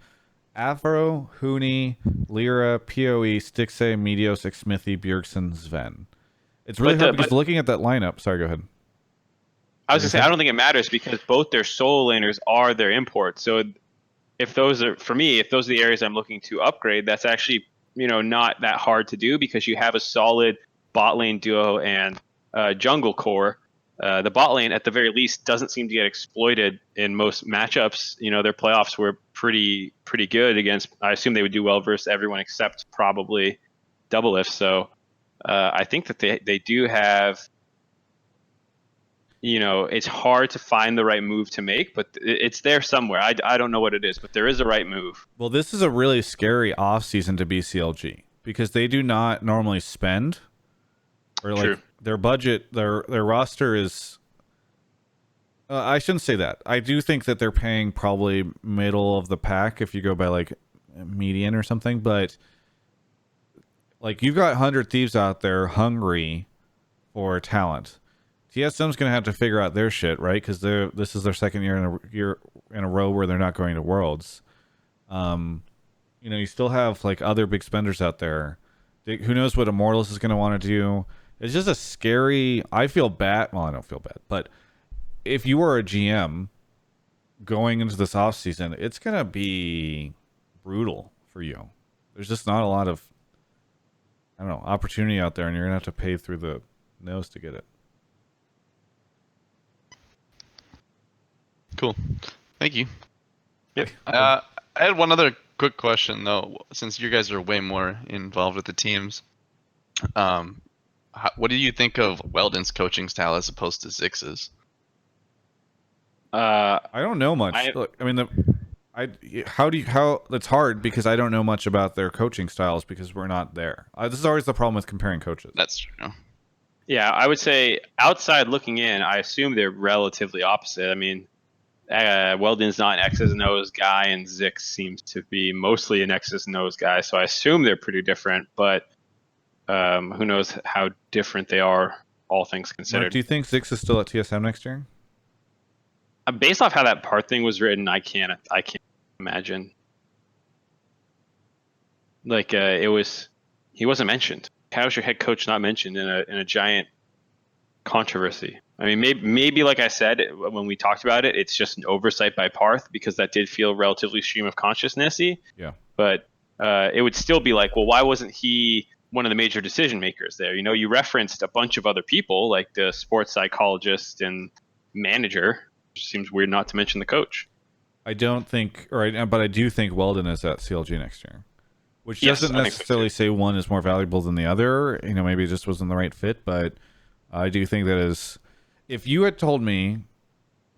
Afro, Huni, Lyra, PoE, Stixay, Medios, Xmithy, Bjergsen, Sven. It's really hard because looking at that lineup. Sorry, go ahead.
I was gonna say, I don't think it matters, because both their solo laners are their imports. So if those are the areas I'm looking to upgrade, that's actually, not that hard to do, because you have a solid bot lane duo and jungle core. The bot lane, at the very least, doesn't seem to get exploited in most matchups. Their playoffs were pretty good against. I assume they would do well versus everyone except probably Doublelift. So I think that they do have. It's hard to find the right move to make, but it's there somewhere. I don't know what it is, but there is a right move.
Well, this is a really scary offseason to be CLG, because they do not normally spend, or like
True.
Their budget, their roster is. I shouldn't say that. I do think that they're paying probably middle of the pack if you go by, like, median or something, but, like, you've got 100 Thieves out there hungry for talent. TSM's going to have to figure out their shit, right? Because this is their second year in a row where they're not going to Worlds. You still have, like, other big spenders out there. Who knows what Immortals is going to want to do? It's just a scary. I feel bad. Well, I don't feel bad, but if you were a GM going into this off season, it's going to be brutal for you. There's just not a lot of, I don't know, opportunity out there, and you're going to have to pay through the nose to get it.
Cool. Thank you.
Yep.
I had one other quick question, though, since you guys are way more involved with the teams. What do you think of Weldon's coaching style as opposed to Zix's?
Uh,
I don't know much.
I
Look, I mean, how it's hard because I don't know much about their coaching styles because we're not there. This is always the problem with comparing coaches.
That's true.
Yeah, I would say outside looking in, I assume they're relatively opposite. I mean, Weldon's not an X's and O's guy, and Zix seems to be mostly an X's and O's guy. So I assume they're pretty different, but who knows how different they are, all things
Mark,
considered.
do you think Zix is still at TSM next year?
Based off how that part thing was written, I can't imagine. Like he wasn't mentioned. How is your head coach not mentioned in a giant controversy? I mean, maybe like I said when we talked about it, it's just an oversight by Parth because that did feel relatively stream of consciousness-y.
Yeah.
But it would still be like, well, why wasn't he one of the major decision makers there? You know, you referenced a bunch of other people like the sports psychologist and manager. It seems weird not to mention the coach.
I don't think, but I do think Weldon is at CLG next year, which
Yes,
doesn't
I think so,
necessarily
too.
say one is more valuable than the other. You know, maybe it just wasn't the right fit, but I do think that is. If you had told me,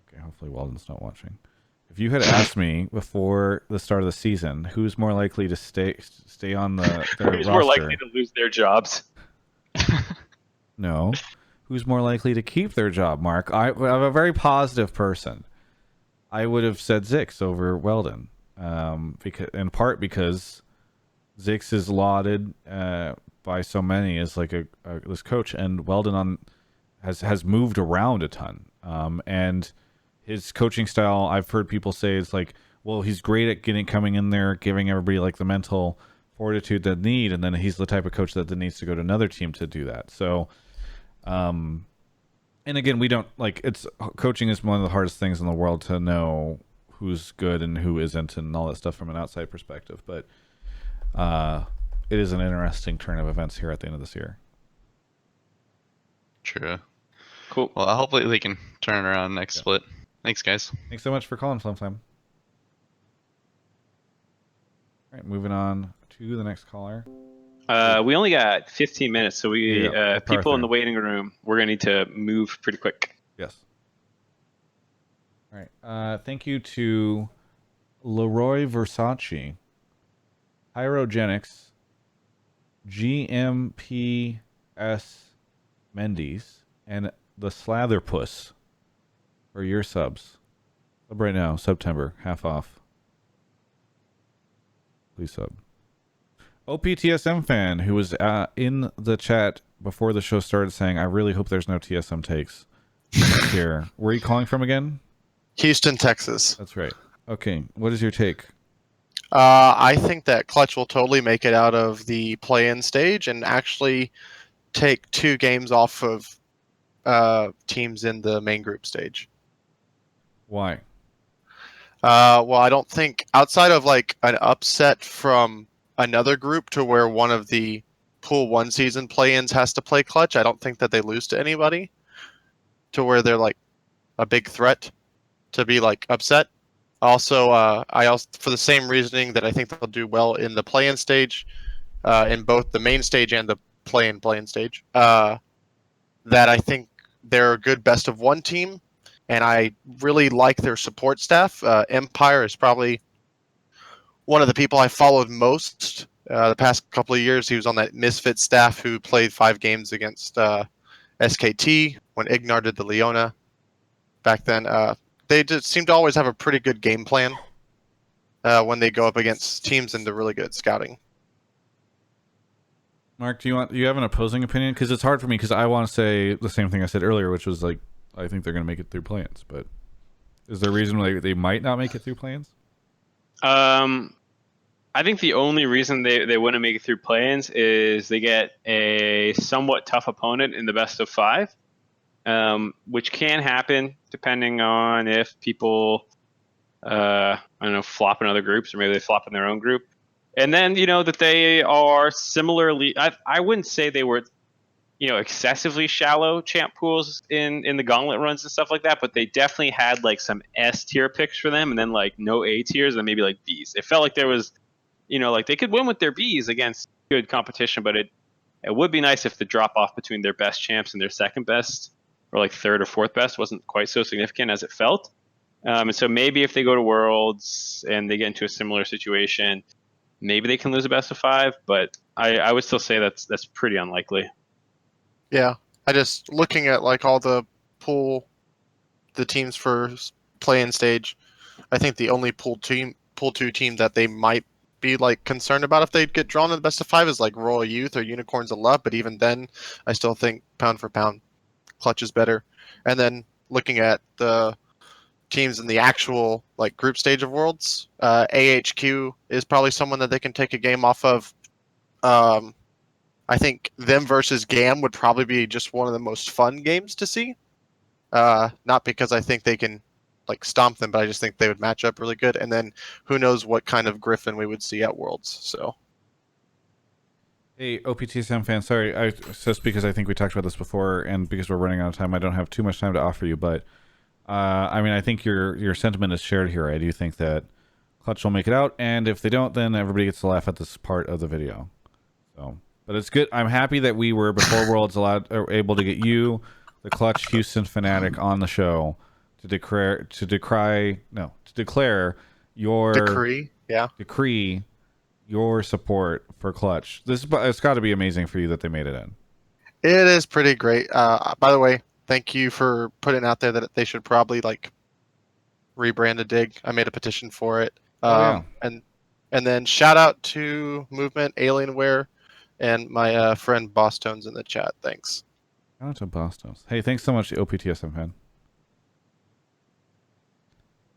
okay, hopefully Weldon's not watching. If you had asked me before the start of the season, who's more likely to stay on their
Who's
roster?
more likely to lose their jobs?
No. Who's more likely to keep their job, Mark? I'm a very positive person. I would have said Zix over Weldon, because in part because Zix is lauded by so many as like this coach, and Weldon has moved around a ton, and his coaching style, I've heard people say, is like, well, he's great at coming in there, giving everybody like the mental fortitude that they need, and then he's the type of coach that needs to go to another team to do that. So, and again, we don't like coaching is one of the hardest things in the world to know who's good and who isn't, and all that stuff from an outside perspective. But it is an interesting turn of events here at the end of this year.
True.
Cool.
Well, hopefully they can turn it around next split. Thanks, guys.
Thanks so much for calling, Flim Flam. All right, moving on to the next caller.
We only got 15 minutes, so
we'll power
people in
through.
the waiting room, we're gonna need to move pretty quick.
Yes. All right. Thank you to Leroy Versace, Hyrogenics, GMPS Mendes, and the Slatherpuss for your subs. Sub right now, September, half off. Please sub. OPTSM fan who was in the chat before the show started saying, I really hope there's no TSM takes here. Where are you calling from again?
Houston, Texas.
That's right. Okay, what is your take?
I think that Clutch will totally make it out of the play-in stage and actually take 2 games off of teams in the main group stage.
Why?
Well, I don't think outside of like an upset from another group to where one of the Pool 1 season play-ins has to play Clutch, I don't think that they lose to anybody to where they're like a big threat to be like upset. Also, for the same reasoning that I think they'll do well in the play-in stage, in both the main stage and the play-in stage, that I think they're a good best of 1 team, and I really like their support staff. Empire is probably one of the people I followed most the past couple of years. He was on that Misfit staff who played 5 games against SKT when Ignar did the Leona back then. They just seem to always have a pretty good game plan when they go up against teams, and they're really good at scouting.
Mark, do you have an opposing opinion? Because it's hard for me because I want to say the same thing I said earlier, which was like, I think they're going to make it through play-ins, but is there a reason why they might not make it through play-ins?
I think the only reason they wouldn't make it through play-ins is they get a somewhat tough opponent in the best of 5, which can happen depending on if people, I don't know, flop in other groups, or maybe they flop in their own group. And then, that they are similarly, I wouldn't say they were, excessively shallow champ pools in the gauntlet runs and stuff like that, but they definitely had like some S tier picks for them, and then like no A tiers, and maybe like Bs. It felt like there was, like they could win with their Bs against good competition, but It would be nice if the drop off between their best champs and their second best, or like third or fourth best, wasn't quite so significant as it felt. And so maybe if they go to Worlds and they get into a similar situation, maybe they can lose a best of 5. But I would still say that's pretty unlikely.
Yeah, I just looking at like all the teams for play-in stage. I think the only pool 2 team that they might be like concerned about if they get drawn in the best of 5 is like Royal Youth or Unicorns of Love. But even then, I still think pound for pound, Clutch is better. And then looking at the teams in the actual like group stage of Worlds, AHQ is probably someone that they can take a game off of. I think them versus GAM would probably be just one of the most fun games to see. Not because I think they can like stomp them, but I just think they would match up really good. And then who knows what kind of Griffin we would see at Worlds. So,
Hey, OPTSM fan, sorry, just because I think we talked about this before, and because we're running out of time, I don't have too much time to offer you. But I mean, I think your sentiment is shared here. I do think that Clutch will make it out, and if they don't, then everybody gets to laugh at this part of the video. So, but it's good. I'm happy that we were before Worlds able to get you, the Clutch Houston fanatic, on the show to declare your decree your support for Clutch. It's got to be amazing for you that they made it in.
it is pretty great. By the way, thank you for putting out there that they should probably like rebrand a dig. I made a petition for it. And then shout out to Movement, Alienware, and my friend Boss Tones in the chat. Thanks.
Shout out to Boss Tones. Hey, thanks so much, OPTSM fan.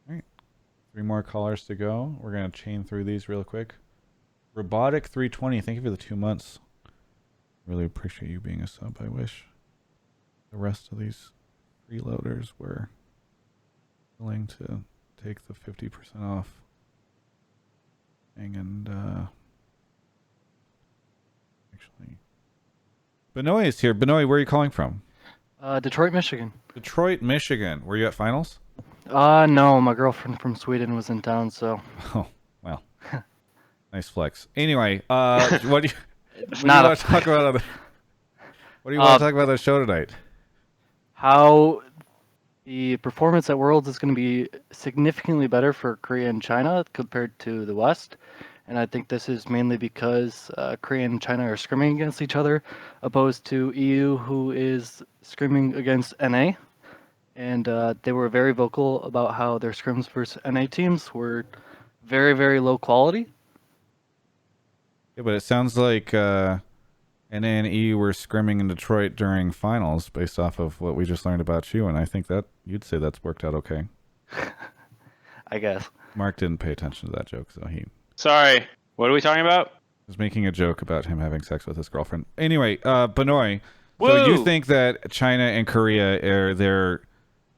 All right, 3 more callers to go. We're gonna chain through these real quick. Robotic 320, thank you for the 2 months. Really appreciate you being a sub. I wish the rest of these freeloaders were willing to take the 50% off. And actually, Benoit is here. Benoit, where are you calling from?
Detroit, Michigan.
Detroit, Michigan. Were you at finals?
No, my girlfriend from Sweden was in town, so.
Oh, well. Nice flex. Anyway, what do you want to talk about? What do you want to talk about on the show tonight?
How the performance at Worlds is going to be significantly better for Korea and China compared to the West. And I think this is mainly because Korea and China are scrimming against each other, opposed to EU, who is scrimming against NA. And they were very vocal about how their scrims versus NA teams were very, very low quality.
Yeah, but it sounds like NA and EU were scrimming in Detroit during finals based off of what we just learned about you, and I think that you'd say that's worked out okay.
I guess.
Mark didn't pay attention to that joke, so he...
Sorry, what are we talking about?
was making a joke about him having sex with his girlfriend. Anyway, Benoit,
Woo!
so you think that China and Korea are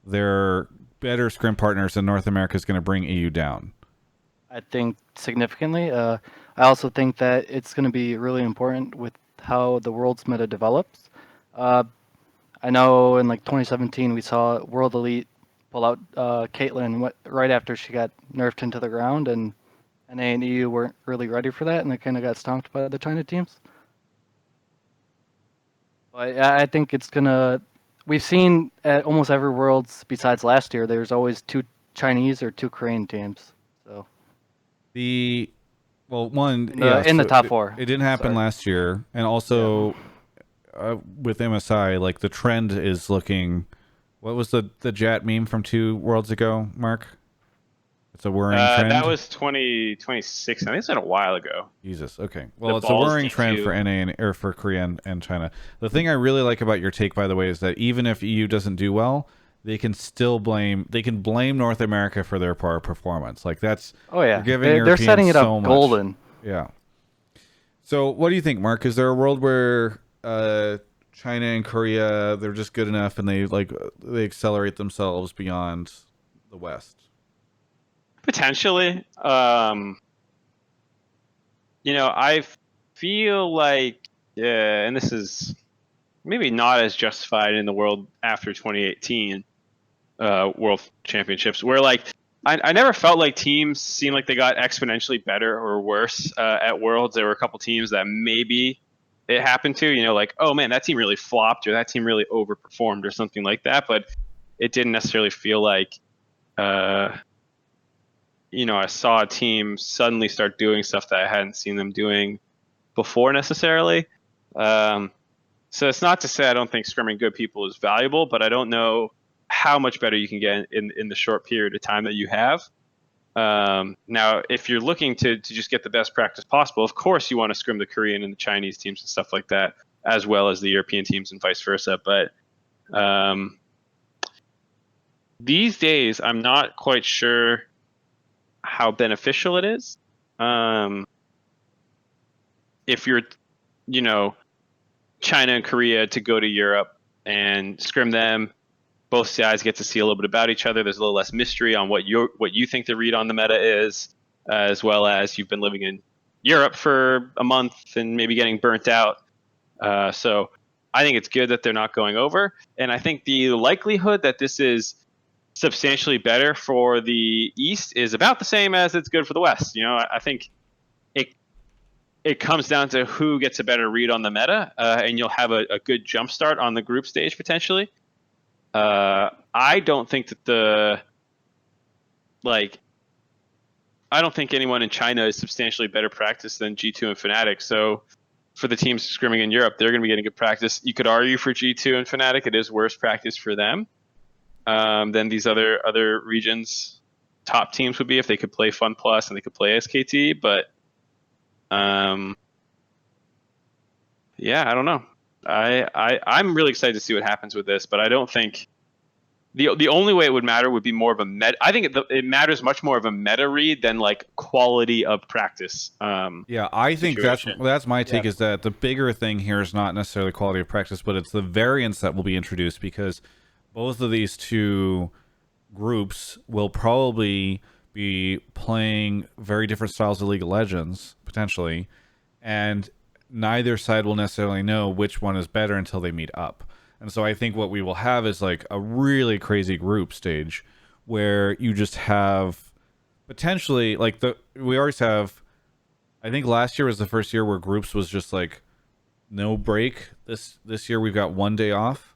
they're better scrim partners and North America is going to bring EU down?
I think significantly. I also think that it's going to be really important with how the World's meta develops. I know in like 2017 we saw World Elite pull out Caitlyn right after she got nerfed into the ground, and NA and EU weren't really ready for that, and they kind of got stomped by the China teams. But I think it's gonna. We've seen at almost every Worlds besides last year, there's always 2 Chinese or 2 Korean teams. So
in
the top 4.
It didn't happen last year, and also with MSI, like the trend is looking. What was the Jat meme from 2 Worlds ago, Mark? It's a worrying trend.
That was 2026. I think it's been a while ago.
Jesus. Okay. Well, it's a worrying trend for NA or for Korea and China. The thing I really like about your take, by the way, is that even if EU doesn't do well, they can still blame North America for their poor performance. Like that's they're setting it up golden. Yeah. So what do you think, Mark? Is there a world where China and Korea, they're just good enough and they accelerate themselves beyond the West?
Potentially. I feel like, and this is maybe not as justified in the world after 2018 World Championships, where I never felt like teams seemed like they got exponentially better or worse at Worlds. There were a couple teams that maybe it happened to, like, oh man, that team really flopped or that team really overperformed or something like that. But it didn't necessarily feel like, I saw a team suddenly start doing stuff that I hadn't seen them doing before necessarily. So it's not to say I don't think scrimming good people is valuable, but I don't know how much better you can get in the short period of time that you have. Now, if you're looking to just get the best practice possible, of course you want to scrim the Korean and the Chinese teams and stuff like that, as well as the European teams and vice versa. But these days, I'm not quite sure how beneficial it is. If you're, China and Korea to go to Europe and scrim them, both sides get to see a little bit about each other. There's a little less mystery on what you think the read on the meta is, as well as you've been living in Europe for a month and maybe getting burnt out. So I think it's good that they're not going over, and I think the likelihood that this is substantially better for the East is about the same as it's good for the West. I think it comes down to who gets a better read on the meta, and you'll have a good jump start on the group stage potentially. I don't think that I don't think anyone in China is substantially better practice than G2 and Fnatic. So for the teams scrimming in Europe, they're going to be getting good practice. You could argue for G2 and Fnatic, it is worse practice for them than these other regions' top teams would be if they could play Fun Plus and they could play SKT. But yeah, I don't know. I'm really excited to see what happens with this, but I don't think the only way it would matter would be more of a meta. I think it matters much more of a meta read than like quality of practice.
Yeah, I think that's my take. Is that the bigger thing here is not necessarily quality of practice, but it's the variance that will be introduced, because both of these two groups will probably be playing very different styles of League of Legends potentially, and neither side will necessarily know which one is better until they meet up. And so I think what we will have is like a really crazy group stage where you just have potentially like we always have, I think last year was the first year where groups was just like no break. This year we've got 1 day off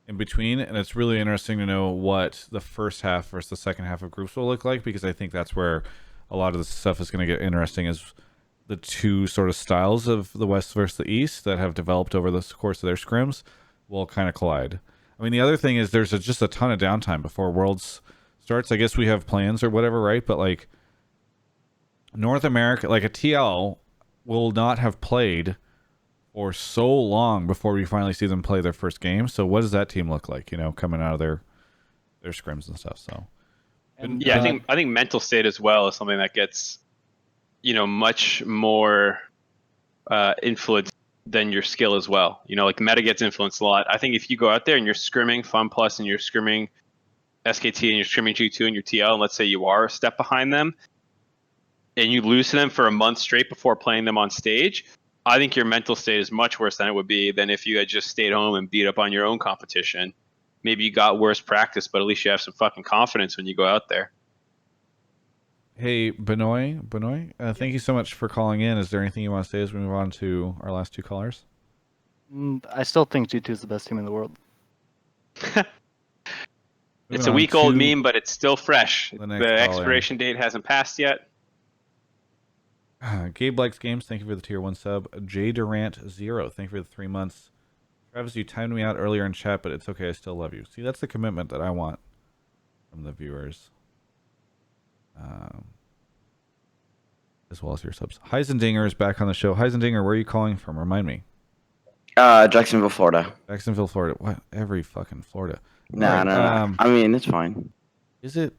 in between, and it's really interesting to know what the first half versus the second half of groups will look like, because I think that's where a lot of the stuff is going to get interesting, is the two sort of styles of the West versus the East that have developed over the course of their scrims will kind of collide. I mean, the other thing is there's just a ton of downtime before Worlds starts. I guess we have plans or whatever, right? But like North America, like a TL will not have played for so long before we finally see them play their first game. So what does that team look like, coming out of their scrims and stuff? So
and yeah, I think mental state as well is something that gets much more influence than your skill as well. Like meta gets influenced a lot. I think if you go out there and you're scrimming Fun Plus and you're scrimming SKT and you're scrimming G2 and your TL, and let's say you are a step behind them and you lose to them for a month straight before playing them on stage, I think your mental state is much worse than it would be than if you had just stayed home and beat up on your own competition. Maybe you got worse practice, but at least you have some fucking confidence when you go out there.
Hey, Benoit, thank you so much for calling in. Is there anything you want to say as we move on to our last two callers?
I still think G2 is the best team in the world.
It's a week-old meme, but it's still fresh. The
caller.
expiration date hasn't passed yet.
Gabe Likes Games, thank you for the tier 1 sub. J Durant 0, thank you for the 3 months. Travis, you timed me out earlier in chat, but it's okay, I still love you. See, that's the commitment that I want from the viewers. As well as your subs. Heisendinger is back on the show. Heisendinger, where are you calling from? Remind me.
Jacksonville, Florida.
Jacksonville, Florida. What? Every fucking Florida.
No. I mean, it's fine.
Is it?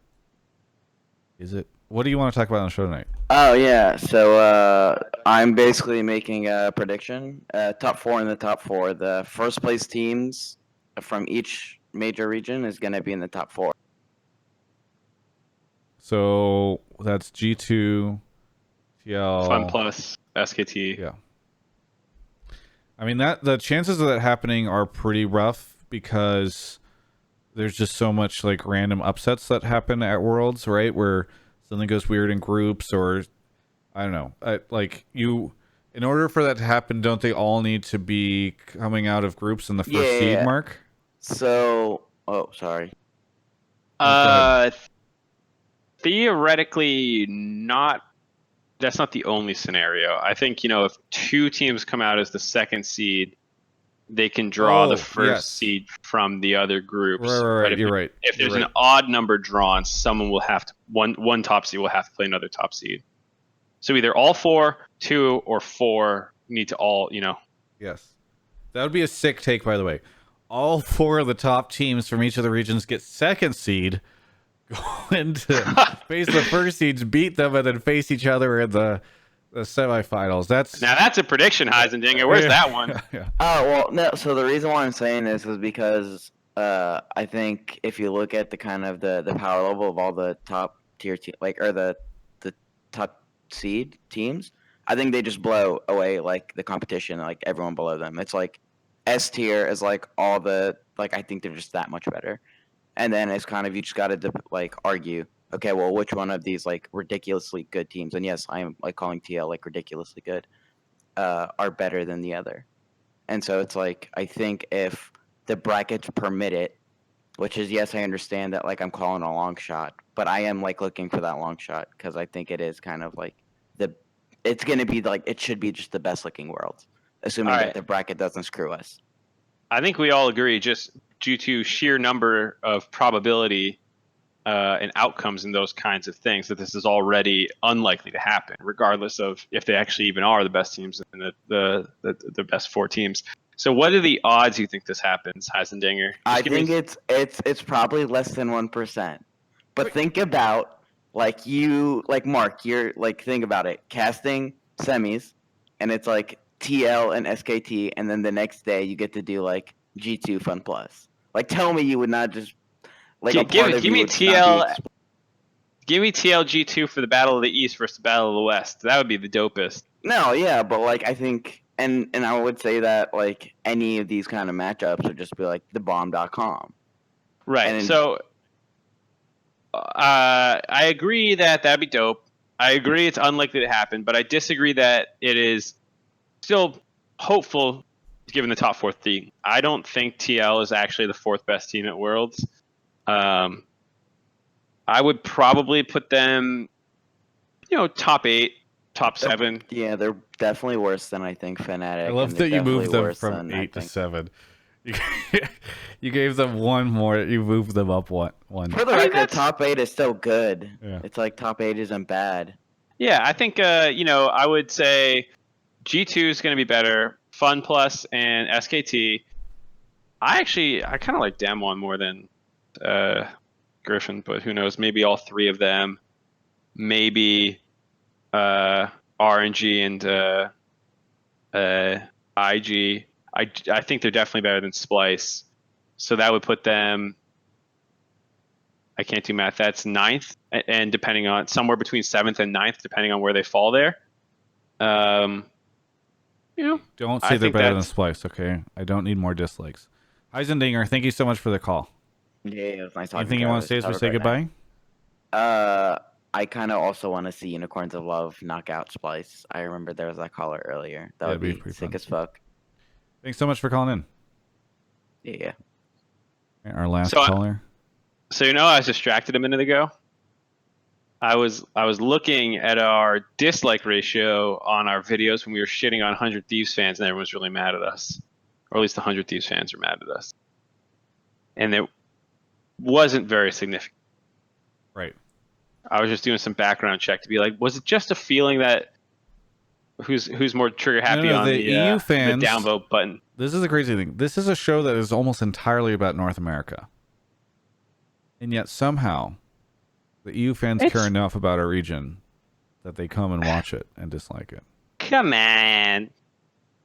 What do you want to talk about on the show tonight?
Oh, yeah. So I'm basically making a prediction. Top 4 in the top 4. The first place teams from each major region is going to be in the top 4.
So that's G2, TL,
Fun Plus, SKT.
Yeah. I mean, the chances of that happening are pretty rough because there's just so much like random upsets that happen at Worlds, right? Where something goes weird in groups, or I don't know. Like you In order for that to happen, don't they all need to be coming out of groups in the first seed
Yeah.
mark?
So, oh, sorry.
go ahead.
Theoretically, not. That's not the only scenario. I think, if 2 teams come out as the second seed, they can draw the first seed from the other groups.
Right.
But
You're right.
If there's
You're
an odd number drawn, someone will have to one top seed will have to play another top seed. So either all 4, 2, or 4 need to all,
Yes. That would be a sick take, by the way. All 4 of the top teams from each of the regions get second seed, go into face the first seeds, beat them, and then face each other in the semifinals.
Now that's a prediction, Heisendinger. Where's that one?
Yeah.
Oh, well, no. So the reason why I'm saying this is because I think if you look at the kind of the power level of all the top tier or the top seed teams, I think they just blow away like the competition, like everyone below them. It's like S tier is like all the I think they're just that much better. And then it's kind of you just got to argue, okay, well, which one of these ridiculously good teams, and yes, I am calling TL ridiculously good, are better than the other. And so it's I think if the brackets permit it, which is, yes, I understand that I'm calling a long shot, but I am looking for that long shot because I think it is kind of it's going to be it should be just the best looking world, assuming that the bracket doesn't screw us.
I think we all agree, just due to sheer number of probability and outcomes and those kinds of things, that this is already unlikely to happen, regardless of if they actually even are the best teams and the best 4 teams. So, what are the odds you think this happens, Heisendinger?
I think it's probably less than 1%. But think about Mark, you're think about it, casting semis, and it's TL and SKT, and then the next day you get to do G2 Fun Plus. Tell me you would not just
give me TL. Give me TLG2 for the Battle of the East versus the Battle of the West. That would be the dopest.
No, yeah, but I think, and I would say that any of these kind of matchups would just be the bomb.com.
Right. So I agree that that'd be dope. I agree it's unlikely to happen, but I disagree that it is still hopeful given the top 4 team. I don't think TL is actually the 4th best team at Worlds. I would probably put them, top 8, top 7.
Yeah, they're definitely worse than I think Fnatic.
I love that you moved them from 8 to 7. You gave them one more. You moved them up one.
For the record, top 8 is still good. Yeah. It's top 8 isn't bad.
Yeah, I think I would say G2 is going to be better. Fun Plus and SKT. I kind of like Damwon more than Griffin, but who knows? Maybe all 3 of them. Maybe RNG and IG. I think they're definitely better than Splice. So that would put them, I can't do math, that's 9th, and depending on somewhere between 7th and 9th, depending on where they fall there.
Don't say they're better than Splice, okay? I don't need more dislikes. Heisendinger, thank you so much for the call.
Yeah, it was nice talking to you.
Anything you want to say as we say goodbye?
I kind of also want to see Unicorns of Love knock out Splice. I remember there was that caller earlier. That would be sick as fuck.
Thanks so much for calling
in. Yeah.
Our last caller.
So I was distracted a minute ago. I was looking at our dislike ratio on our videos when we were shitting on 100 Thieves fans, and everyone was really mad at us, or at least the 100 Thieves fans are mad at us, and it wasn't very significant.
Right.
I was just doing some background check to be was it just a feeling that who's more trigger happy on the EU fans, the downvote button?
This is the crazy thing. This is a show that is almost entirely about North America, and yet somehow the EU fans care enough about our region that they come and watch it and dislike it.
Come on.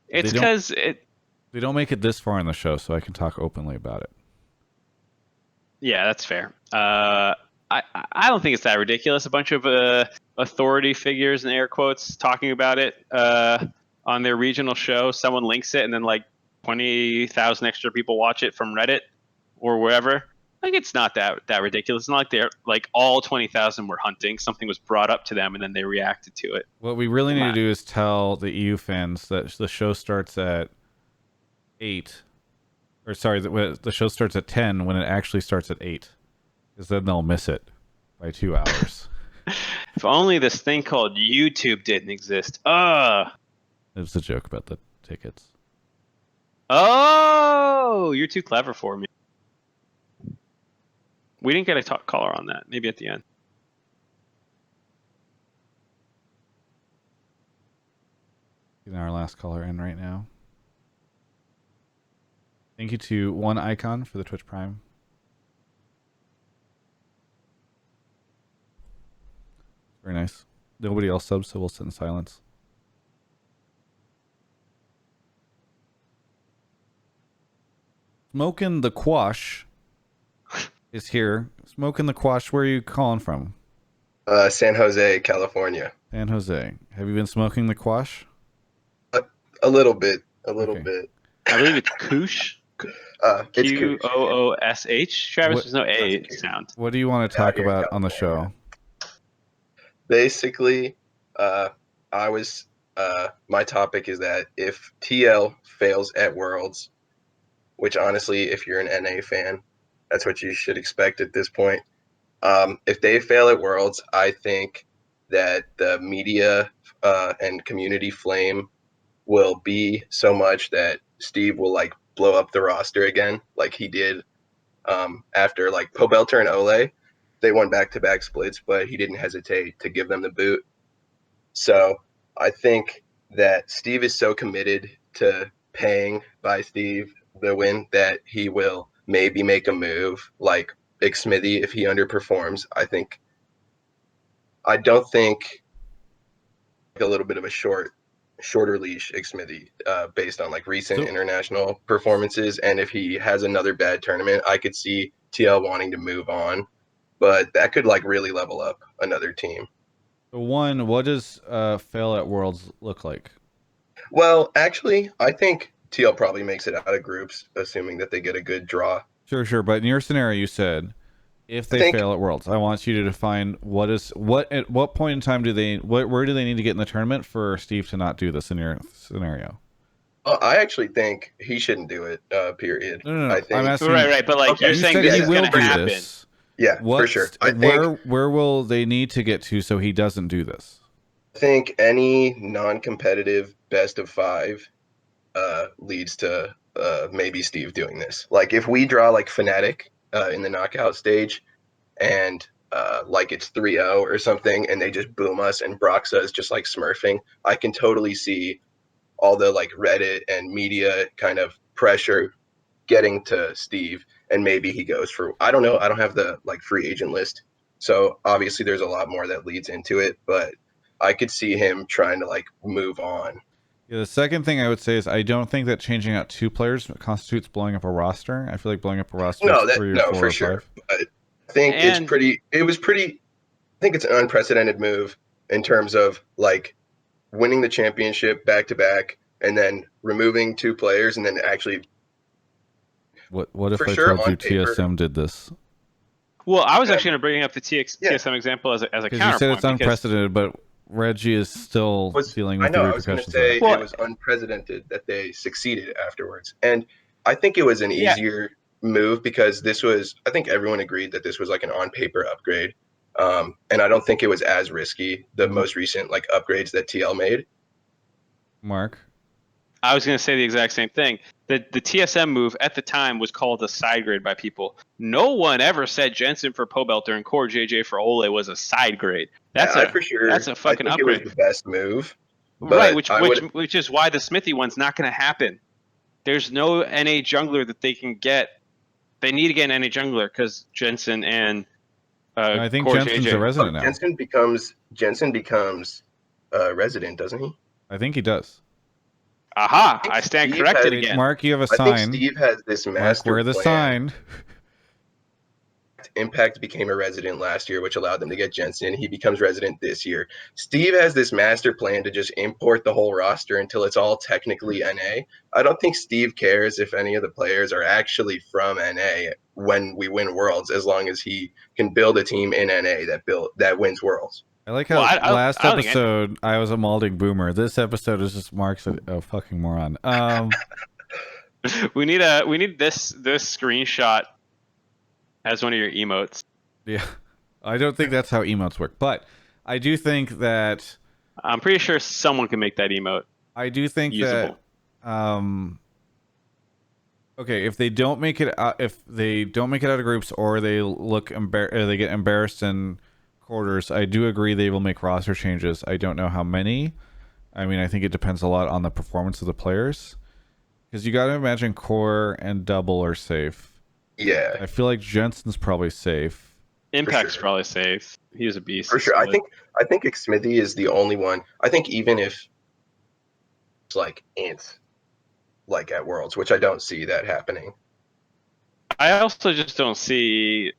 It's because
they don't make it this far in the show, so I can talk openly about it.
Yeah, that's fair. I don't think it's that ridiculous. A bunch of authority figures in air quotes talking about it on their regional show. Someone links it, and then 20,000 extra people watch it from Reddit or wherever. Like it's not that ridiculous. It's not like they're like all 20,000 were hunting. Something was brought up to them and then they reacted to it.
What we really need to do is tell the EU fans that the show starts at 8, or sorry, the show starts at 10 when it actually starts at 8, because then they'll miss it by 2 hours.
If only this thing called YouTube didn't exist.
It was a joke about the tickets.
Oh, you're too clever for me. We didn't get a caller on that. Maybe at the end.
Getting our last caller in right now. Thank you to One Icon for the Twitch Prime. Very nice. Nobody else subs, so we'll sit in silence. Smoking the Quash is here. Smoking the Quash, where are you calling from?
San Jose, California.
San Jose. Have you been smoking the Quash?
A little bit. A little bit.
I believe it's Koosh.
It's
Qoosh. Travis, there's no A sound.
What do you want to talk about on the show?
Basically, my topic is that if TL fails at Worlds, which honestly, if you're an NA fan, that's what you should expect at this point. If they fail at Worlds, I think that the media and community flame will be so much that Steve will like blow up the roster again, like he did after like Pobelter and Ole. They won back-to-back splits, but he didn't hesitate to give them the boot. So I think that Steve is so committed to paying by Steve the win that he will maybe make a move like Big Smithy if he underperforms. I don't think a little bit of a shorter leash Smithy based on like recent international performances, and if he has another bad tournament, I could see TL wanting to move on, but that could like really level up another team.
So one, what does fail at Worlds look like?
Well, actually, I think TL probably makes it out of groups, assuming that they get a good draw.
Sure. But in your scenario, you said if they fail at Worlds, I want you to define at what point in time where do they need to get in the tournament for Steve to not do this in your scenario?
I actually think he shouldn't do it. Period.
No.
I think,
I'm asking.
Right. But like you're saying, this is going to happen.
This.
Yeah, for sure. I think
where will they need to get to so he doesn't do this?
I think any non-competitive best of 5 leads to maybe Steve doing this. Like if we draw like Fnatic in the knockout stage and like it's 3-0 or something and they just boom us and Broxa is just like smurfing, I can totally see all the like Reddit and media kind of pressure getting to Steve, and maybe he goes for, I don't know, I don't have the like free agent list, so obviously there's a lot more that leads into it, but I could see him trying to like move on.
Yeah, the second thing I would say is I don't think that changing out 2 players constitutes blowing up a roster. I feel like blowing up a roster is 3 or 4
for
or
sure.
5.
But I think I think it's an unprecedented move in terms of like winning the championship back to back and then removing 2 players and then actually.
What if I told you TSM did this?
Well, I was actually going to bring up the TSM example as a counterpoint.
You said it's unprecedented, but Reggie is still dealing with the repercussions.
I was going to say it was unprecedented that they succeeded afterwards. And I think it was an easier move because this was, I think everyone agreed that this was like an on-paper upgrade. And I don't think it was as risky, the most recent like upgrades that TL made.
Mark?
I was going to say the exact same thing. The TSM move at the time was called a side grade by people. No one ever said Jensen for Pobelter and Core JJ for Ole was a side grade. That's a fucking upgrade.
It was the best move.
Right, which is why the Smithy one's not going to happen. There's no NA jungler that they can get. They need to get an NA jungler because Jensen and
I think
Core
Jensen's
JJ.
a resident now.
Jensen becomes a resident, doesn't he?
I think he does.
Aha! I stand corrected again.
Mark, you have a sign.
I think Steve has this master
Mark, wear the
plan.
sign.
Impact became a resident last year, which allowed them to get Jensen. He becomes resident this year. Steve has this master plan to just import the whole roster until it's all technically NA. I don't think Steve cares if any of the players are actually from NA when we win Worlds, as long as he can build a team in NA that wins Worlds.
I like how last episode I was a malding boomer. This episode is just Mark's a fucking moron.
We need this screenshot as one of your emotes.
Yeah, I don't think that's how emotes work, but I do think that
I'm pretty sure someone can make that emote.
I do think
usable.
that okay, if they don't make it out, of groups, or they they get embarrassed in quarters, I do agree they will make roster changes. I don't know how many. I mean, I think it depends a lot on the performance of the players, because you got to imagine Core and Double are safe.
Yeah,
I feel like Jensen's probably safe.
Impact's probably safe. He's a beast.
For sure. I think Smithy is the only one. I think even if it's like Ants, like at Worlds, which I don't see that happening.
I also just don't see.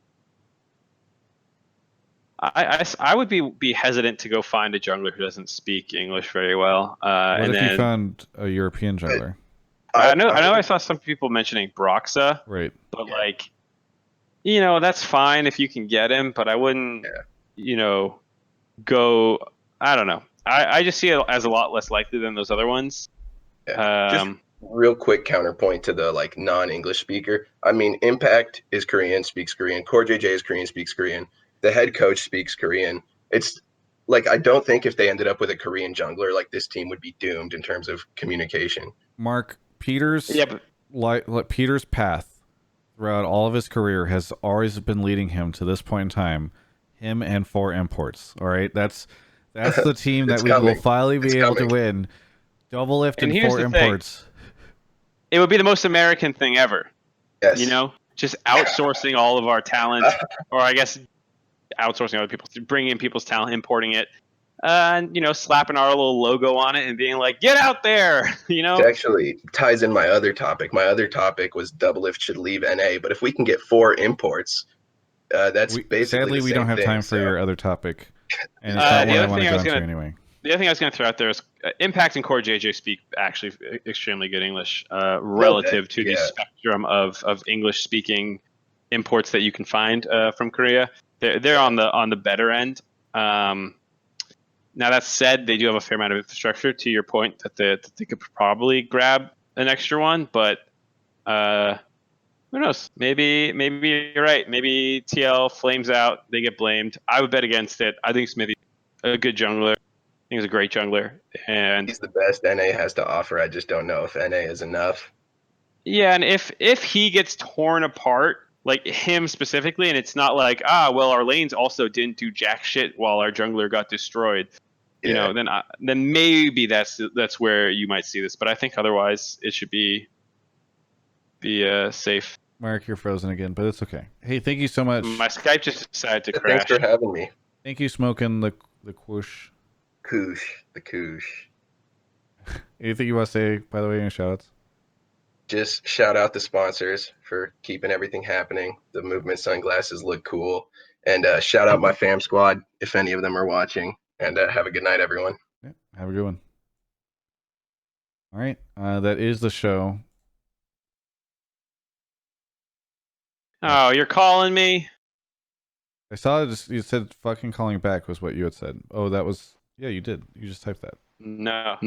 I would be hesitant to go find a jungler who doesn't speak English very well.
What if you found a European jungler?
I know I saw some people mentioning Broxa.
Right.
But like, that's fine if you can get him, but I wouldn't, go. I don't know. I just see it as a lot less likely than those other ones.
Yeah. Just real quick counterpoint to the like non-English speaker. I mean, Impact is Korean, speaks Korean. Core JJ is Korean, speaks Korean. The head coach speaks Korean. It's like, I don't think if they ended up with a Korean jungler, like, this team would be doomed in terms of communication.
Mark, Peter's Peter's path throughout all of his career has always been leading him to this point in time, him and 4 imports. All right, that's the team that we will finally be able to win. Double lift and 4 imports.
It would be the most American thing ever.
Yes.
Just outsourcing all of our talent, or I guess outsourcing other people, bringing in people's talent, importing it. And slapping our little logo on it and being like, "Get out there!"
It actually ties in my other topic. My other topic was Double Lift should leave NA, but if we can get 4 imports, that's basically.
Sadly,
the
we
same
don't have
thing,
time for your other topic, and it's not one I want to go into anyway.
The other thing I was going to throw out there is Impact and Core JJ speak actually extremely good English relative to the spectrum of English speaking imports that you can find from Korea. They're on the better end. Now that said, they do have a fair amount of infrastructure. To your point, that they could probably grab an extra one, but who knows? Maybe you're right. Maybe TL flames out. They get blamed. I would bet against it. I think Smithy, a good jungler. I think he's a great jungler, and
he's the best NA has to offer. I just don't know if NA is enough.
Yeah, and if he gets torn apart, like him specifically, and it's not like, our lanes also didn't do jack shit while our jungler got destroyed. Then maybe that's where you might see this. But I think otherwise it should be safe.
Mark, you're frozen again, but it's okay. Hey, thank you so much.
My Skype just decided to crash.
Thanks for having me.
Thank you, Smoking the Kwoosh.
The Koosh.
Anything you want to say, by the way, any shout-outs?
Just shout out the sponsors for keeping everything happening. The movement sunglasses look cool. And shout out my fam squad if any of them are watching. And have a good night, everyone.
Yeah, have a good one. All right, that is the show.
Oh, you're calling me?
I saw it. You said fucking calling back was what you had said. Oh, that was... Yeah, you did. You just typed that.
No.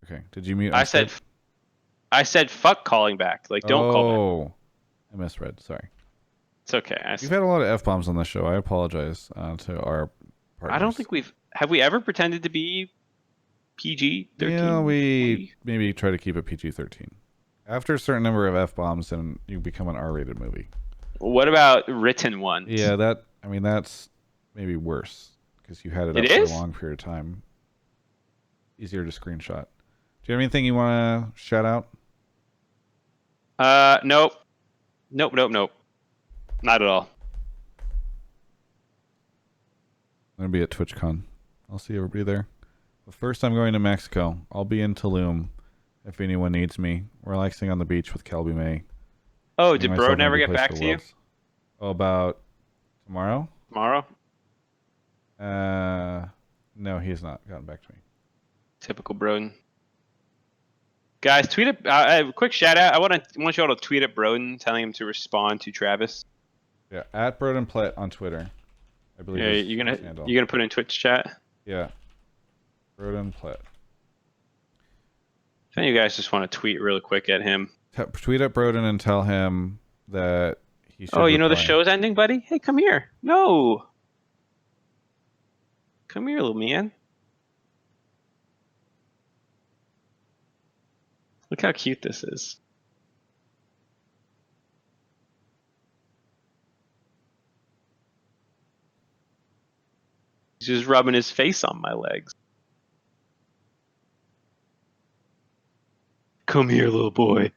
Okay, did you mute?
I said fuck calling back. Like, don't call back.
Oh, I misread. Sorry.
It's okay.
You've had a lot of F-bombs on the show. I apologize to our partners.
I don't think have we ever pretended to be PG-13?
Yeah, we maybe try to keep it PG-13. After a certain number of F-bombs, then you become an R-rated movie.
What about written ones?
Yeah, that's maybe worse because you had it up for a long period of time. Easier to screenshot. Do you have anything you want to shout out?
Nope. Not at all.
I'm going to be at TwitchCon. I'll see everybody there. But first, I'm going to Mexico. I'll be in Tulum if anyone needs me. Relaxing on the beach with Kelby May.
Oh,
Me,
did
myself,
Bro
and a
never
good
get
place
back
for
to you
worlds. Oh, about tomorrow?
tomorrow?
No, he has not gotten back to me.
Typical Brodin. Guys, tweet it. A quick shout out. I want you all to tweet at Brodin telling him to respond to Travis.
Yeah, at Brodin Plet on Twitter. I believe
Yeah,
is
you're
his
gonna
handle.
you're gonna put in Twitch chat.
Yeah. Brodin Plet.
I think you guys just want to tweet really quick at him.
Tweet at Brodin and tell him that he should
Oh, you know the
reply.
show's ending, buddy? Hey, come here. No. Come here, little man. Look how cute this is. He's just rubbing his face on my legs. Come here, little boy.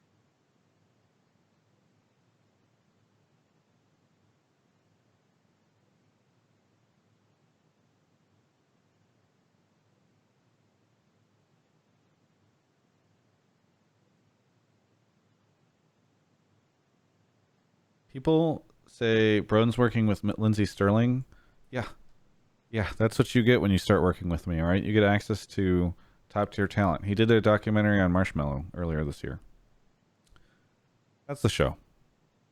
People say Brodin's working with Lindsey Sterling. Yeah. Yeah, that's what you get when you start working with me, all right? You get access to top tier talent. He did a documentary on Marshmello earlier this year. That's the show.